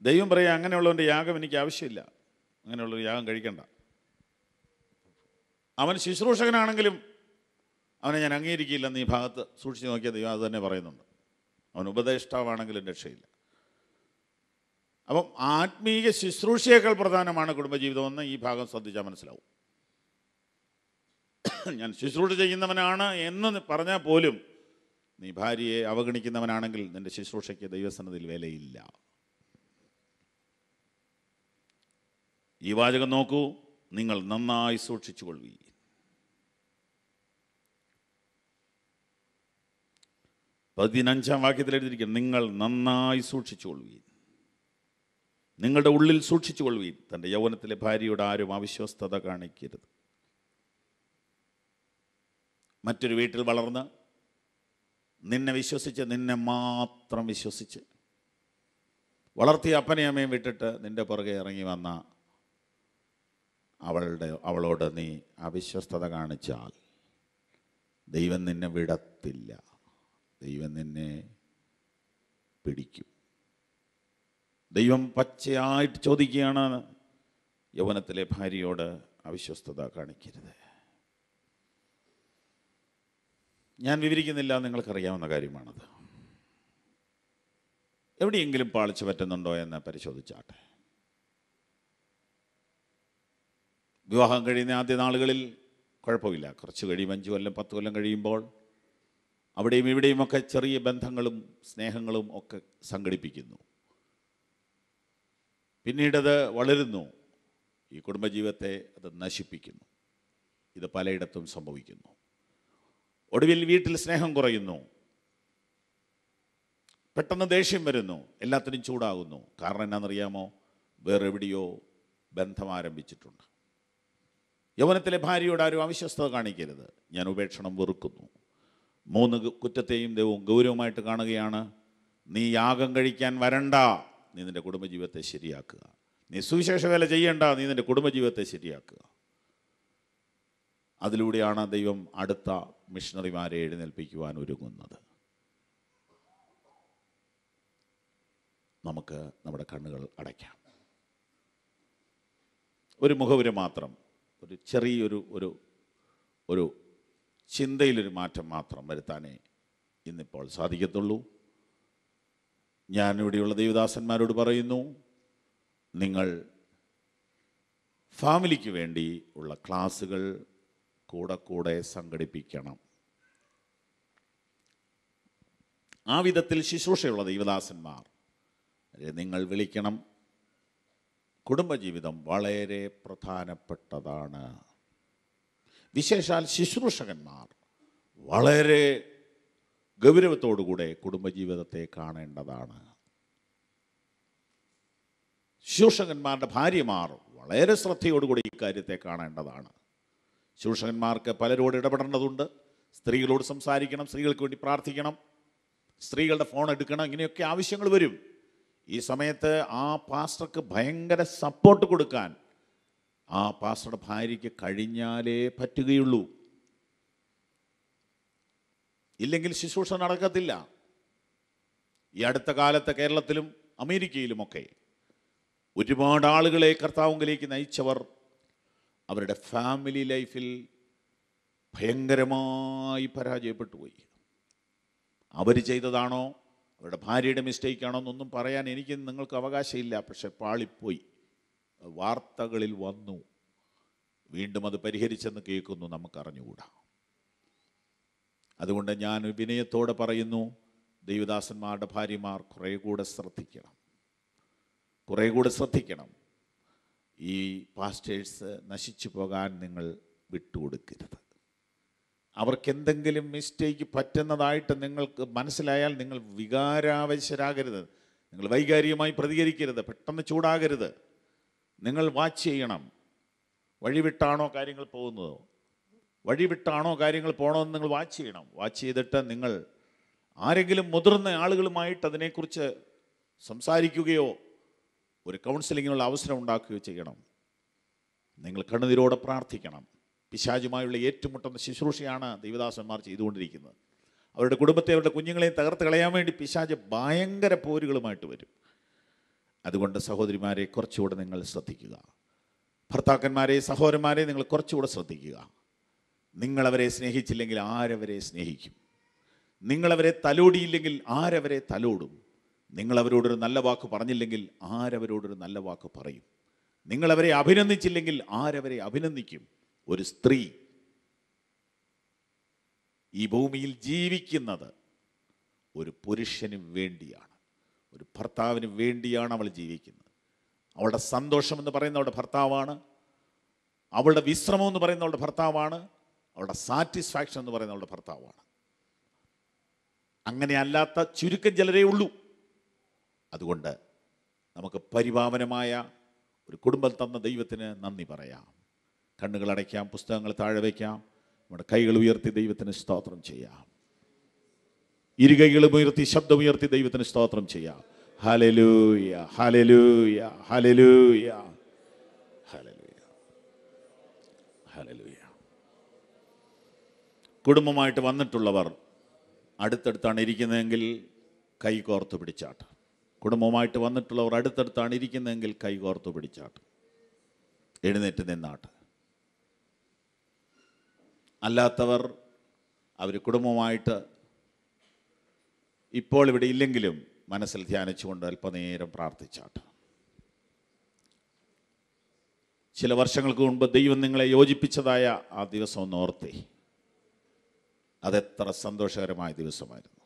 ദൈവം പറയുക, അങ്ങനെയുള്ളവൻ്റെ യാഗം എനിക്ക് ആവശ്യമില്ല, അങ്ങനെയുള്ളൊരു യാഗം കഴിക്കണ്ട. അവൻ ശുശ്രൂഷകനാണെങ്കിലും അവനെ ഞാൻ അംഗീകരിക്കില്ലെന്ന് ഈ ഭാഗത്ത് സൂക്ഷിച്ച് നോക്കിയ ദൈവം അത് തന്നെ പറയുന്നുണ്ട്. അവൻ ഉപദേഷ്ടാവാണെങ്കിലും രക്ഷയില്ല. അപ്പം ആത്മീയ ശുശ്രൂഷയേക്കാൾ പ്രധാനമാണ് കുടുംബജീവിതമെന്ന് ഈ ഭാഗം ശ്രദ്ധിച്ചാൽ മനസ്സിലാവും. ഞാൻ ശുശ്രൂഷ ചെയ്യുന്നവനാണ് എന്ന് പറഞ്ഞാൽ പോലും നീ ഭാര്യയെ അവഗണിക്കുന്നവനാണെങ്കിൽ നിൻ്റെ ശുശ്രൂഷയ്ക്ക് ദൈവസന്നിധിയിൽ വിലയില്ല. ഈ വാചകം നോക്കൂ, നിങ്ങൾ നന്നായി സൂക്ഷിച്ചു കൊള്ളുവീൻ. പതിനഞ്ചാം വാക്യത്തിൽ എഴുതിയിരിക്കുന്നു, നിങ്ങൾ നന്നായി സൂക്ഷിച്ചു കൊള്ളുവീൻ, നിങ്ങളുടെ ഉള്ളിൽ സൂക്ഷിച്ചു കൊള്ളുവീൻ. തൻ്റെ യൗവനത്തിലെ ഭാര്യയോട് ആരും അവിശ്വസ്തത കാണിക്കരുത്. മറ്റൊരു വീട്ടിൽ വളർന്ന് നിന്നെ വിശ്വസിച്ച്, നിന്നെ മാത്രം വിശ്വസിച്ച് വളർത്തിയ അപ്പനെയും അമ്മയും വിട്ടിട്ട് നിൻ്റെ പുറകെ ഇറങ്ങി വന്ന അവളോട് നീ അവിശ്വസ്തത കാണിച്ചാൽ ദൈവം നിന്നെ വിടത്തില്ല, ദൈവം നിന്നെ പിടിക്കും. ദൈവം പച്ചയായിട്ട് ചോദിക്കുകയാണ്, യൗവനത്തിലെ ഭാര്യയോട് അവിശ്വസ്തത കാണിക്കരുത്. ഞാൻ വിവരിക്കുന്നില്ല, നിങ്ങൾക്കറിയാവുന്ന കാര്യമാണത്. എവിടെയെങ്കിലും പാളിച്ചു പറ്റുന്നുണ്ടോ എന്ന് പരിശോധിച്ചാട്ടെ. വിവാഹം കഴിയുന്ന ആദ്യ നാളുകളിൽ കുഴപ്പമില്ല. കുറച്ച് കഴിയും, 5 കൊല്ലം 10 കൊല്ലം കഴിയുമ്പോൾ അവിടെയും ഇവിടെയുമൊക്കെ ചെറിയ ബന്ധങ്ങളും സ്നേഹങ്ങളും ഒക്കെ സംഘടിപ്പിക്കുന്നു. പിന്നീടത് വളരുന്നു, ഈ കുടുംബജീവിതത്തെ അത് നശിപ്പിക്കുന്നു. ഇത് പലയിടത്തും സംഭവിക്കുന്നു. ഒടുവിൽ വീട്ടിൽ സ്നേഹം കുറയുന്നു, പെട്ടെന്ന് ദേഷ്യം വരുന്നു, എല്ലാത്തിനും ചൂടാകുന്നു. കാരണം എന്നാണെന്നറിയാമോ? വേറെ എവിടെയോ ബന്ധം ആരംഭിച്ചിട്ടുണ്ട്. യൗവനത്തിലെ ഭാര്യയോട് ആരും അവിശ്വസ്തത കാണിക്കരുത്. ഞാൻ ഉപേക്ഷണം വെറുക്കുന്നു. 3 കുറ്റത്തെയും ദൈവം ഗൗരവമായിട്ട് കാണുകയാണ്. നീ യാഗം കഴിക്കാൻ വരണ്ട, നീ നിൻ്റെ കുടുംബജീവിതത്തെ ശരിയാക്കുക. നീ സുവിശേഷ വേല ചെയ്യേണ്ട, നീ നിൻ്റെ കുടുംബജീവിതത്തെ ശരിയാക്കുക. അതിലൂടെയാണ് ദൈവം അടുത്ത മിഷണറിമാരെ എഴുന്നേൽപ്പിക്കുവാൻ ഒരുങ്ങുന്നത്. നമുക്ക് നമ്മുടെ കണ്ണുകൾ അടയ്ക്കാം. ഒരു മുഖവുര മാത്രം, ഒരു ചെറിയൊരു ഒരു ചിന്തയിലൊരു മാറ്റം മാത്രം വരുത്താനേ ഇന്നിപ്പോൾ സാധിക്കത്തുള്ളൂ. ഞാനിവിടെയുള്ള ദൈവദാസന്മാരോട് പറയുന്നു, നിങ്ങൾ ഫാമിലിക്ക് വേണ്ടി ഉള്ള ക്ലാസ്സുകൾ കൂടെ സംഘടിപ്പിക്കണം. ആ വിധത്തിൽ ശുശ്രൂഷയുള്ള ദൈവദാസന്മാർ നിങ്ങൾ വിളിക്കണം. കുടുംബജീവിതം വളരെ പ്രധാനപ്പെട്ടതാണ്. വിശേഷാൽ ശുശ്രൂഷകന്മാർ വളരെ ഗൗരവത്തോടുകൂടെ കുടുംബജീവിതത്തെ കാണേണ്ടതാണ്. ശുശ്രൂഷകന്മാരുടെ ഭാര്യമാർ വളരെ ശ്രദ്ധയോടുകൂടി ഈ കാര്യത്തെ കാണേണ്ടതാണ്. ശുശ്രൂഷകന്മാർക്ക് പലരോട് ഇടപെടേണ്ടതുണ്ട്. സ്ത്രീകളോട് സംസാരിക്കണം, സ്ത്രീകൾക്ക് വേണ്ടി പ്രാർത്ഥിക്കണം, സ്ത്രീകളുടെ ഫോൺ എടുക്കണം, ഇങ്ങനെയൊക്കെ ആവശ്യങ്ങൾ വരും. ഈ സമയത്ത് ആ പാസ്റ്റർക്ക് ഭയങ്കര സപ്പോർട്ട് കൊടുക്കാൻ ആ പാസ്റ്ററുടെ ഭാര്യയ്ക്ക് കഴിഞ്ഞാലേ പറ്റുകയുള്ളൂ. ഇല്ലെങ്കിൽ ശുശ്രൂഷ നടക്കത്തില്ല. ഈ അടുത്ത കാലത്ത് കേരളത്തിലും അമേരിക്കയിലുമൊക്കെ ഒരുപാട് ആളുകളെ കർത്താവിലേക്ക് നയിച്ചവർ അവരുടെ ഫാമിലി ലൈഫിൽ ഭയങ്കരമായി പരാജയപ്പെട്ടു പോയി. അവർ ചെയ്തതാണോ അവരുടെ ഭാര്യയുടെ മിസ്റ്റേക്കാണോ എന്നൊന്നും പറയാൻ എനിക്ക് നിങ്ങൾക്ക് അവകാശമില്ല. പക്ഷെ പാളിപ്പോയി, വാർത്തകളിൽ വന്നു, വീണ്ടും അത് പരിഹരിച്ചെന്ന് കേൾക്കുന്നു, നമുക്കറിഞ്ഞുകൂടാ. അതുകൊണ്ട് ഞാൻ വിനയത്തോടെ പറയുന്നു, ദൈവദാസന്മാരുടെ ഭാര്യമാർ കുറേ കൂടെ ശ്രദ്ധിക്കണം. ഈ പാസ്റ്റേഴ്സ് നശിച്ചു പോകാൻ നിങ്ങൾ വിട്ടുകൊടുക്കരുത്. അവർക്കെന്തെങ്കിലും മിസ്റ്റേക്ക് പറ്റുന്നതായിട്ട് നിങ്ങൾക്ക് മനസ്സിലായാൽ നിങ്ങൾ വികാരാവശ്യരാകരുത്, നിങ്ങൾ വൈകാരികമായി പ്രതികരിക്കരുത്, പെട്ടെന്ന് ചൂടാകരുത്. നിങ്ങൾ വാച്ച് ചെയ്യണം. വഴിവിട്ടാണോ കാര്യങ്ങൾ പോകുന്നത്, വഴിവിട്ടാണോ കാര്യങ്ങൾ പോകണമെന്ന് നിങ്ങൾ വാച്ച് ചെയ്യണം. വാച്ച് ചെയ്തിട്ട് നിങ്ങൾ ആരെങ്കിലും മുതിർന്ന ആളുകളുമായിട്ട് അതിനെക്കുറിച്ച് സംസാരിക്കുകയോ ഒരു കൗൺസിലിങ്ങിനുള്ള അവസരം ഉണ്ടാക്കുകയോ ചെയ്യണം. നിങ്ങൾ കണ്ണുനീരോടെ പ്രാർത്ഥിക്കണം. പിശാചുമായുള്ള ഏറ്റുമുട്ടുന്ന ശുശ്രൂഷയാണ് ദൈവദാസന്മാർ ചെയ്തുകൊണ്ടിരിക്കുന്നത്. അവരുടെ കുടുംബത്തെ, അവരുടെ കുഞ്ഞുങ്ങളെയും തകർത്ത് കളയാൻ വേണ്ടി പിശാച് ഭയങ്കര പോരുകളുമായിട്ട് വരും. അതുകൊണ്ട് സഹോദരിമാരെ കുറച്ചുകൂടെ നിങ്ങൾ ശ്രദ്ധിക്കുക. ഭർത്താക്കന്മാരെ, സഹോദരന്മാരെ നിങ്ങൾ കുറച്ചുകൂടെ ശ്രദ്ധിക്കുക. നിങ്ങളവരെ സ്നേഹിച്ചില്ലെങ്കിൽ ആരവരെ സ്നേഹിക്കും? നിങ്ങളവരെ തലോടിയില്ലെങ്കിൽ ആരവരെ തലോടും? നിങ്ങളവരോടൊരു നല്ല വാക്ക് പറഞ്ഞില്ലെങ്കിൽ ആരവരോടൊരു നല്ല വാക്ക് പറയും? നിങ്ങളവരെ അഭിനന്ദിച്ചില്ലെങ്കിൽ ആരവരെ അഭിനന്ദിക്കും? ഒരു സ്ത്രീ ഈ ഭൂമിയിൽ ജീവിക്കുന്നത് ഒരു പുരുഷന് വേണ്ടിയാണ്, ഒരു ഭർത്താവിന് വേണ്ടിയാണ് അവൾ ജീവിക്കുന്നത്. അവളുടെ സന്തോഷം എന്ന് പറയുന്ന അവളുടെ ഭർത്താവാണ്, അവളുടെ വിശ്രമം എന്ന് പറയുന്ന അവളുടെ ഭർത്താവാണ്, അവളുടെ സാറ്റിസ്ഫാക്ഷൻ എന്ന് പറയുന്ന അവളുടെ ഭർത്താവാണ്. അങ്ങനെ അല്ലാത്ത ചുരുക്കം ചിലരേ ഉള്ളൂ. അതുകൊണ്ട് നമുക്ക് പരിപാവനമായ ഒരു കുടുംബം തന്ന ദൈവത്തിന് നന്ദി പറയാം. കണ്ണുകൾ അടയ്ക്കാം, പുസ്തകങ്ങൾ താഴെ വയ്ക്കാം, നമ്മുടെ കൈകൾ ഉയർത്തി ദൈവത്തിന് സ്തോത്രം ചെയ്യാം. ഇരുകൈകളും ഉയർത്തി ശബ്ദമുയർത്തി ദൈവത്തിന് സ്തോത്രം ചെയ്യാം. Hallelujah, hallelujah, hallelujah, hallelujah. Hallelujah. കുടുംബമായിട്ട് വന്നിട്ടുള്ളവർ അടുത്തടുത്താണ് ഇരിക്കുന്നതെങ്കിൽ കൈ കോർത്ത് പിടിച്ചാട്ട്. കുടുംബമായിട്ട് വന്നിട്ടുള്ളവർ അടുത്തടുത്താണ് ഇരിക്കുന്നതെങ്കിൽ കൈ കോർത്ത് പിടിച്ചാട്ട്. എഴുന്നേറ്റ് നിന്നാട്ട്. അല്ലാത്തവർ അവർ കുടുംബമായിട്ട് ഇപ്പോൾ ഇവിടെ ഇല്ലെങ്കിലും മനസ്സിൽ ധ്യാനിച്ചുകൊണ്ട് അല്പനേരം പ്രാർത്ഥിച്ചാട്ട്. ചില വർഷങ്ങൾക്ക് മുൻപ് ദൈവം നിങ്ങളെ യോജിപ്പിച്ചതായ ആ ദിവസം ഒന്ന് ഓർത്തേ. അതെത്ര സന്തോഷകരമായ ദിവസമായിരുന്നു.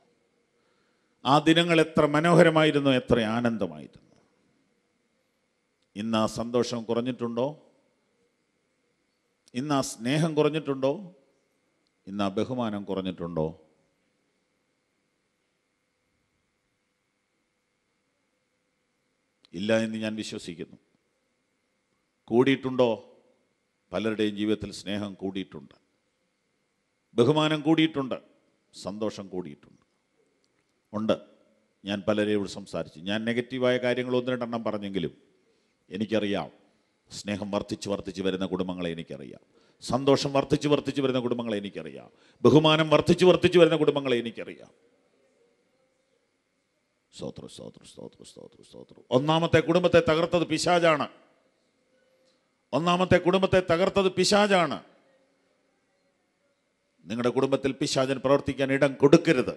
ആ ദിനങ്ങൾ എത്ര മനോഹരമായിരുന്നു, എത്ര ആനന്ദമായിരുന്നു. ഇന്ന് ആ സന്തോഷം കുറഞ്ഞിട്ടുണ്ടോ? ഇന്ന് ആ സ്നേഹം കുറഞ്ഞിട്ടുണ്ടോ? ഇന്ന് ആ ബഹുമാനം കുറഞ്ഞിട്ടുണ്ടോ? ഇല്ല എന്ന് ഞാൻ വിശ്വസിക്കുന്നു. കൂടിയിട്ടുണ്ടോ? പലരുടെയും ജീവിതത്തിൽ സ്നേഹം കൂടിയിട്ടുണ്ട്, ബഹുമാനം കൂടിയിട്ടുണ്ട്, സന്തോഷം കൂടിയിട്ടുണ്ട്. ഉണ്ട്. ഞാൻ പലരെയോട് സംസാരിച്ചു. ഞാൻ നെഗറ്റീവായ കാര്യങ്ങൾ ഒന്ന് രണ്ടെണ്ണം പറഞ്ഞെങ്കിലും എനിക്കറിയാം സ്നേഹം വർദ്ധിച്ച് വർദ്ധിച്ച് വരുന്ന കുടുംബങ്ങളെ എനിക്കറിയാം. സന്തോഷം വർദ്ധിച്ച് വർദ്ധിച്ച് വരുന്ന കുടുംബങ്ങളെ എനിക്കറിയാം. ബഹുമാനം വർദ്ധിച്ച് വർദ്ധിച്ച് വരുന്ന കുടുംബങ്ങളെ എനിക്കറിയാം. സ്തോത്രം, സ്തോത്രം, സ്തോത്രം, സ്തോത്രം, സ്തോത്രം. ഒന്നാമത്തെ കുടുംബത്തെ തകർത്തത് പിശാചാണ്. ഒന്നാമത്തെ കുടുംബത്തെ തകർത്തത് പിശാചാണ്. നിങ്ങളുടെ കുടുംബത്തിൽ പിശാചൻ പ്രവർത്തിക്കാൻ ഇടം കൊടുക്കരുത്.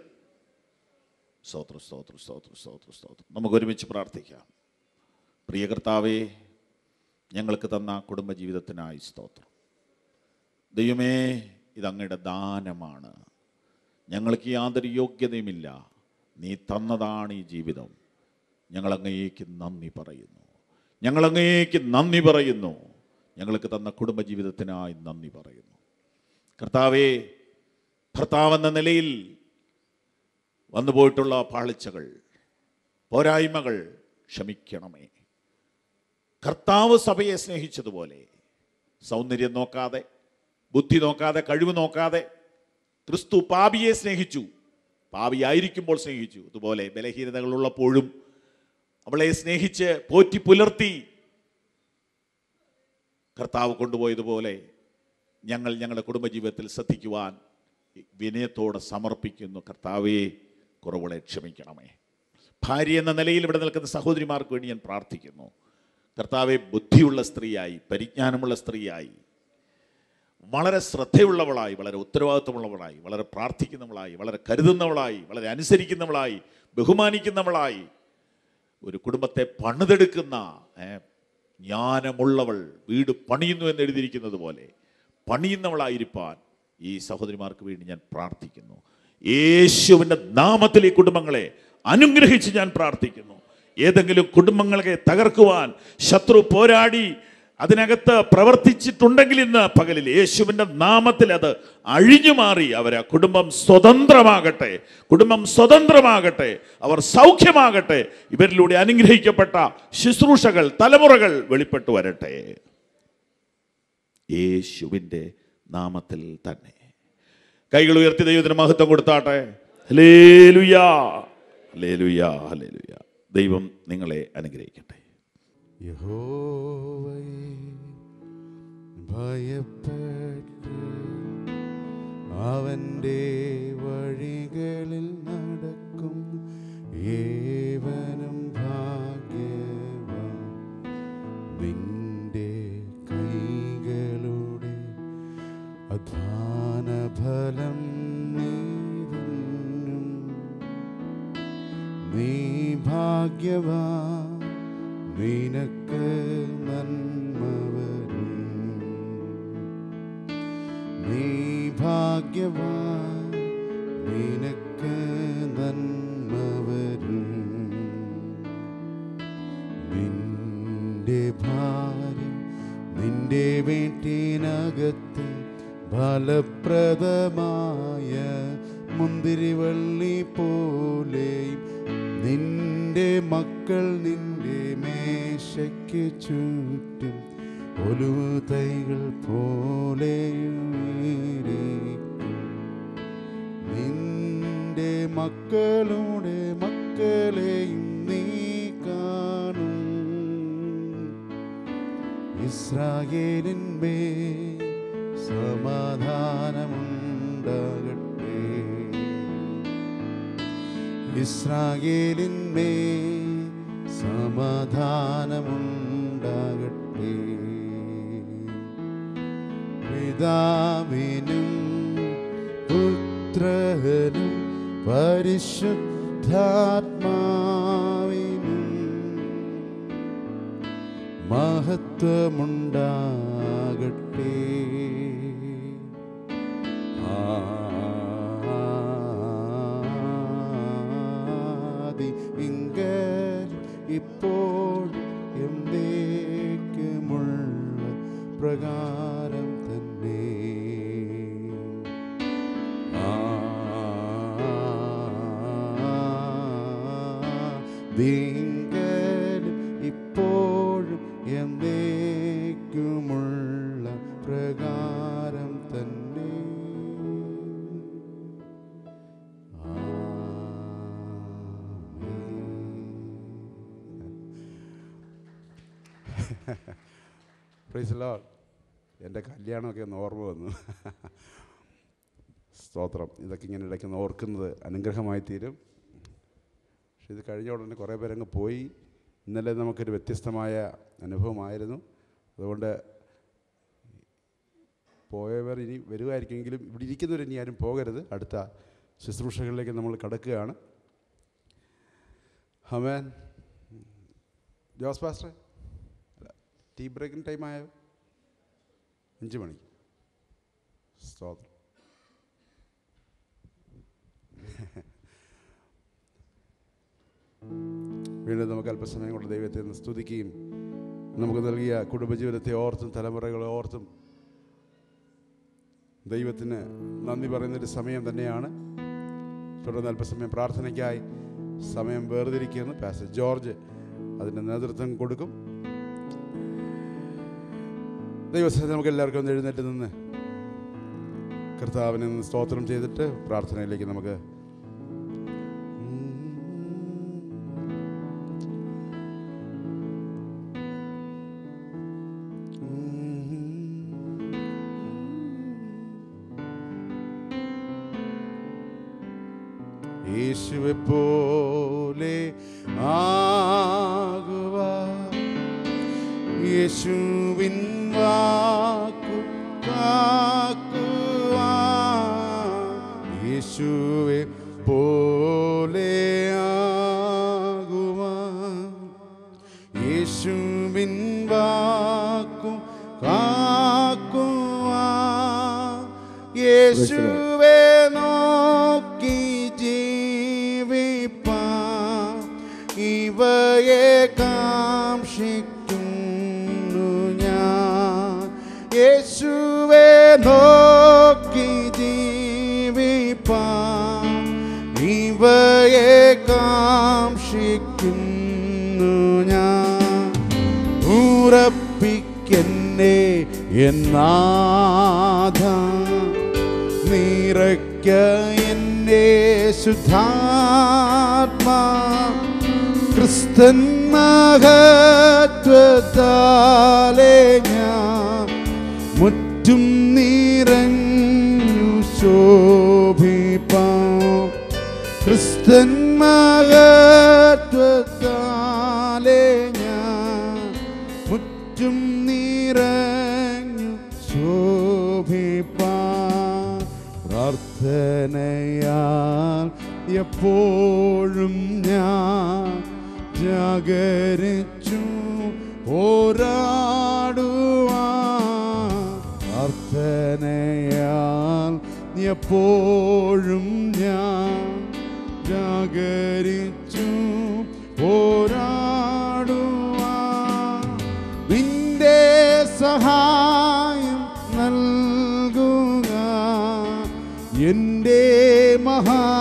സ്തോത്രം, സ്തോത്രം, സ്തോത്രം, സ്തോത്രം, സ്തോത്രം. നമുക്ക് ഒരുമിച്ച് പ്രാർത്ഥിക്കാം. പ്രിയ കർത്താവേ, ഞങ്ങൾക്ക് തന്ന കുടുംബജീവിതത്തിനായി സ്തോത്രം. ദൈവമേ, ഇതങ്ങയുടെ ദാനമാണ്. ഞങ്ങൾക്ക് യാതൊരു യോഗ്യതയുമില്ല. നീ തന്നതാണ് ഈ ജീവിതം. ഞങ്ങളങ്ങേക്ക് നന്ദി പറയുന്നു. ഞങ്ങളങ്ങേക്ക് നന്ദി പറയുന്നു. ഞങ്ങൾക്ക് തന്ന കുടുംബജീവിതത്തിനായി നന്ദി പറയുന്നു. കർത്താവേ, ഭർത്താവെന്ന നിലയിൽ വന്നുപോയിട്ടുള്ള പാളിച്ചകൾ, പോരായ്മകൾ ക്ഷമിക്കണമേ. കർത്താവ് സഭയെ സ്നേഹിച്ചതുപോലെ സൗന്ദര്യം നോക്കാതെ, ബുദ്ധി നോക്കാതെ, കഴിവ് നോക്കാതെ ക്രിസ്തു പാപിയെ സ്നേഹിച്ചു. പാപിയായിരിക്കുമ്പോൾ സ്നേഹിച്ചു. അതുപോലെ ബലഹീനതകളുള്ളപ്പോഴും അവളെ സ്നേഹിച്ച് പോറ്റി പുലർത്തി കർത്താവ് കൊണ്ടുപോയതുപോലെ ഞങ്ങളുടെ കുടുംബജീവിതത്തിൽ ശ്രദ്ധിക്കുവാൻ വിനയത്തോടെ സമർപ്പിക്കുന്നു. കർത്താവേ, കുറവുകളെ ക്ഷമിക്കണമേ. ഭാര്യ എന്ന നിലയിൽ ഇവിടെ നിൽക്കുന്ന സഹോദരിമാർക്ക് വേണ്ടി ഞാൻ പ്രാർത്ഥിക്കുന്നു. കർത്താവെ, ബുദ്ധിയുള്ള സ്ത്രീയായി, പരിജ്ഞാനമുള്ള സ്ത്രീയായി, വളരെ ശ്രദ്ധയുള്ളവളായി, വളരെ ഉത്തരവാദിത്വമുള്ളവളായി, വളരെ പ്രാർത്ഥിക്കുന്നവളായി, വളരെ കരുതുന്നവളായി, വളരെ അനുസരിക്കുന്നവളായി, ബഹുമാനിക്കുന്നവളായി, ഒരു കുടുംബത്തെ പണിതെടുക്കുന്ന ജ്ഞാനമുള്ളവൾ, വീട് പണിയുന്നു എന്ന് എഴുതിയിരിക്കുന്നത് പോലെ പണിയുന്നവളായിരിക്കാൻ ഈ സഹോദരിമാർക്ക് വേണ്ടി ഞാൻ പ്രാർത്ഥിക്കുന്നു. യേശുവിൻ്റെ നാമത്തിൽ ഈ കുടുംബങ്ങളെ അനുഗ്രഹിച്ച് ഞാൻ പ്രാർത്ഥിക്കുന്നു. ഏതെങ്കിലും കുടുംബങ്ങളെ തകർക്കുവാൻ ശത്രു പോരാടി അതിനകത്ത് പ്രവർത്തിച്ചിട്ടുണ്ടെങ്കിൽ ഇന്ന് പകലിൽ യേശുവിൻ്റെ നാമത്തിൽ അത് അഴിഞ്ഞു മാറി അവരെ കുടുംബം സ്വതന്ത്രമാകട്ടെ, കുടുംബം സ്വതന്ത്രമാകട്ടെ, അവർ സൗഖ്യമാകട്ടെ. ഇവരിലൂടെ അനുഗ്രഹിക്കപ്പെട്ട ശുശ്രൂഷകൾ, തലമുറകൾ വെളിപ്പെട്ടു വരട്ടെ, യേശുവിൻ്റെ നാമത്തിൽ തന്നെ. കൈകൾ ഉയർത്തി ദൈവത്തിന് മഹത്വം കൊടുത്താട്ടെ. ഹല്ലേലൂയാ, ഹല്ലേലൂയാ, ഹല്ലേലൂയാ. ദൈവം നിങ്ങളെ അനുഗ്രഹിക്കട്ടെ. യഹോവയെ ഭയപ്പെട്ട് അവൻ്റെ വഴികളിൽ നടക്കും ഏവനും ഭാഗ്യവാൻ. നിന്റെ കൈകളുടെ അധ്വാന ഫലം നീ ഭാഗ്യവാൻ. നിനക്ക് നന്മ വരും. നീ ഭാഗ്യവാൻ. നിനക്ക് നന്മ വരും. നിന്റെ ഭാര്യ നിന്റെ വീട്ടിനകത്ത് ഫലപ്രദമായ മുന്തിരിവള്ളി പോലെയും നിന്റെ മക്കൾ നിന്റെ മേശയ്ക്ക് ചുറ്റും ഒലിവുതൈകൾ പോലെയും നിന്റെ മക്കളുടെ മക്കളെയും നീ കാണും. ഇസ്രായേലിന്മേൽ സമാധാനമുണ്ടാകട്ടെ. ഇസ്രായേലിന്മേൽ സമാധാനമുണ്ടാകട്ടെ. പിതാവിനും പുത്രനും പരിശുദ്ധാത്മാവിനും മഹത്വമുണ്ടാകട്ടെ. ആദിയിങ്കൽ ഇപ്പോൾ എന്നേക്കുമുള്ള പ്രകാരം തന്നെ. ആദിയിങ്കൽ ഇപ്പോഴും എന്നേക്കുമുള്ള പ്രകാരം തന്നെ. Praise the Lord. എൻ്റെ കല്യാണമൊക്കെ ഒന്ന് ഓർമ്മ വന്നു. സ്തോത്രം. ഇതൊക്കെ ഇങ്ങനെ ഇടയ്ക്ക് ഓർക്കുന്നത് അനുഗ്രഹമായി തീരും. പക്ഷെ ഇത് കഴിഞ്ഞ ഉടനെ കുറേ പേരങ്ങ് പോയി. ഇന്നലെ നമുക്കൊരു വ്യത്യസ്തമായ അനുഭവമായിരുന്നു. അതുകൊണ്ട് പോയവർ ഇനി വരുമായിരിക്കുമെങ്കിലും ഇവിടെ ഇരിക്കുന്നവർ ഇനി ആരും പോകരുത്. അടുത്ത ശുശ്രൂഷകളിലേക്ക് നമ്മൾ കടക്കുകയാണ്. ആമേൻ. Jose pastor, tea breaking time ആയോ? 5 മണിക്ക്. സ്തോത്രം. വീണ്ടും നമുക്ക് അല്പസമയം കൊണ്ട് ദൈവത്തെ ഒന്ന് സ്തുതിക്കുകയും നമുക്ക് നൽകിയ കുടുംബജീവിതത്തെ ഓർത്തും തലമുറകളെ ഓർത്തും ദൈവത്തിന് നന്ദി പറയുന്നൊരു സമയം തന്നെയാണ്. തുടർന്ന് അല്പസമയം പ്രാർത്ഥനയ്ക്കായി സമയം വേർതിരിക്കുന്നു. പാസ്റ്റർ ജോർജ് അതിൻ്റെ നേതൃത്വം കൊടുക്കും. ദൈവസ്ഥ നമുക്ക് എല്ലാവർക്കും ഒന്ന് എഴുന്നേറ്റ് നിന്ന് കർത്താവിനെ നിന്ന് സ്തോത്രം ചെയ്തിട്ട് പ്രാർത്ഥനയിലേക്ക് നമുക്ക് യേശുവെ പോലെ ആകുവാൻ യേശുവിൻ വാക്കു കാക്കുവാൻ യേശുവെ പോലെ ആകുവാൻ യേശുവിൻ വാക്കു കാക്കുവാൻ യേശുവെ നോക്കി ജീവിപ്പാൻ ഇവയെ കാംക്ഷിക്കുന്നു ഞാൻ. യേശുവെ നോക്കി ജീവിപ്പാൻ ഇവയെ കാംക്ഷിക്കുന്നു ഞാൻ. ഉറപ്പിക്കെന്നെ എന്നാഥ, നിറയ്ക്ക എന്നെ ശുദ്ധാത്മാ, ക്രിസ്തൻ മഹത്വത്താലെ ഞാൻ മുറ്റും നിറഞ്ഞു ശോഭിപ്പാൻ. ക്രിസ്തൻ മഹത്വത്താലെ ഞാൻ മുറ്റും നിറഞ്ഞു ശോഭിപ്പാൻ. പ്രാർത്ഥനയാൽ എപ്പോഴും ഞാൻ ജാഗരിച്ചു പോരാടുവാൻ. പ്രാർത്ഥനയാൽ എപ്പോഴും ഞാൻ ജാഗരിച്ചു പോരാടുവാൻ. നിന്റെ സഹായം നൽകുക എൻ്റെ മഹാപുരോഹിത.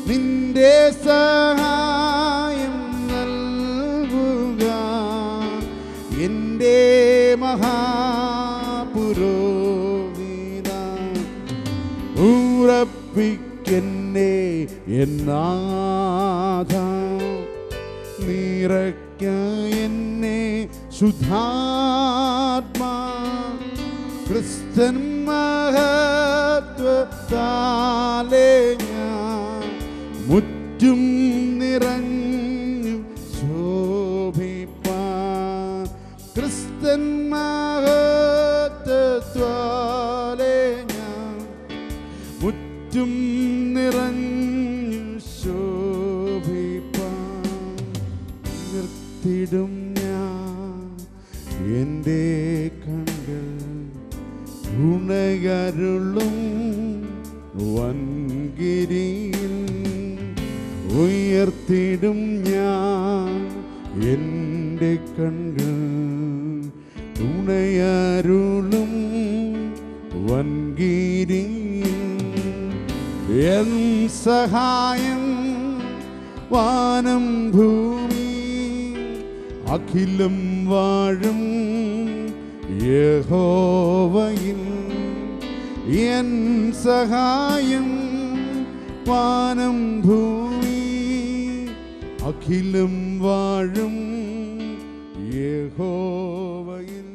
നിന്റെ സഹായം നൽകുക എൻ്റെ മഹാപുരോഹിത. ഉറപ്പിക്കെന്നെ എന്നാഥ, നിറയ്ക്ക എന്നെ ശുദ്ധാത്മാ ക്രിസ്തൻ മഹത്വത്താലേ ഞാൻ മുറ്റും നിറഞ്ഞു ശോഭിപ്പാൻ. ക്രിസ്തൻ മഹത്വത്താലേ ഞാൻ മുറ്റും നിറഞ്ഞു ശോഭിപ്പാൻ. നിർത്തിടും ഞാൻ എൻ്റെ കണ്ണുകൾ ഉണയരുളും വൻകിരിയിൽ. ഉയർത്തിടും ഞാൻ എൻ്റെ കണ്ണുകൾ ഉണയരുളും വൻകിരിയിൽ. എൻ സഹായം വാനം ഭൂമി അഖിലം വാഴും യഹോവയിൽ. എൻ സഹായം വാനം ഭൂമി അഖിലം വാഴും യഹോവയിൽ.